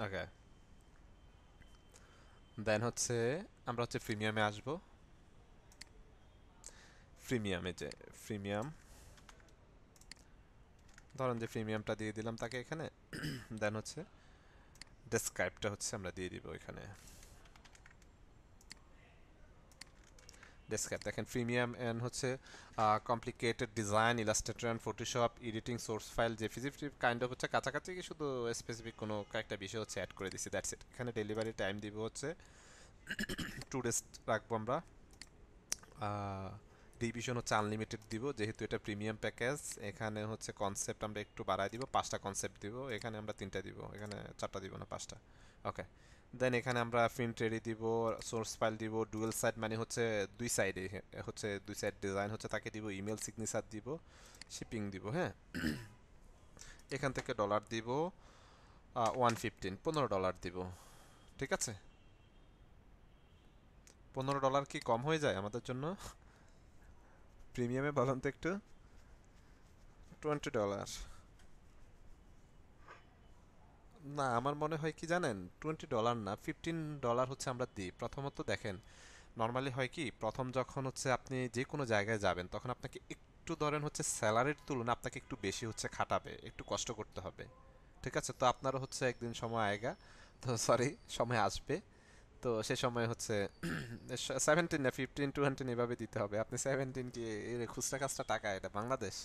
ওকে। দেন হচ্ছে আমরা হচ্ছে প্রিমিয়ামে আসব। প্রিমিয়ামে যে প্রিমিয়াম, ধরেন যে প্রিমিয়ামটা দিয়ে দিলাম তাকে এখানে। দেন হচ্ছে ডেসক্রাইবটা হচ্ছে আমরা দিয়ে দিব এখানে। ডেসক্রাইব দেখেন প্রিমিয়াম এন্ড হচ্ছে complicated design, Illustrator and Photoshop, editing, source file, JPG kind of হচ্ছে কাছাকাছি, শুধু স্পেসিফিক কোনো কয়েকটা বিষয় হচ্ছে অ্যাড করে দিছি, দ্যাটস ইট। এখানে ডেলিভারি টাইম দিব হচ্ছে 2 days রাখবো আমরা। ডিভিশন হচ্ছে আনলিমিটেড দিব, যেহেতু এটা প্রিমিয়াম প্যাকেজ। এখানে হচ্ছে কনসেপ্ট আমরা একটু বাড়ায় দিব, 5টা কনসেপ্ট দিব, এখানে আমরা 3টা দিব, এখানে 4টা দিব না, 5টা। ওকে, দেন এখানে আমরা প্রিন্ট রেডি দিব, সোর্স ফাইল দিব, ডুয়েল সাইড মানে হচ্ছে দুই সাইডে হচ্ছে, দুই সাইড ডিজাইন হচ্ছে তাকে দিব, ইমেল সিগনেচার দিব, শিপিং দিব। হ্যাঁ, এখান থেকে ডলার দিব 15 $15 দিব। ঠিক আছে, $15 কি কম হয়ে যায় আমাদের জন্য প্রিমিয়ামে? বলুন তো একটু। $20 না, আমার মনে হয় কি জানেন, $20 না, $15 হচ্ছে আমরা দিই। প্রথমত দেখেন, নর্মালি হয় কি, প্রথম যখন হচ্ছে আপনি যে কোনো জায়গায় যাবেন তখন আপনাকে একটু ধরেন হচ্ছে স্যালারির তুলনায় আপনাকে একটু বেশি হচ্ছে খাটাবে, একটু কষ্ট করতে হবে। ঠিক আছে, তো আপনারও হচ্ছে একদিন সময় আয়েগা, তো সরি, সময় আসবে। তো সে সময় হচ্ছে 17 না 15 20 এভাবে দিতে হবে। আপনি 17 কি খুচরা খাচরা টাকা, এটা বাংলাদেশ।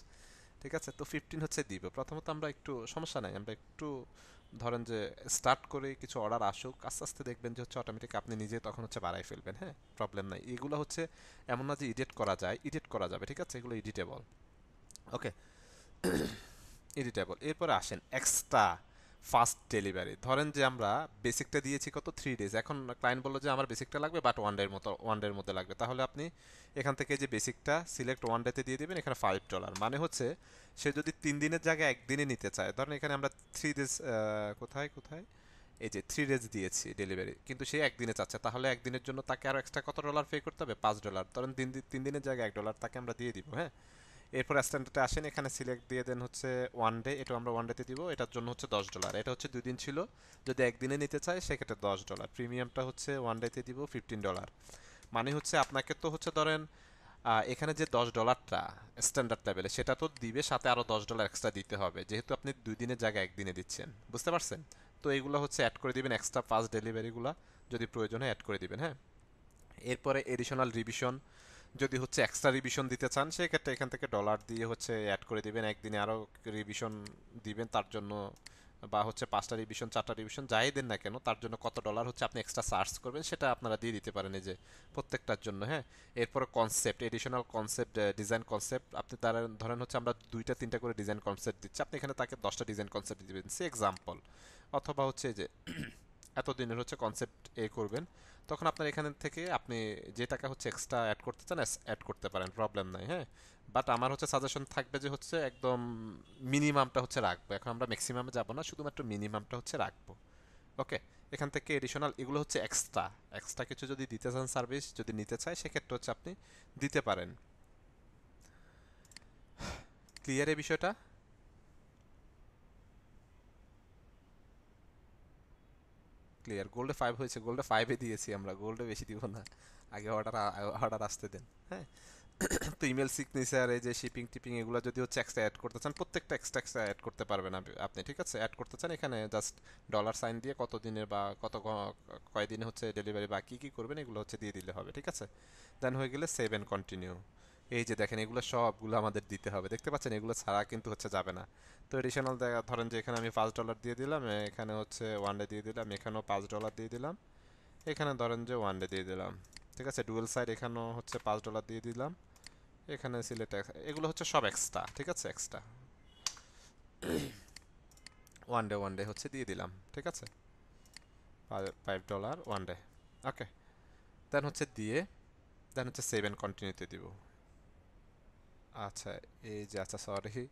ঠিক আছে, তো 15 হচ্ছে দিব। প্রথমত আমরা একটু সমস্যা নাই, আমরা একটু ধরেন যে স্টার্ট করে কিছু অর্ডার আসুক, আস্তে আস্তে দেখবেন যে হচ্ছে অটোমেটিক আপনি নিজে তখন হচ্ছে বাড়াই ফেলবেন। হ্যাঁ, প্রবলেম নাই। এগুলো হচ্ছে এমন না যে এডিট করা যায়, এডিট করা যাবে। ঠিক আছে, এগুলো এডিটেবল। ওকে, এডিটেবল। এরপরে আসেন এক্সট্রা ফাস্ট ডেলিভারি। ধরেন যে আমরা বেসিকটা দিয়েছি কত, 3 days। এখন ক্লায়েন্ট বললো যে আমার বেসিকটা লাগবে বাট 1 ডের মধ্যে লাগবে, তাহলে আপনি এখান থেকে যে বেসিকটা সিলেক্ট 1 ডেতে দিয়ে দিবেন, এখানে $5। মানে হচ্ছে সে যদি 3 দিনের জায়গায় একদিনে নিতে চায়, ধরেন এখানে আমরা 3 days, কোথায় কোথায়, এই যে 3 days দিয়েছি ডেলিভারি, কিন্তু সে একদিনে চাচ্ছে, তাহলে একদিনের জন্য তাকে আরো এক্সট্রা কত ডলার পে করতে হবে? $5। ধরেন 3 দিনের জায়গায় $1 তাকে আমরা দিয়ে দিব। হ্যাঁ, এরপর স্ট্যান্ডার্ডে আসেন, এখানে সিলেক্ট দিয়ে দেন হচ্ছে 1 ডে, এটা আমরা 1 ডেতে দিব, এটার জন্য হচ্ছে $10। এটা হচ্ছে 2 দিন ছিল, যদি একদিনে নিতে চাই সেক্ষেত্রে $10। প্রিমিয়ামটা হচ্ছে 1 ডেতে দিব $15। মানে হচ্ছে আপনাকে তো হচ্ছে ধরেন এখানে যে $10টা স্ট্যান্ডার্ড লেভেলে, সেটা তো দিবে, সাথে আরো $10 এক্সট্রা দিতে হবে, যেহেতু আপনি 2 দিনের জায়গায় একদিনে দিচ্ছেন। বুঝতে পারছেন? তো এগুলো হচ্ছে অ্যাড করে দিবেন, এক্সট্রা ফাস্ট ডেলিভারিগুলো যদি প্রয়োজন হয় অ্যাড করে দিবেন। হ্যাঁ, এরপরে এডিশনাল রিভিশন, যদি হচ্ছে এক্সট্রা রিভিশন দিতে চান সেক্ষেত্রে এখান থেকে ডলার দিয়ে হচ্ছে অ্যাড করে দিবেন, একদিনে আরও রিভিশন দিবেন তার জন্য, বা হচ্ছে 5টা রিভিশন, 4টা রিভিশন যাই দেন না কেন, তার জন্য কত ডলার হচ্ছে আপনি এক্সট্রা চার্জ করবেন সেটা আপনারা দিয়ে দিতে পারেন, এই যে প্রত্যেকটার জন্য। হ্যাঁ, এরপরে concept, additional concept, design concept, আপনি তার ধরেন হচ্ছে আমরা 2টা 3টা করে ডিজাইন কনসেপ্ট দিচ্ছি, আপনি এখানে তাকে 10টা ডিজাইন কনসেপ্ট দিবেন, সে এক্সাম্পল। অথবা হচ্ছে এই যে এতদিনের হচ্ছে কনসেপ্ট করবেন, তখন আপনার এখান থেকে আপনি যে টাকা হচ্ছে এক্সট্রা অ্যাড করতে চান অ্যাড করতে পারেন, প্রবলেম নাই। হ্যাঁ, বাট আমার হচ্ছে সাজেশন থাকবে যে হচ্ছে একদম মিনিমামটা হচ্ছে রাখবো। এখন আমরা ম্যাক্সিমামে যাব না, শুধুমাত্র মিনিমামটা হচ্ছে রাখবো। ওকে, এখান থেকে এডিশনাল এগুলো হচ্ছে এক্সট্রা, এক্সট্রা কিছু যদি দিতে চান, সার্ভিস যদি নিতে চায় সেক্ষেত্রে হচ্ছে আপনি দিতে পারেন। ক্লিয়ার এই বিষয়টা? ক্লিয়ার। গোল্ডে 5 হয়েছে, গোল্ডে 5-এ দিয়েছি আমরা, গোল্ডে বেশি দিব না, আগে অর্ডার অর্ডার আসতে দেন। হ্যাঁ, তো ইমেল সিগনেচার, এই যে শিপিং টিপিং, এগুলো যদি হচ্ছে এক্সট্রা অ্যাড করতে চান, প্রত্যেকটা এক্সট্রা এক্সট্রা অ্যাড করতে পারবেন আপনি। ঠিক আছে, অ্যাড করতে চান এখানে জাস্ট ডলার সাইন দিয়ে কত দিনের বা কয়দিনে হচ্ছে ডেলিভারি বা কী কী করবেন এগুলো হচ্ছে দিয়ে দিলে হবে। ঠিক আছে, দেন হয়ে গেলে সেভ এন্ড কন্টিনিউ। এই যে দেখেন এগুলো সবগুলো আমাদের দিতে হবে, দেখতে পাচ্ছেন, এগুলো ছাড়া কিন্তু হচ্ছে যাবে না। তো এডিশনাল ধরেন যে এখানে আমি $5 দিয়ে দিলাম, এখানে হচ্ছে 1 ডে দিয়ে দিলাম, এখানেও $5 দিয়ে দিলাম, এখানে ধরেন যে 1 ডে দিয়ে দিলাম। ঠিক আছে, ডুয়েল সাইড এখানেও হচ্ছে $5 দিয়ে দিলাম, এখানে সিলেক্ট, এগুলো হচ্ছে সব এক্সট্রা, ঠিক আছে, এক্সট্রা ওয়ান ডে হচ্ছে দিয়ে দিলাম, ঠিক আছে, $5 ওয়ান ডে। ওকে, দেন হচ্ছে দিয়ে, দেন হচ্ছে সেভ এন্ড কন্টিনিউতে দিব। আচ্ছা, এই যে, আচ্ছা সরি,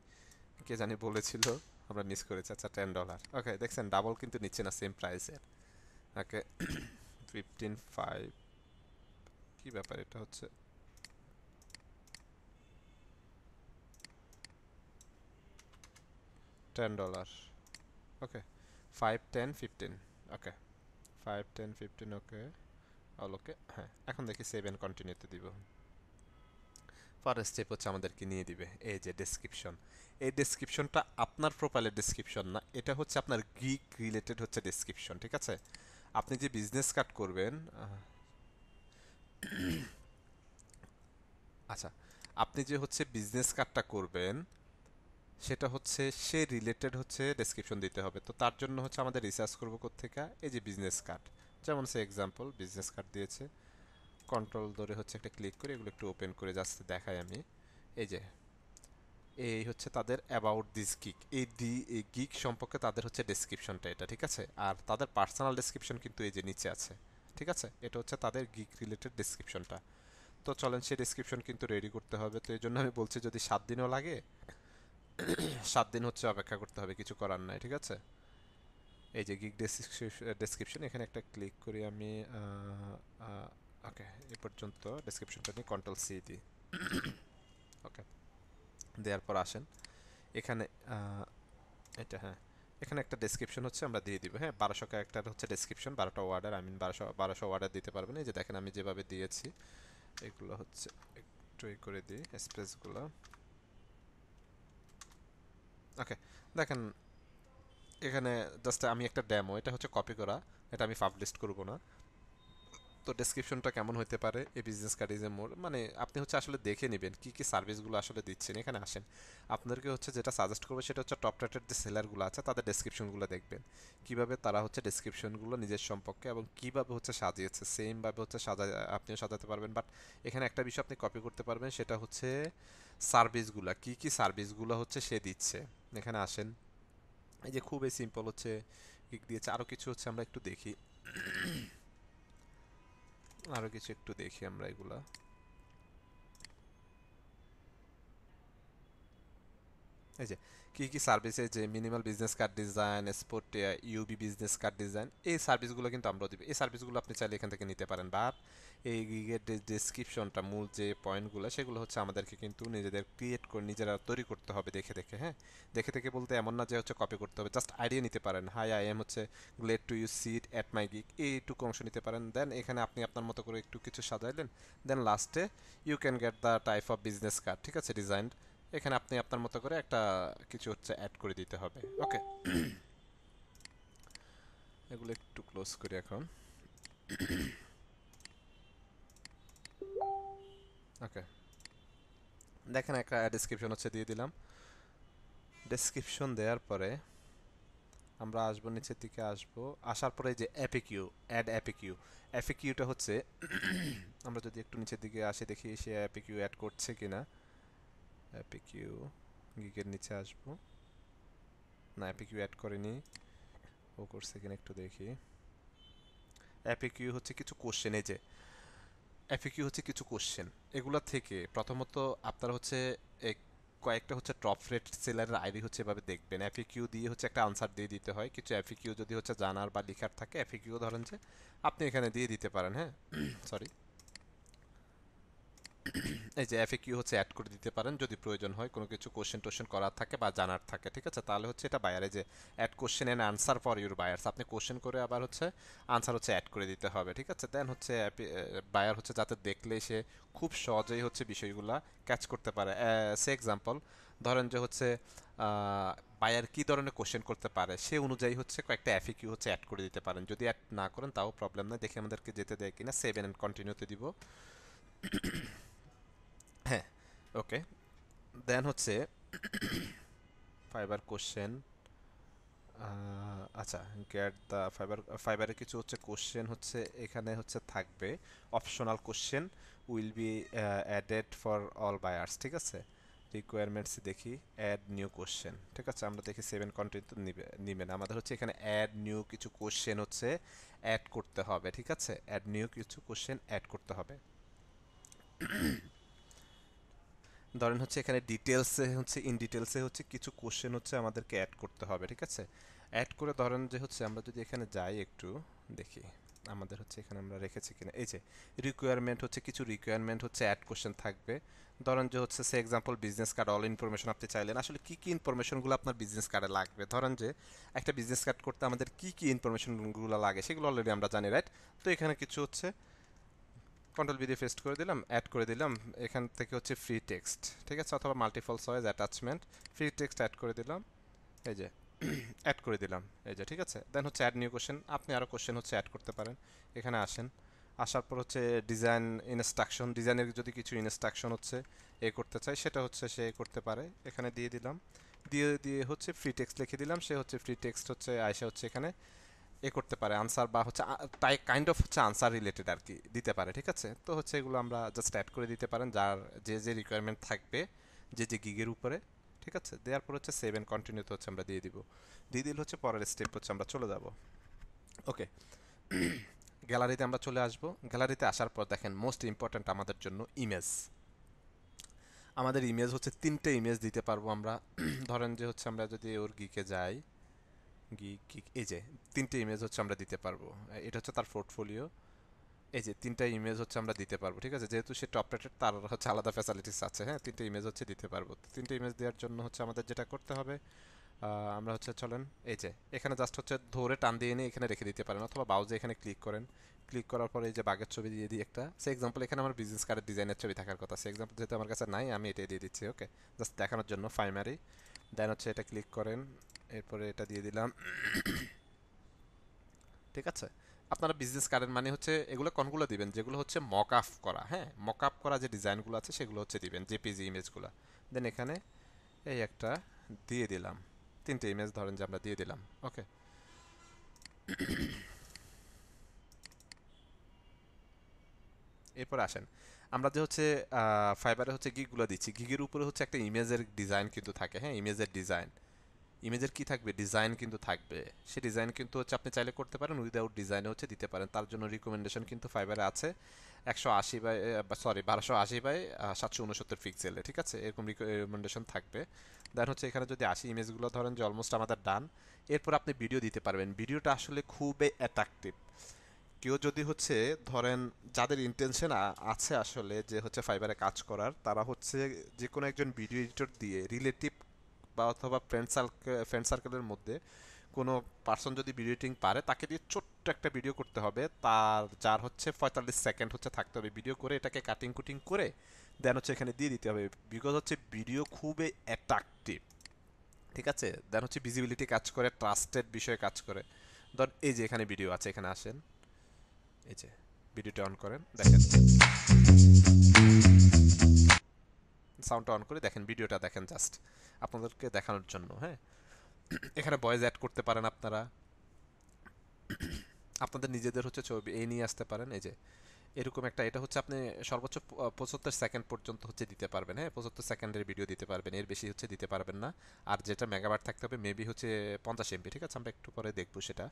কে জানি বলেছিল, আমরা মিস করেছি। আচ্ছা, $10। ওকে, দেখছেন ডাবল কিন্তু নিচ্ছে না সেম প্রাইসের। ওকে, 15.5, কি ব্যাপার এটা হচ্ছে, $10। ওকে, 5, 10, 15। ওকে, 5, 10, 15। ওকে, অল ওকে। হ্যাঁ, এখন দেখি সেভ এন্ড কন্টিনিউতে দিব। ফার্স্ট স্টেপ হচ্ছে আমাদেরকে নিয়ে দিবে এই যে ডেসক্রিপশন। এই ডেসক্রিপশনটা আপনার প্রোফাইলের ডেসক্রিপশন না, এটা হচ্ছে আপনার গিগ রিলেটেড হচ্ছে ডেসক্রিপশন, ঠিক আছে। আপনি যে বিজনেস কার্ড করবেন, আচ্ছা, আপনি যে হচ্ছে বিজনেস কার্ডটা করবেন সেটা হচ্ছে সে রিলেটেড হচ্ছে ডেসক্রিপশন দিতে হবে। তো তার জন্য হচ্ছে আমাদের রিসার্চ করবো কোত্থেকে, এই যে বিজনেস কার্ড, যেমন সে এক্সাম্পল বিজনেস কার্ড দিয়েছে, কন্ট্রোল ধরে হচ্ছে একটা ক্লিক করে এগুলো একটু ওপেন করে জাস্ট দেখাই আমি। এই যে, এই হচ্ছে তাদের অ্যাবাউট দিস গিগ, এই গিগ সম্পর্কে তাদের হচ্ছে ডেসক্রিপশনটা এটা, ঠিক আছে। আর তাদের পার্সোনাল ডেসক্রিপশন কিন্তু এই যে নিচে আছে, ঠিক আছে। এটা হচ্ছে তাদের গিগ রিলেটেড ডেসক্রিপশনটা। তো চলেন সেই ডেসক্রিপশন কিন্তু রেডি করতে হবে। তো এই জন্য আমি বলছি যদি 7 দিনও লাগে 7 দিন হচ্ছে অপেক্ষা করতে হবে, কিছু করার নাই, ঠিক আছে। এই যে গিগ ডেসক্রিপশন, এখানে একটা ক্লিক করি আমি। ওকে, এ পর্যন্ত ডেসক্রিপশনটা নিয়ে কন্ট্রোল C দিই। ওকে, দেওয়ার পর আসেন এখানে, এটা হ্যাঁ, এখানে একটা ডেসক্রিপশন হচ্ছে আমরা দিয়ে দিব। হ্যাঁ, 1200 ক্যারেক্টার হচ্ছে ডেসক্রিপশন, 12টা ওয়ার্ডার, আই মিন 1200 ওয়ার্ডার দিতে পারবেন। এই যে দেখেন আমি যেভাবে দিয়েছি এগুলো হচ্ছে একটু করে দিই স্পেসগুলো। ওকে, দেখেন এখানে জাস্ট আমি একটা ডেমো, এটা হচ্ছে কপি করা, এটা আমি পাবলিশ করব না। তো ডেসক্রিপশনটা কেমন হতে পারে, এই বিজনেস কার্ড ইজ এ মোর, মানে আপনি হচ্ছে আসলে দেখে নেবেন কি কি সার্ভিসগুলো আসলে দিচ্ছেন। এখানে আসেন, আপনাদেরকে হচ্ছে যেটা সাজেস্ট করবে সেটা হচ্ছে টপ রেটেড যে সেলারগুলো আছে তাদের ডেসক্রিপশনগুলো দেখবেন, কিভাবে তারা হচ্ছে ডেসক্রিপশনগুলো নিজের সম্পর্কে এবং কিভাবে হচ্ছে সাজিয়েছে, সেমভাবে হচ্ছে আপনিও সাজাতে পারবেন। বাট এখানে একটা বিষয় আপনি কপি করতে পারবেন, সেটা হচ্ছে সার্ভিসগুলো, কি কি সার্ভিসগুলো হচ্ছে সে দিচ্ছে। এখানে আসেন, এই যে খুবই সিম্পল হচ্ছে গিগ দিয়েছে, আরও কিছু হচ্ছে আমরা একটু দেখি, আরও কিছু একটু দেখি আমরা এগুলা। এই যে কি কি সার্ভিসে, যে minimal business card design, sport ইউবি বিজনেস কার্ড ডিজাইন, এই সার্ভিসগুলো কিন্তু আমরা দিব। এই সার্ভিসগুলো আপনি চাইলে এখান থেকে নিতে পারেন। বা এই গিগের ডেসক্রিপশনটা, মূল যে পয়েন্টগুলো সেগুলো হচ্ছে আমাদেরকে কিন্তু নিজেদের ক্রিয়েট করে নিজেরা তৈরি করতে হবে দেখে দেখে। হ্যাঁ, দেখে দেখে বলতে এমন না যে হচ্ছে কপি করতে হবে, জাস্ট আইডিয়া নিতে পারেন। হাই আই এম হচ্ছে glad to you sit at my gig, এইটুকু অংশ নিতে পারেন। দেন এখানে আপনি আপনার মতো করে একটু কিছু সাজাইলেন, দেন লাস্টে you can get the type of business card, ঠিক আছে, ডিজাইন। এখানে আপনি আপনার মতো করে একটা কিছু হচ্ছে অ্যাড করে দিতে হবে। ওকে, এগুলো একটু ক্লোজ করি এখন। ওকে, দেখেন একটা ডেসক্রিপশন হচ্ছে দিয়ে দিলাম। ডেসক্রিপশন দেওয়ার পরে আমরা আসবো নিচের দিকে, আসবো, আসার পরে যে এপিকিউ, অ্যাড এপিকিউ, এপিকিউটা হচ্ছে আমরা যদি একটু নিচের দিকে আসি দেখি সে এপিকিউ অ্যাড করছে কিনা। এপিকিউ গিগের নিচে আসবো, না এপিকিউ অ্যাড করেনি, ও করছে কিনা একটু দেখি। এপিকিউ হচ্ছে কিছু কোশ্চেন, এই যে এফএকিউ হচ্ছে কিছু কোশ্চেন, এগুলা থেকে প্রথমত আপনারা হচ্ছে কয়েকটা হচ্ছে টপ রেট সেলারের আইডি হচ্ছে এভাবে দেখবেন। এফএকিউ দিয়ে হচ্ছে একটা আনসার দিয়ে দিতে হয়। কিছু এফএকিউ যদি হচ্ছে জানার বা লেখার থাকে, এফএকিউ ধরেন যে আপনি এখানে দিয়ে দিতে পারেন। হ্যাঁ, সরি, এই যে এফএকিউ হচ্ছে অ্যাড করে দিতে পারেন যদি প্রয়োজন হয়, কোনো কিছু কোশ্চেন টোশ্চেন করার থাকে বা জানার থাকে, ঠিক আছে। তাহলে হচ্ছে এটা বায়ারে যে add question and answer for your buyers, আপনি কোশ্চেন করে আবার হচ্ছে আনসার হচ্ছে অ্যাড করে দিতে হবে, ঠিক আছে। দেন হচ্ছে বায়ার হচ্ছে যাতে দেখলে সে খুব সহজেই হচ্ছে বিষয়গুলা ক্যাচ করতে পারে। সে এক্সাম্পল ধরেন যে হচ্ছে বায়ার কি ধরনের কোশ্চেন করতে পারে সে অনুযায়ী হচ্ছে কয়েকটা এফএকিউ হচ্ছে অ্যাড করে দিতে পারেন। যদি অ্যাড না করেন তাও প্রবলেম নাই, দেখে আমাদেরকে যেতে দেয় কিনা। সেভ এন্ড কন্টিনিউতে দিব। হ্যাঁ, ওকে, দেন হচ্ছে ফাইবার কোশ্চেন, আচ্ছা, গেট দ্য ফাইবার, ফাইবারে কিছু হচ্ছে কোশ্চেন হচ্ছে এখানে হচ্ছে থাকবে, optional question will be added for all buyers, ঠিক আছে। রিকোয়ারমেন্টস দেখি, অ্যাড নিউ কোশ্চেন, ঠিক আছে। আমরা দেখি 7 কন্টেন্ট নিবে না, আমাদের হচ্ছে এখানে অ্যাড নিউ কিছু কোশ্চেন হচ্ছে অ্যাড করতে হবে, ঠিক আছে। অ্যাড নিউ কিছু কোশ্চেন অ্যাড করতে হবে। ধরেন হচ্ছে এখানে ডিটেলসে হচ্ছে, ইন ডিটেলসে হচ্ছে কিছু কোশ্চেন হচ্ছে আমাদেরকে অ্যাড করতে হবে, ঠিক আছে। অ্যাড করে ধরেন যে হচ্ছে আমরা যদি এখানে যাই একটু দেখি আমাদের হচ্ছে এখানে আমরা রেখেছি কিনা, এই যে রিকোয়ারমেন্ট হচ্ছে, কিছু রিকোয়ারমেন্ট হচ্ছে অ্যাড কোশ্চেন থাকবে। ধরেন যে হচ্ছে সে example business card all information আপনি চাইলেন, আসলে কি কি ইনফরমেশনগুলো আপনার বিজনেস কার্ডে লাগবে। ধরেন যে একটা বিজনেস কার্ড করতে আমাদের কি কি ইনফরমেশনগুলো লাগে সেগুলো অলরেডি আমরা জানি, রাইট। তো এখানে কিছু হচ্ছে কন্ট্রোল ভি দিয়ে পেস্ট করে দিলাম, অ্যাড করে দিলাম। এখান থেকে হচ্ছে ফ্রি টেক্সট, ঠিক আছে, অথবা multiple choice attachment, free text add করে দিলাম, এই যে অ্যাড করে দিলাম, এই যে, ঠিক আছে। দেন হচ্ছে অ্যাড নিউ কোশ্চেন, আপনি আরও কোশ্চেন হচ্ছে অ্যাড করতে পারেন। এখানে আসেন, আসার পর হচ্ছে ডিজাইন ইনস্ট্রাকশন, ডিজাইনের যদি কিছু ইনস্ট্রাকশন হচ্ছে এ করতে চাই সেটা হচ্ছে সে করতে পারে, এখানে দিয়ে দিলাম। দিয়ে দিয়ে হচ্ছে ফ্রি টেক্সট লিখে দিলাম, সে হচ্ছে ফ্রি টেক্সট হচ্ছে আয়সা হচ্ছে এখানে এ করতে পারে, আনসার বা হচ্ছে তাই কাইন্ড অফ হচ্ছে আনসার রিলেটেড আর কি দিতে পারে, ঠিক আছে। তো হচ্ছে এগুলো আমরা জাস্ট অ্যাড করে দিতে পারেন যার যে যে রিকোয়ারমেন্ট থাকবে যে যে গিগের উপরে, ঠিক আছে। দেওয়ার পর হচ্ছে সেভ এন্ড কন্টিনিউতে হচ্ছে আমরা দিয়ে দিব। দিয়ে দিলে হচ্ছে পরের স্টেপ হচ্ছে আমরা চলে যাব। ওকে, গ্যালারিতে আমরা চলে আসব। গ্যালারিতে আসার পর দেখেন মোস্ট ইম্পর্ট্যান্ট আমাদের জন্য ইমেজ। আমাদের ইমেজ হচ্ছে 3টে ইমেজ দিতে পারবো আমরা। ধরেন যে হচ্ছে আমরা যদি ওর গিকে যাই, গিক এই যে 3টে ইমেজ হচ্ছে আমরা দিতে পারবো। এটা হচ্ছে তার পোর্টফোলিও, এই যে 3টা ইমেজ হচ্ছে আমরা দিতে পারবো, ঠিক আছে। যেহেতু সে টপ রেটেড তার হচ্ছে আলাদা ফ্যাসিলিটিস আছে, হ্যাঁ, 3টে ইমেজ হচ্ছে দিতে পারবো। তো 3টে ইমেজ দেওয়ার জন্য হচ্ছে আমাদের যেটা করতে হবে, আমরা হচ্ছে চলেন এই যে এখানে জাস্ট হচ্ছে ধরে টান দিয়ে নিয়ে এখানে রেখে দিতে পারেন, অথবা বাউজে এখানে ক্লিক করেন। ক্লিক করার পরে এই যে বাঘের ছবি দিয়ে দিই একটা, সে এক্সাম্পল এখানে আমার বিজনেস কার্ডের ডিজাইনের ছবি থাকার কথা, সে এক্সাম্পল যেহেতু আমার কাছে নাই আমি এটাই দিয়ে দিচ্ছি। ওকে, জাস্ট দেখানোর জন্য প্রাইমারি। দেন হচ্ছে এটা ক্লিক করেন, এরপরে এটা দিয়ে দিলাম, ঠিক আছে। আপনারা বিজনেস কার্ডের মানে হচ্ছে এগুলো কোনগুলো দিবেন, যেগুলো হচ্ছে মক আপ করা, হ্যাঁ, মক আপ করা যে ডিজাইনগুলো আছে সেগুলো হচ্ছে দিবেন, জেপিজি ইমেজগুলো। দেন এখানে এই একটা দিয়ে দিলাম, 3টে ইমেজ ধরেন যে আমরা দিয়ে দিলাম। ওকে, এরপর আসেন, আমরা যে হচ্ছে ফাইবারে হচ্ছে গিগগুলো দিচ্ছি, গিগের উপরে হচ্ছে একটা ইমেজের ডিজাইন কিন্তু থাকে, হ্যাঁ, ইমেজের ডিজাইন, ইমেজের কি থাকবে, ডিজাইন কিন্তু থাকবে। সে ডিজাইন কিন্তু হচ্ছে আপনি চাইলে করতে পারেন, উইদাউট ডিজাইনে হচ্ছে দিতে পারেন। তার জন্য রিকমেন্ডেশন কিন্তু ফাইবারে আছে 180 বাই, সরি 1280 বাই 769 পিক্সেলে, ঠিক আছে, এরকম রিকমেন্ডেশন থাকবে। দেন হচ্ছে এখানে যদি আসি, ইমেজগুলো ধরেন যে অলমোস্ট আমাদের ডান। এরপর আপনি ভিডিও দিতে পারবেন, ভিডিওটা আসলে খুবই অ্যাট্রাকটিভ। কেউ যদি হচ্ছে ধরেন যাদের ইন্টেনশন আছে আসলে যে হচ্ছে ফাইবারে কাজ করার, তারা হচ্ছে যে কোনো একজন ভিডিও এডিটর দিয়ে রিলেটিভ বা অথবা ফ্রেন্ড সার্কেলের মধ্যে কোনো পার্সন যদি ভিডিও এডিটিং পারে তাকে দিয়ে ছোট্ট একটা ভিডিও করতে হবে, তার যার হচ্ছে 45 সেকেন্ড হচ্ছে থাকতে হবে, ভিডিও করে এটাকে কাটিং কুটিং করে দেন হচ্ছে এখানে দিয়ে দিতে হবে, বিকজ হচ্ছে ভিডিও খুবই অ্যাট্রাকটিভ, ঠিক আছে। দেন হচ্ছে ভিজিবিলিটি কাজ করে, ট্রাস্টেড বিষয়ে কাজ করে। ধর এই যে এখানে ভিডিও আছে, এখানে আসেন, এই যে ভিডিওটা অন করেন, দেখেন সাউন্ডটা অন করে দেখেন, ভিডিওটা দেখেন জাস্ট আপনাদেরকে দেখানোর জন্য, হ্যাঁ। এখানে ভয়েস অ্যাড করতে পারেন আপনারা, আপনাদের নিজেদের হচ্ছে ছবি এই নিয়ে আসতে পারেন, এই যে এরকম একটা, এটা হচ্ছে আপনি সর্বোচ্চ 75 সেকেন্ড পর্যন্ত হচ্ছে দিতে পারবেন, হ্যাঁ, 75 সেকেন্ডের ভিডিও দিতে পারবেন, এর বেশি হচ্ছে দিতে পারবেন না। আর যেটা মেগাবাইট থাকতে হবে মেবি হচ্ছে 50 MB, ঠিক আছে, আমরা একটু পরে দেখবো সেটা।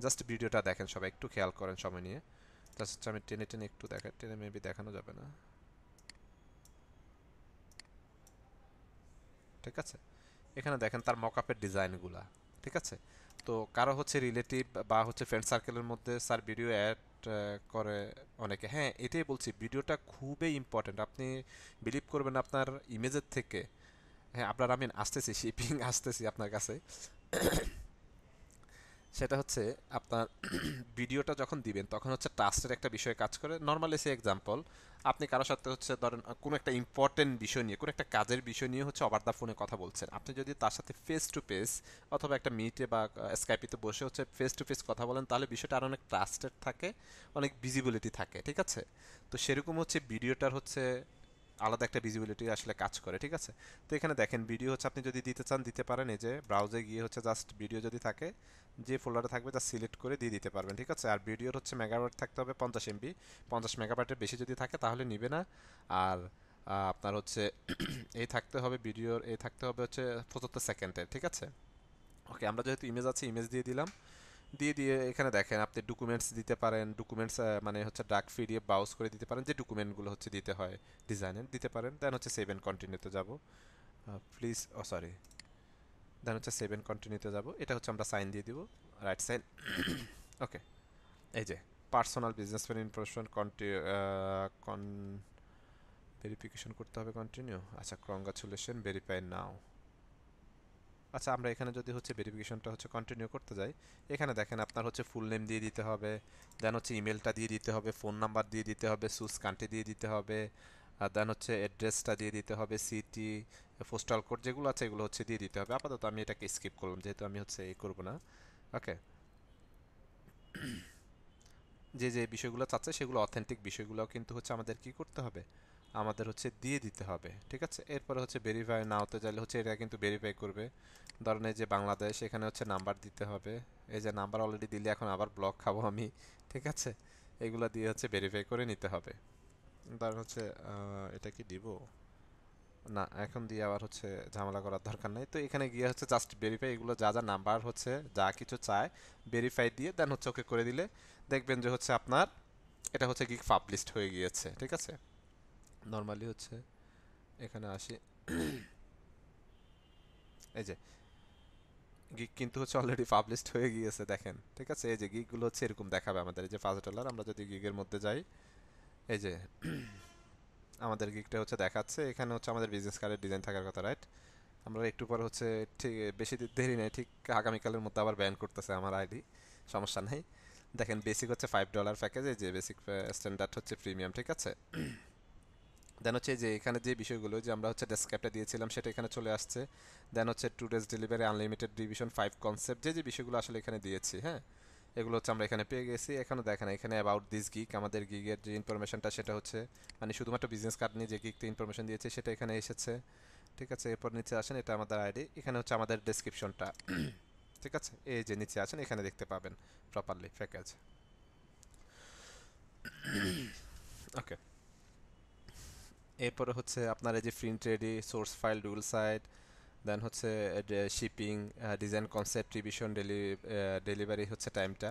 জাস্ট ভিডিওটা দেখেন সবাই, একটু খেয়াল করেন সময় নিয়ে। জাস্ট আমি টেনে টেনে একটু দেখা, টেনে মেবি দেখানো যাবে না, ঠিক আছে। এখানে দেখেন তার মকআপের ডিজাইনগুলা, ঠিক আছে। তো কারো হচ্ছে রিলেটিভ বা হচ্ছে ফ্রেন্ড সার্কেলের মধ্যে স্যার ভিডিও অ্যাড করে অনেকে, হ্যাঁ, এটাই বলছি, ভিডিওটা খুবই ইম্পর্টেন্ট। আপনি বিলিভ করবেন আপনার ইমেজের থেকে, হ্যাঁ, আপনার আমি আসতেছি শিপিং আসতেছি আপনার কাছে, সেটা হচ্ছে আপনার ভিডিওটা যখন দিবেন তখন হচ্ছে ট্রাস্টের একটা বিষয় কাজ করে। নর্মালি সে এক্সাম্পল, আপনি কারো সাথে হচ্ছে ধরেন কোনো একটা ইম্পর্টেন্ট বিষয় নিয়ে, কোনো একটা কাজের বিষয় নিয়ে হচ্ছে ওভার দ্য ফোনে কথা বলছেন, আপনি যদি তার সাথে ফেস টু ফেস অথবা একটা মিটে বা স্কাইপিতে বসে হচ্ছে ফেস টু ফেস কথা বলেন, তাহলে বিষয়টা আরও অনেক ট্রাস্টেড থাকে, অনেক ভিজিবিলিটি থাকে, ঠিক আছে। তো সেরকম হচ্ছে ভিডিওটার হচ্ছে আলাদা একটা ভিজিবিলিটি আসলে কাজ করে, ঠিক আছে? তো এখানে দেখেন ভিডিও হচ্ছে আপনি যদি দিতে চান দিতে পারেন, এই যে ব্রাউজে গিয়ে হচ্ছে জাস্ট ভিডিও যদি থাকে যে ফোল্ডারে থাকবে জাস্ট সিলেক্ট করে দিয়ে দিতে পারবেন, ঠিক আছে? আর ভিডিওর হচ্ছে মেগাবাইট থাকতে হবে 50 MB, 50 মেগাবাইটের বেশি যদি থাকে তাহলে নিবে না। আর আপনার হচ্ছে এই থাকতে হবে ভিডিওর, এই থাকতে হবে হচ্ছে 75 সেকেন্ডের, ঠিক আছে? ওকে, আমরা যেহেতু ইমেজ আছে ইমেজ দিয়ে দিলাম, দিয়ে দিয়ে এখানে দেখেন আপনি ডকুমেন্টস দিতে পারেন, ডকুমেন্টস মানে হচ্ছে ডাক পিডিএফ ব্রাউজ করে দিতে পারেন, যে ডকুমেন্টগুলো হচ্ছে দিতে হয় ডিজাইনের দিতে পারেন। দেন হচ্ছে সেভ এন্ড কন্টিনিউতে যাব, প্লিজ, ও সরি, দেন হচ্ছে সেভ এন্ড কন্টিনিউতে যাব, এটা হচ্ছে আমরা সাইন দিয়ে দিব, রাইট সাইন। ওকে, এই যে পার্সোনাল বিজনেস ইনফরমেশন কন ভেরিফিকেশন করতে হবে, কন্টিনিউ, আচ্ছা কংগ্রাচুলেশন ভেরিফাই নাও। আচ্ছা, আমরা এখানে যদি হচ্ছে ভেরিফিকেশনটা হচ্ছে কন্টিনিউ করতে যাই, এখানে দেখেন আপনার হচ্ছে ফুল নেম দিয়ে দিতে হবে, দেন হচ্ছে ইমেলটা দিয়ে দিতে হবে, ফোন নাম্বার দিয়ে দিতে হবে, সুস কান্ট্রি দিয়ে দিতে হবে, আর দেন হচ্ছে অ্যাড্রেসটা দিয়ে দিতে হবে, সিটি, পোস্টাল কোড যেগুলো আছে এগুলো হচ্ছে দিয়ে দিতে হবে। আপাতত আমি এটাকে স্কিপ করলাম যেহেতু আমি হচ্ছে এই করবো না। ওকে, যে যে বিষয়গুলো চাচ্ছে সেগুলো অথেন্টিক বিষয়গুলোও কিন্তু হচ্ছে আমাদের কি করতে হবে, আমাদের হচ্ছে দিয়ে দিতে হবে, ঠিক আছে? এরপরে হচ্ছে ভেরিফাই না হতে চাইলে হচ্ছে এটা কিন্তু ভেরিফাই করবে। ধরেন এই যে বাংলাদেশ, এখানে হচ্ছে নাম্বার দিতে হবে, এই যে নাম্বার অলরেডি দিলে এখন আবার ব্লক খাবো আমি, ঠিক আছে? এগুলো দিয়ে হচ্ছে ভেরিফাই করে নিতে হবে। ধরেন হচ্ছে এটা কি দিব না, এখন দিয়ে আবার হচ্ছে ঝামেলা করার দরকার নাই। তো এখানে গিয়ে হচ্ছে জাস্ট ভেরিফাই, এগুলো যা যা নাম্বার হচ্ছে যা কিছু চায় ভেরিফাই দিয়ে দেন হচ্ছে ওকে করে দিলে দেখবেন যে হচ্ছে আপনার এটা হচ্ছে গিগ পাবলিশড হয়ে গিয়েছে, ঠিক আছে? নর্মালি হচ্ছে এখানে আসি, এই যে গিগ কিন্তু হচ্ছে অলরেডি পাবলিশড হয়ে গিয়েছে দেখেন, ঠিক আছে? এই যে গিগগুলো হচ্ছে এরকম দেখাবে আমাদের, এই যে $5, আমরা যদি গিগের মধ্যে যাই, এই যে আমাদের গিগটা হচ্ছে দেখাচ্ছে, এখানে হচ্ছে আমাদের বিজনেস কার্ডের ডিজাইন থাকার কথা, রাইট? আমরা একটু পর হচ্ছে ঠিক বেশি দেরি নেই, ঠিক আগামীকালের মধ্যে আবার ব্যান করতেছে আমার আইডি, সমস্যা নাই। দেখেন বেসিক হচ্ছে $5 প্যাকেজ, এই যে বেসিক, স্ট্যান্ডার্ড হচ্ছে প্রিমিয়াম, ঠিক আছে? দেন হচ্ছে যে এখানে যে বিষয়গুলো যে আমরা হচ্ছে ডেসক্রিপ্টটা দিয়েছিলাম সেটা এখানে চলে আসছে। দেন হচ্ছে 2 days delivery, unlimited division 5 concept, যে যে বিষয়গুলো আসলে এখানে দিয়েছি, হ্যাঁ, এগুলো হচ্ছে আমরা এখানে পেয়ে গেছি। এখানে দেখেন এখানে অ্যাবাউট দিস গিগ, আমাদের গিগের যে ইনফরমেশনটা সেটা হচ্ছে মানে শুধুমাত্র বিজনেস কার্ড নিয়ে যে গিগতে ইনফরমেশন দিয়েছে সেটা এখানে এসেছে, ঠিক আছে? এরপর নিচে আসেন, এটা আমাদের আইডি, এখানে হচ্ছে আমাদের ডেসক্রিপশনটা, ঠিক আছে? এই যে নিচে আসেন এখানে দেখতে পাবেন প্রপারলি প্যাকেজ। ওকে, এরপরে হচ্ছে আপনার এই যে print ready, source file, dual side, then হচ্ছে shipping, design, concept, revision, delivery হচ্ছে টাইমটা,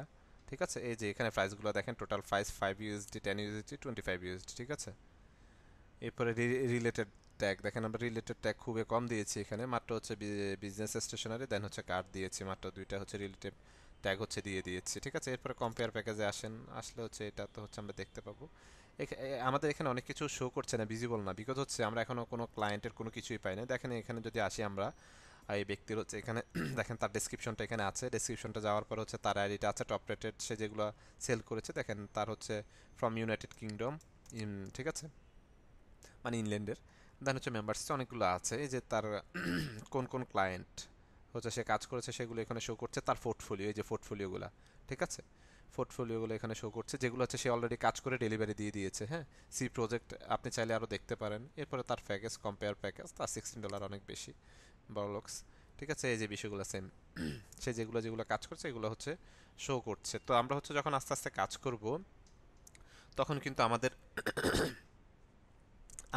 ঠিক আছে? এই যে এখানে প্রাইসগুলো দেখেন, টোটাল প্রাইস $5, $10, $25, ঠিক আছে? এরপরে রিলেটেড ট্যাগ দেখেন, আমরা রিলেটেড ট্যাগ খুবই কম দিয়েছি এখানে, মাত্র হচ্ছে বিজনেস স্টেশনারি, দেন হচ্ছে কার্ড দিয়েছি মাত্র দুইটা, হচ্ছে রিলেটেড ট্যাগ হচ্ছে দিয়ে দিয়েছি, ঠিক আছে? এরপরে কম্পেয়ার প্যাকেজে আসেন, আসলে হচ্ছে এটা তো হচ্ছে আমরা দেখতে পাবো আমাদের এখানে অনেক কিছু শো করছে না, ভিজিবল না, বিকজ হচ্ছে আমরা এখনো কোনো ক্লায়েন্টের কোনো কিছুই পাই না। দেখেন এখানে যদি আসি আমরা, এই ব্যক্তির হচ্ছে এখানে দেখেন তার ডেসক্রিপশনটা এখানে আছে, ডেসক্রিপশনটা যাওয়ার পর হচ্ছে তার আইডিটা আছে টপ রেটেড, সে যেগুলো সেল করেছে দেখেন তার হচ্ছে ফ্রম ইউনাইটেড কিংডম, ঠিক আছে, মানে ইংল্যান্ডের। দেন হচ্ছে মেম্বারস অনেকগুলো আছে, এই যে তার কোন কোন ক্লায়েন্ট হচ্ছে সে কাজ করেছে সেগুলো এখানে শো করছে, তার পোর্টফোলিও, এই যে পোর্টফোলিওগুলো, ঠিক আছে? পোর্টফোলিওগুলো এখানে শো করছে, যেগুলো হচ্ছে সে অলরেডি কাজ করে ডেলিভারি দিয়ে দিয়েছে, হ্যাঁ। সি প্রজেক্ট আপনি চাইলে আরও দেখতে পারেন। এরপরে তার প্যাকেজ, কম্পেয়ার প্যাকেজ, তার $16 অনেক বেশি, বড়লক্স, ঠিক আছে? এই যে বিষয়গুলো সেম, সে যেগুলো যেগুলো কাজ করছে এগুলো হচ্ছে শো করছে। তো আমরা হচ্ছে যখন আস্তে আস্তে কাজ করব তখন কিন্তু আমাদের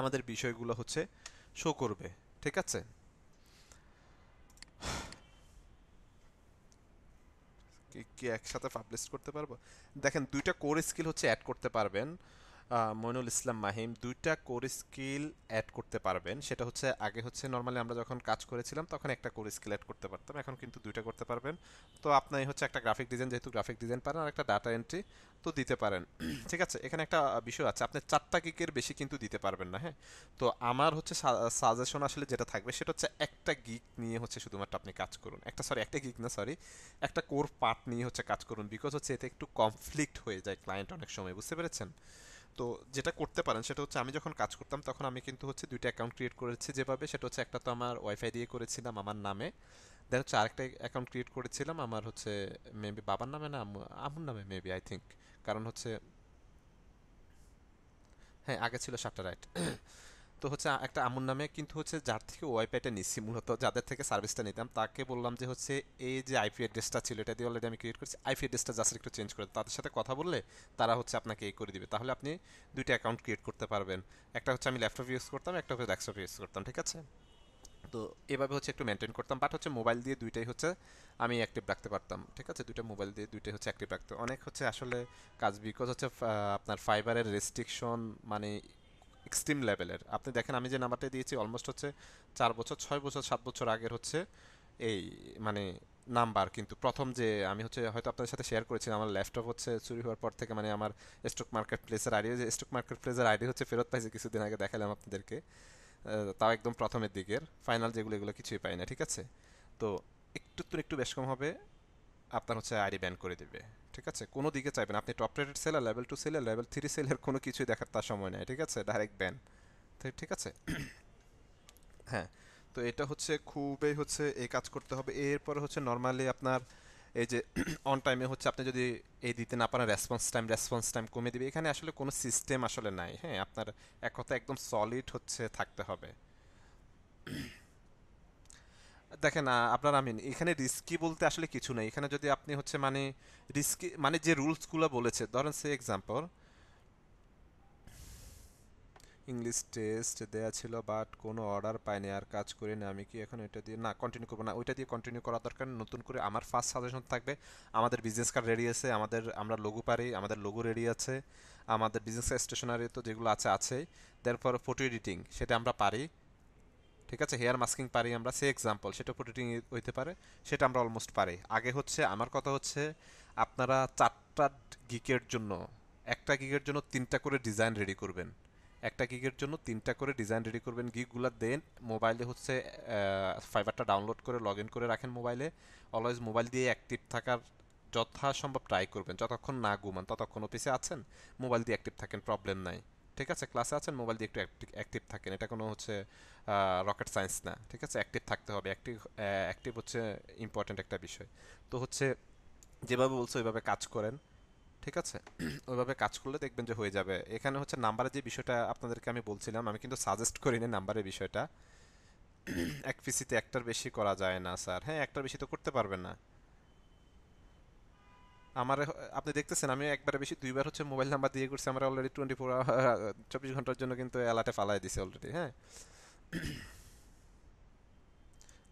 আমাদের বিষয়গুলো হচ্ছে শো করবে, ঠিক আছে? কি কি একসাথে পাবলিশ করতে পারবো? দেখেন দুইটা কোর স্কিল হচ্ছে অ্যাড করতে পারবেন, মইনুল ইসলাম মাহিম দুইটা কোর স্কিল অ্যাড করতে পারবেন। সেটা হচ্ছে আগে হচ্ছে নর্মালি আমরা যখন কাজ করেছিলাম তখন একটা কোর স্কিল অ্যাড করতে পারতাম, এখন কিন্তু দুইটা করতে পারবেন। তো আপনি হচ্ছে একটা গ্রাফিক ডিজাইন, যেহেতু গ্রাফিক ডিজাইন পারেন, আর একটা ডাটা এন্ট্রি তো দিতে পারেন। ঠিক আছে, এখানে একটা বিষয় আছে, আপনি 4টা গিগের বেশি কিন্তু দিতে পারবেন না, হ্যাঁ। তো আমার হচ্ছে সাজেশন আসলে যেটা থাকবে সেটা হচ্ছে একটা গিগ নিয়ে হচ্ছে শুধুমাত্র আপনি কাজ করুন, একটা গিগ না, সরি, একটা কোর পার্ট নিয়ে হচ্ছে কাজ করুন, বিকজ হচ্ছে এতে একটু কনফ্লিক্ট হয়ে যায় ক্লায়েন্ট অনেক সময়, বুঝতে পেরেছেন? তো যেটা করতে পারেন সেটা হচ্ছে, আমি যখন কাজ করতাম তখন আমি কিন্তু হচ্ছে দুইটা অ্যাকাউন্ট ক্রিয়েট করেছি যেভাবে, সেটা হচ্ছে একটা তো আমার ওয়াইফাই দিয়ে করেছিলাম আমার নামে, দেন হচ্ছে আরেকটা অ্যাকাউন্ট ক্রিয়েট করেছিলাম আমার হচ্ছে মেবি বাবার নামে না আম্মুর নামে মেবি, আই থিঙ্ক। কারণ হচ্ছে হ্যাঁ, আগে ছিল 7টা, রাইট। তো হচ্ছে একটা আমুর নামে কিন্তু হচ্ছে যার থেকে ওয়াইফাইটা নিচ্ছি, মূলত যাদের থেকে সার্ভিসটা নিতাম তাকে বললাম যে হচ্ছে এই যে আইপি অ্যাড্রেসটা ছিল এটা দিয়ে অলরেডি আমি ক্রিয়েট করছি, আইপি অ্যাড্রেসটা জাস্ট একটু চেঞ্জ করে তাদের সাথে কথা বললে তারা হচ্ছে আপনাকে এই করে দিবে, তাহলে আপনি দুইটা অ্যাকাউন্ট ক্রিয়েট করতে পারবেন। একটা হচ্ছে আমি ল্যাপটপ ইউজ করতাম, একটা হচ্ছে ডেস্কটপ ইউজ করতাম, ঠিক আছে। তো এভাবে হচ্ছে একটু মেনটেন করতাম, বাট হচ্ছে মোবাইল দিয়ে দুইটাই হচ্ছে আমি অ্যাক্টিভ রাখতে পারতাম, ঠিক আছে। দুইটা মোবাইল দিয়ে দুইটাই হচ্ছে অ্যাক্টিভ রাখতে অনেক হচ্ছে আসলে কাজ, বিকজ হচ্ছে আপনার ফাইবারের রেস্ট্রিকশন মানে এক্সট্রিম লেভেলের। আপনি দেখেন আমি যে নাম্বারটা দিয়েছি অলমোস্ট হচ্ছে 4 বছর 6 বছর 7 বছর আগের হচ্ছে এই মানে নাম্বার, কিন্তু প্রথম যে আমি হচ্ছে হয়তো আপনাদের সাথে শেয়ার করেছিলাম আমার ল্যাপটপ হচ্ছে চুরি হওয়ার পর থেকে মানে আমার স্টক মার্কেট প্লেসের আইডি, যে স্টক মার্কেট প্লেসের আইডি হচ্ছে ফেরত পাইছে কিছুদিন আগে, দেখালাম আপনাদেরকে। তাও একদম প্রথমের দিকের, ফাইনাল যেগুলো এগুলো কিছুই পাই না, ঠিক আছে। তো একটু তো একটু বেশ কম হবে, আপনার হচ্ছে আইডি ব্যান করে দিবে, ঠিক আছে। কোনো দিকে চাইবেন আপনি top rated seller, level 2 seller, level 3 seller, কোনো কিছুই দেখার তার সময় নেই, ঠিক আছে, ডাইরেক্ট ব্যান। ঠিক আছে। হ্যাঁ, তো এটা হচ্ছে খুবই হচ্ছে এই কাজ করতে হবে। এরপরে হচ্ছে নর্মালি আপনার এই যে অন টাইমে হচ্ছে আপনি যদি এই দিতে না পারেন রেসপন্স টাইম কমিয়ে দিবে, এখানে আসলে কোনো সিস্টেম আসলে নাই। হ্যাঁ, আপনার এক কথা একদম সলিড হচ্ছে থাকতে হবে। দেখেন আপনার আমি এখানে রিস্কি বলতে আসলে কিছু নেই এখানে, যদি আপনি হচ্ছে মানে রিস্কি মানে যে রুলসগুলো বলেছে, ধরেন সে এক্সাম্পল ইংলিশ টেস্ট দেয়া ছিল বাট কোনো অর্ডার পাইনি আর কাজ করি না, আমি কি এখন এটা দিয়ে না কন্টিনিউ করবো না, ওইটা দিয়ে কন্টিনিউ করা দরকার নেই। নতুন করে আমার ফার্স্ট সাজেশন থাকবে আমাদের বিজনেস কার্ড রেডি আছে, আমরা লোগো পারি, আমাদের লোগো রেডি আছে, আমাদের বিজনেস স্টেশনারি তো যেগুলো আছে আছেই। তারপর ফটো এডিটিং সেটা আমরা পারি, ঠিক আছে। হেয়ার মাস্কিং পারি আমরা, সে এক্সাম্পল সেটা ফটো এডিটিং হইতে পারে, সেটা আমরা অলমোস্ট পারি। আগে হচ্ছে আমার কথা হচ্ছে আপনারা 4টা গিকের জন্য, একটা গিগের জন্য 3টা করে ডিজাইন রেডি করবেন, একটা গিগের জন্য 3টা করে ডিজাইন রেডি করবেন। গিগগুলো দেন মোবাইলে হচ্ছে ফাইবারটা ডাউনলোড করে লগ ইন করে রাখেন মোবাইলে, অলওয়েজ মোবাইল দিয়ে অ্যাক্টিভ থাকার যথাসম্ভব ট্রাই করবেন, যতক্ষণ না ঘুমান ততক্ষণ অফিসে আছেন মোবাইল দিয়ে অ্যাক্টিভ থাকেন, প্রবলেম নাই, ঠিক আছে। ক্লাসে আছেন মোবাইল দিয়ে একটু অ্যাক্টিভ থাকেন, এটা কোনো হচ্ছে রকেট সায়েন্স না, ঠিক আছে। অ্যাক্টিভ থাকতে হবে, অ্যাক্টিভ অ্যাক্টিভ হচ্ছে ইম্পর্ট্যান্ট একটা বিষয়। তো হচ্ছে যেভাবে বলছো ওইভাবে কাজ করেন, ঠিক আছে। ওইভাবে কাজ করলে দেখবেন যে হয়ে যাবে। এখানে হচ্ছে নাম্বারের যে বিষয়টা আপনাদেরকে আমি বলছিলাম, আমি কিন্তু সাজেস্ট করিনি নাম্বারের বিষয়টা। এক পিসিতে একটার বেশি করা যায় না স্যার, হ্যাঁ একটার বেশি তো করতে পারবেন না। আমার আপনি দেখতেছেন আমি একবারে বেশি দুইবার হচ্ছে মোবাইল নাম্বার দিয়ে করছি, আমার অলরেডি 24 ঘন্টার জন্য কিন্তু অ্যালার্টে ফালাই দিছে অলরেডি। হ্যাঁ,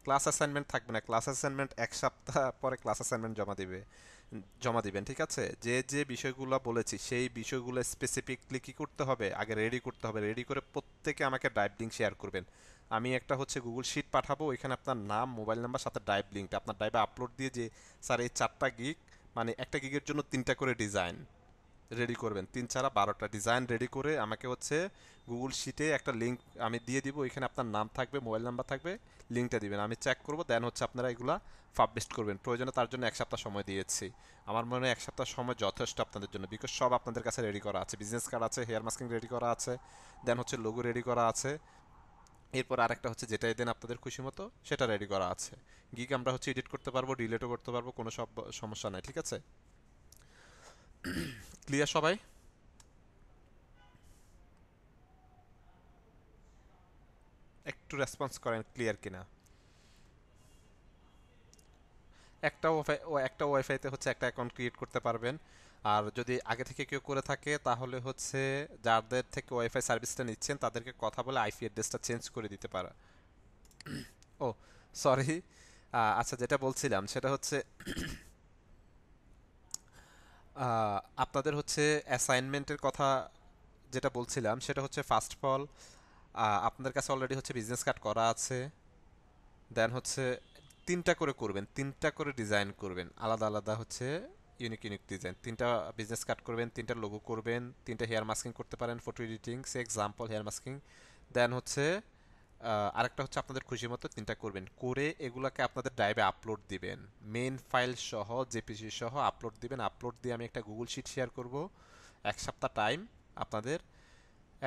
ক্লাস অ্যাসাইনমেন্ট থাকবে না, ক্লাস অ্যাসাইনমেন্ট 1 সপ্তাহ পরে ক্লাস অ্যাসাইনমেন্ট জমা দিবেন, ঠিক আছে। যে যে বিষয়গুলো বলেছি সেই বিষয়গুলো স্পেসিফিকলি কি করতে হবে, আগে রেডি করতে হবে, রেডি করে প্রত্যেকে আমাকে ড্রাইভ লিঙ্ক শেয়ার করবেন। আমি একটা হচ্ছে গুগল শিট পাঠাবো, ওইখানে আপনার নাম মোবাইল নাম্বার সাথে ড্রাইভ লিঙ্কটা আপনার ড্রাইভে আপলোড দিয়ে যে স্যার এই 4টা গিগ মানে একটা গিগের জন্য 3টা করে ডিজাইন রেডি করবেন, 3 4 12টা ডিজাইন রেডি করে আমাকে হচ্ছে গুগল শিটে একটা লিঙ্ক আমি দিয়ে দিব, ওইখানে আপনার নাম থাকবে মোবাইল নাম্বার থাকবে, লিঙ্কটা দিবেন, আমি চেক করব, দেন হচ্ছে আপনারা এগুলা পাবলিশ করবেন। প্রয়োজনে তার জন্য 1 সপ্তাহ সময় দিয়েছি, আমার মনে হয় 1 সপ্তাহ সময় যথেষ্ট আপনাদের জন্য, বিকজ সব আপনাদের কাছে রেডি করা আছে, বিজনেস কার্ড আছে, হেয়ার মাস্কিং রেডি করা আছে, দেন হচ্ছে লোগো রেডি করা আছে, এরপর আরেকটা হচ্ছে যেটাই দেন আপনাদের খুশি মতো সেটা রেডি করা আছে। গিগ আমরা হচ্ছে এডিট করতে পারবো, ডিলেটও করতে পারবো, কোনো সব সমস্যা নাই, ঠিক আছে। ক্লিয়ার সবাই? একটু রেসপন্স করেন ক্লিয়ার কিনা। একটা ওয়াইফাইতে হচ্ছে একটা অ্যাকাউন্ট ক্রিয়েট করতে পারবেন। আর যদি আগে থেকে কেউ করে থাকে তাহলে হচ্ছে যাদের থেকে ওয়াইফাই সার্ভিসটা নিচ্ছেন তাদেরকে কথা বলে আইপি অ্যাড্রেসটা চেঞ্জ করে দিতে পারে। ও সরি, আচ্ছা যেটা বলছিলাম সেটা হচ্ছে আপনাদের হচ্ছে অ্যাসাইনমেন্টের কথা যেটা বলছিলাম সেটা হচ্ছে ফার্স্ট অফ অল আপনাদের কাছে অলরেডি হচ্ছে বিজনেস কার্ড করা আছে, দেন হচ্ছে 3টা করে করবেন, 3টা করে ডিজাইন করবেন, আলাদা আলাদা হচ্ছে ইউনিক ইউনিক ডিজাইন, 3টা বিজনেস কার্ড করবেন, 3টা লোগো করবেন, 3টা হেয়ার মাস্কিং করতে পারেন, ফটো এডিটিং সে এক্সাম্পল হেয়ার মাস্কিং, দেন হচ্ছে আরেকটা হচ্ছে আপনাদের খুশি মতো 3টা করবেন, করে এগুলাকে আপনাদের ড্রাইভে আপলোড দিবেন, মেন ফাইল সহ জেপিজি সহ আপলোড দিবেন। আপলোড দিয়ে আমি একটা গুগল শিট শেয়ার করব, 1 সপ্তাহ টাইম আপনাদের।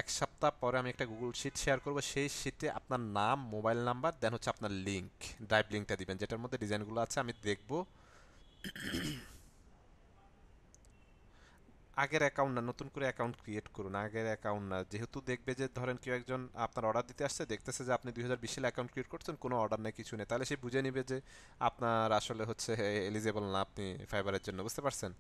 1 সপ্তাহ পরে আমি একটা গুগল শিট শেয়ার করব, সেই শিটে আপনার নাম মোবাইল নাম্বার দেন হচ্ছে আপনার লিঙ্ক, ড্রাইভ লিঙ্কটা দিবেন যেটার মধ্যে ডিজাইনগুলো আছে আমি দেখব। আগের অ্যাকাউন্ট না, নতুন করে অ্যাকাউন্ট ক্রিয়েট করুন। আগের অ্যাকাউন্ট না, যেহেতু দেখবে যে ধরেন কেউ একজন আপনার অর্ডার দিতে আসছে, দেখতেছে যে আপনি 2020 সালে অ্যাকাউন্ট ক্রিয়েট করছেন, কোনো অর্ডার নেই, কিছু নেই, তাহলে সে বুঝে নিবে যে আপনার আসলে হচ্ছে এলিজেবল না আপনি ফাইবারের জন্য, বুঝতে পারছেন?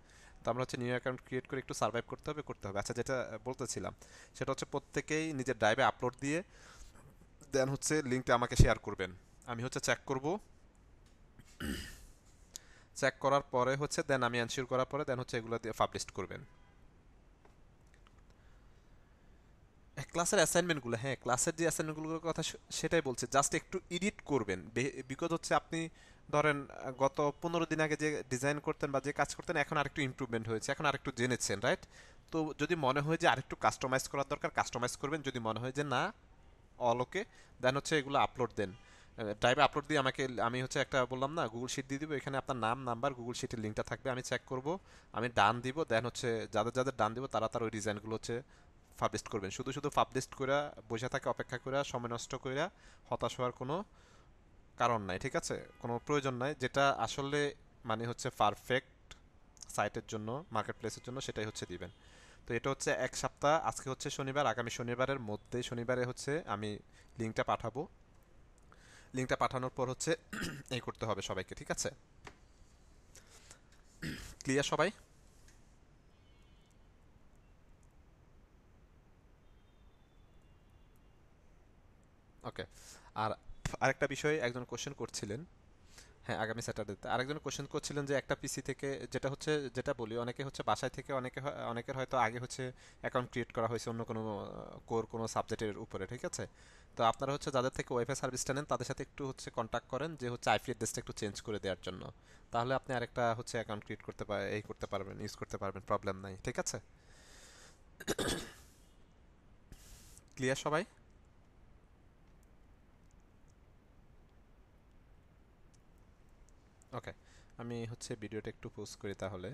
তো আমরা হচ্ছে নিউ অ্যাকাউন্ট ক্রিয়েট করে একটু সার্ভাইভ করতে হবে। আচ্ছা, যেটা বলতেছিলাম সেটা হচ্ছে প্রত্যেকেই নিজের ড্রাইভে আপলোড দিয়ে দেন হচ্ছে লিঙ্কটা আমাকে শেয়ার করবেন। আমি হচ্ছে চেক করব, চেক করার পরে হচ্ছে দেন আমি এনশিওর করার পরে দেন হচ্ছে এগুলো দিয়ে পাবলিশ করবেন। ক্লাসের অ্যাসাইনমেন্টগুলো, হ্যাঁ ক্লাসের যে অ্যাসাইনমেন্টগুলোর কথা সেটাই বলছে, জাস্ট একটু এডিট করবেন। বিকজ হচ্ছে আপনি ধরেন গত 15 দিন আগে যে ডিজাইন করতেন বা যে কাজ করতেন, এখন আরেকটু ইমপ্রুভমেন্ট হয়েছে, এখন আরেকটু জেনেছেন, রাইট? তো যদি মনে হয় যে আরেকটু কাস্টমাইজ করার দরকার, কাস্টমাইজ করবেন। যদি মনে হয় যে না, অল ওকে, দেন হচ্ছে এগুলো আপলোড দেন। ড্রাইভে আপলোড দিয়ে আমাকে, আমি হচ্ছে একটা বললাম না গুগল শিট দিয়ে দিব, এখানে আপনার নাম নাম্বার গুগল শিটের লিঙ্কটা থাকবে, আমি চেক করব, আমি ডান দিব, দেন হচ্ছে যাদের যাদের ডান দিব তারা তার ওই ডিজাইনগুলো হচ্ছে পাবলিশ করবেন। শুধু শুধু পাবলিশ করে বসে থাকে অপেক্ষা করে সময় নষ্ট করে হতাশ হওয়ার কোনো কারণ নাই, ঠিক আছে? কোনো প্রয়োজন নাই। যেটা আসলে মানে হচ্ছে পারফেক্ট সাইটের জন্য, মার্কেট প্লেসের জন্য, সেটাই হচ্ছে দিবেন। তো এটা হচ্ছে 1 সপ্তাহ, আজকে হচ্ছে শনিবার, আগামী শনিবারের মধ্যে, শনিবারে হচ্ছে আমি লিঙ্কটা পাঠাবো। লিঙ্কটা পাঠানোর পর হচ্ছে এই করতে হবে সবাইকে, ঠিক আছে? ক্লিয়ার সবাই? ওকে। আর আরেকটা বিষয় একজন কোশ্চেন করছিলেন, হ্যাঁ আগামী স্যাটারডেতে আরেকজন কোশ্চেন করছিলেন যে একটা পিসি থেকে, যেটা হচ্ছে যেটা বলি, অনেকে হচ্ছে বাসায় থেকে, অনেকের হয়তো আগে হচ্ছে অ্যাকাউন্ট ক্রিয়েট করা হয়েছে অন্য কোনো কোর কোনো সাবজেক্টের উপরে, ঠিক আছে? তো আপনারা হচ্ছে যাদের থেকে ওয়াইফাই সার্ভিসটা নেন তাদের সাথে একটু হচ্ছে কন্ট্যাক্ট করেন যে হচ্ছে আইপি অ্যাড্রেসটা একটু চেঞ্জ করে দেওয়ার জন্য। তাহলে আপনি আরেকটা হচ্ছে অ্যাকাউন্ট ক্রিয়েট করতে এই করতে পারবেন, ইউজ করতে পারবেন, প্রবলেম নাই, ঠিক আছে? ক্লিয়ার সবাই? ওকে। আমি হচ্ছে ভিডিওটা একটু পোস্ট করি তাহলে।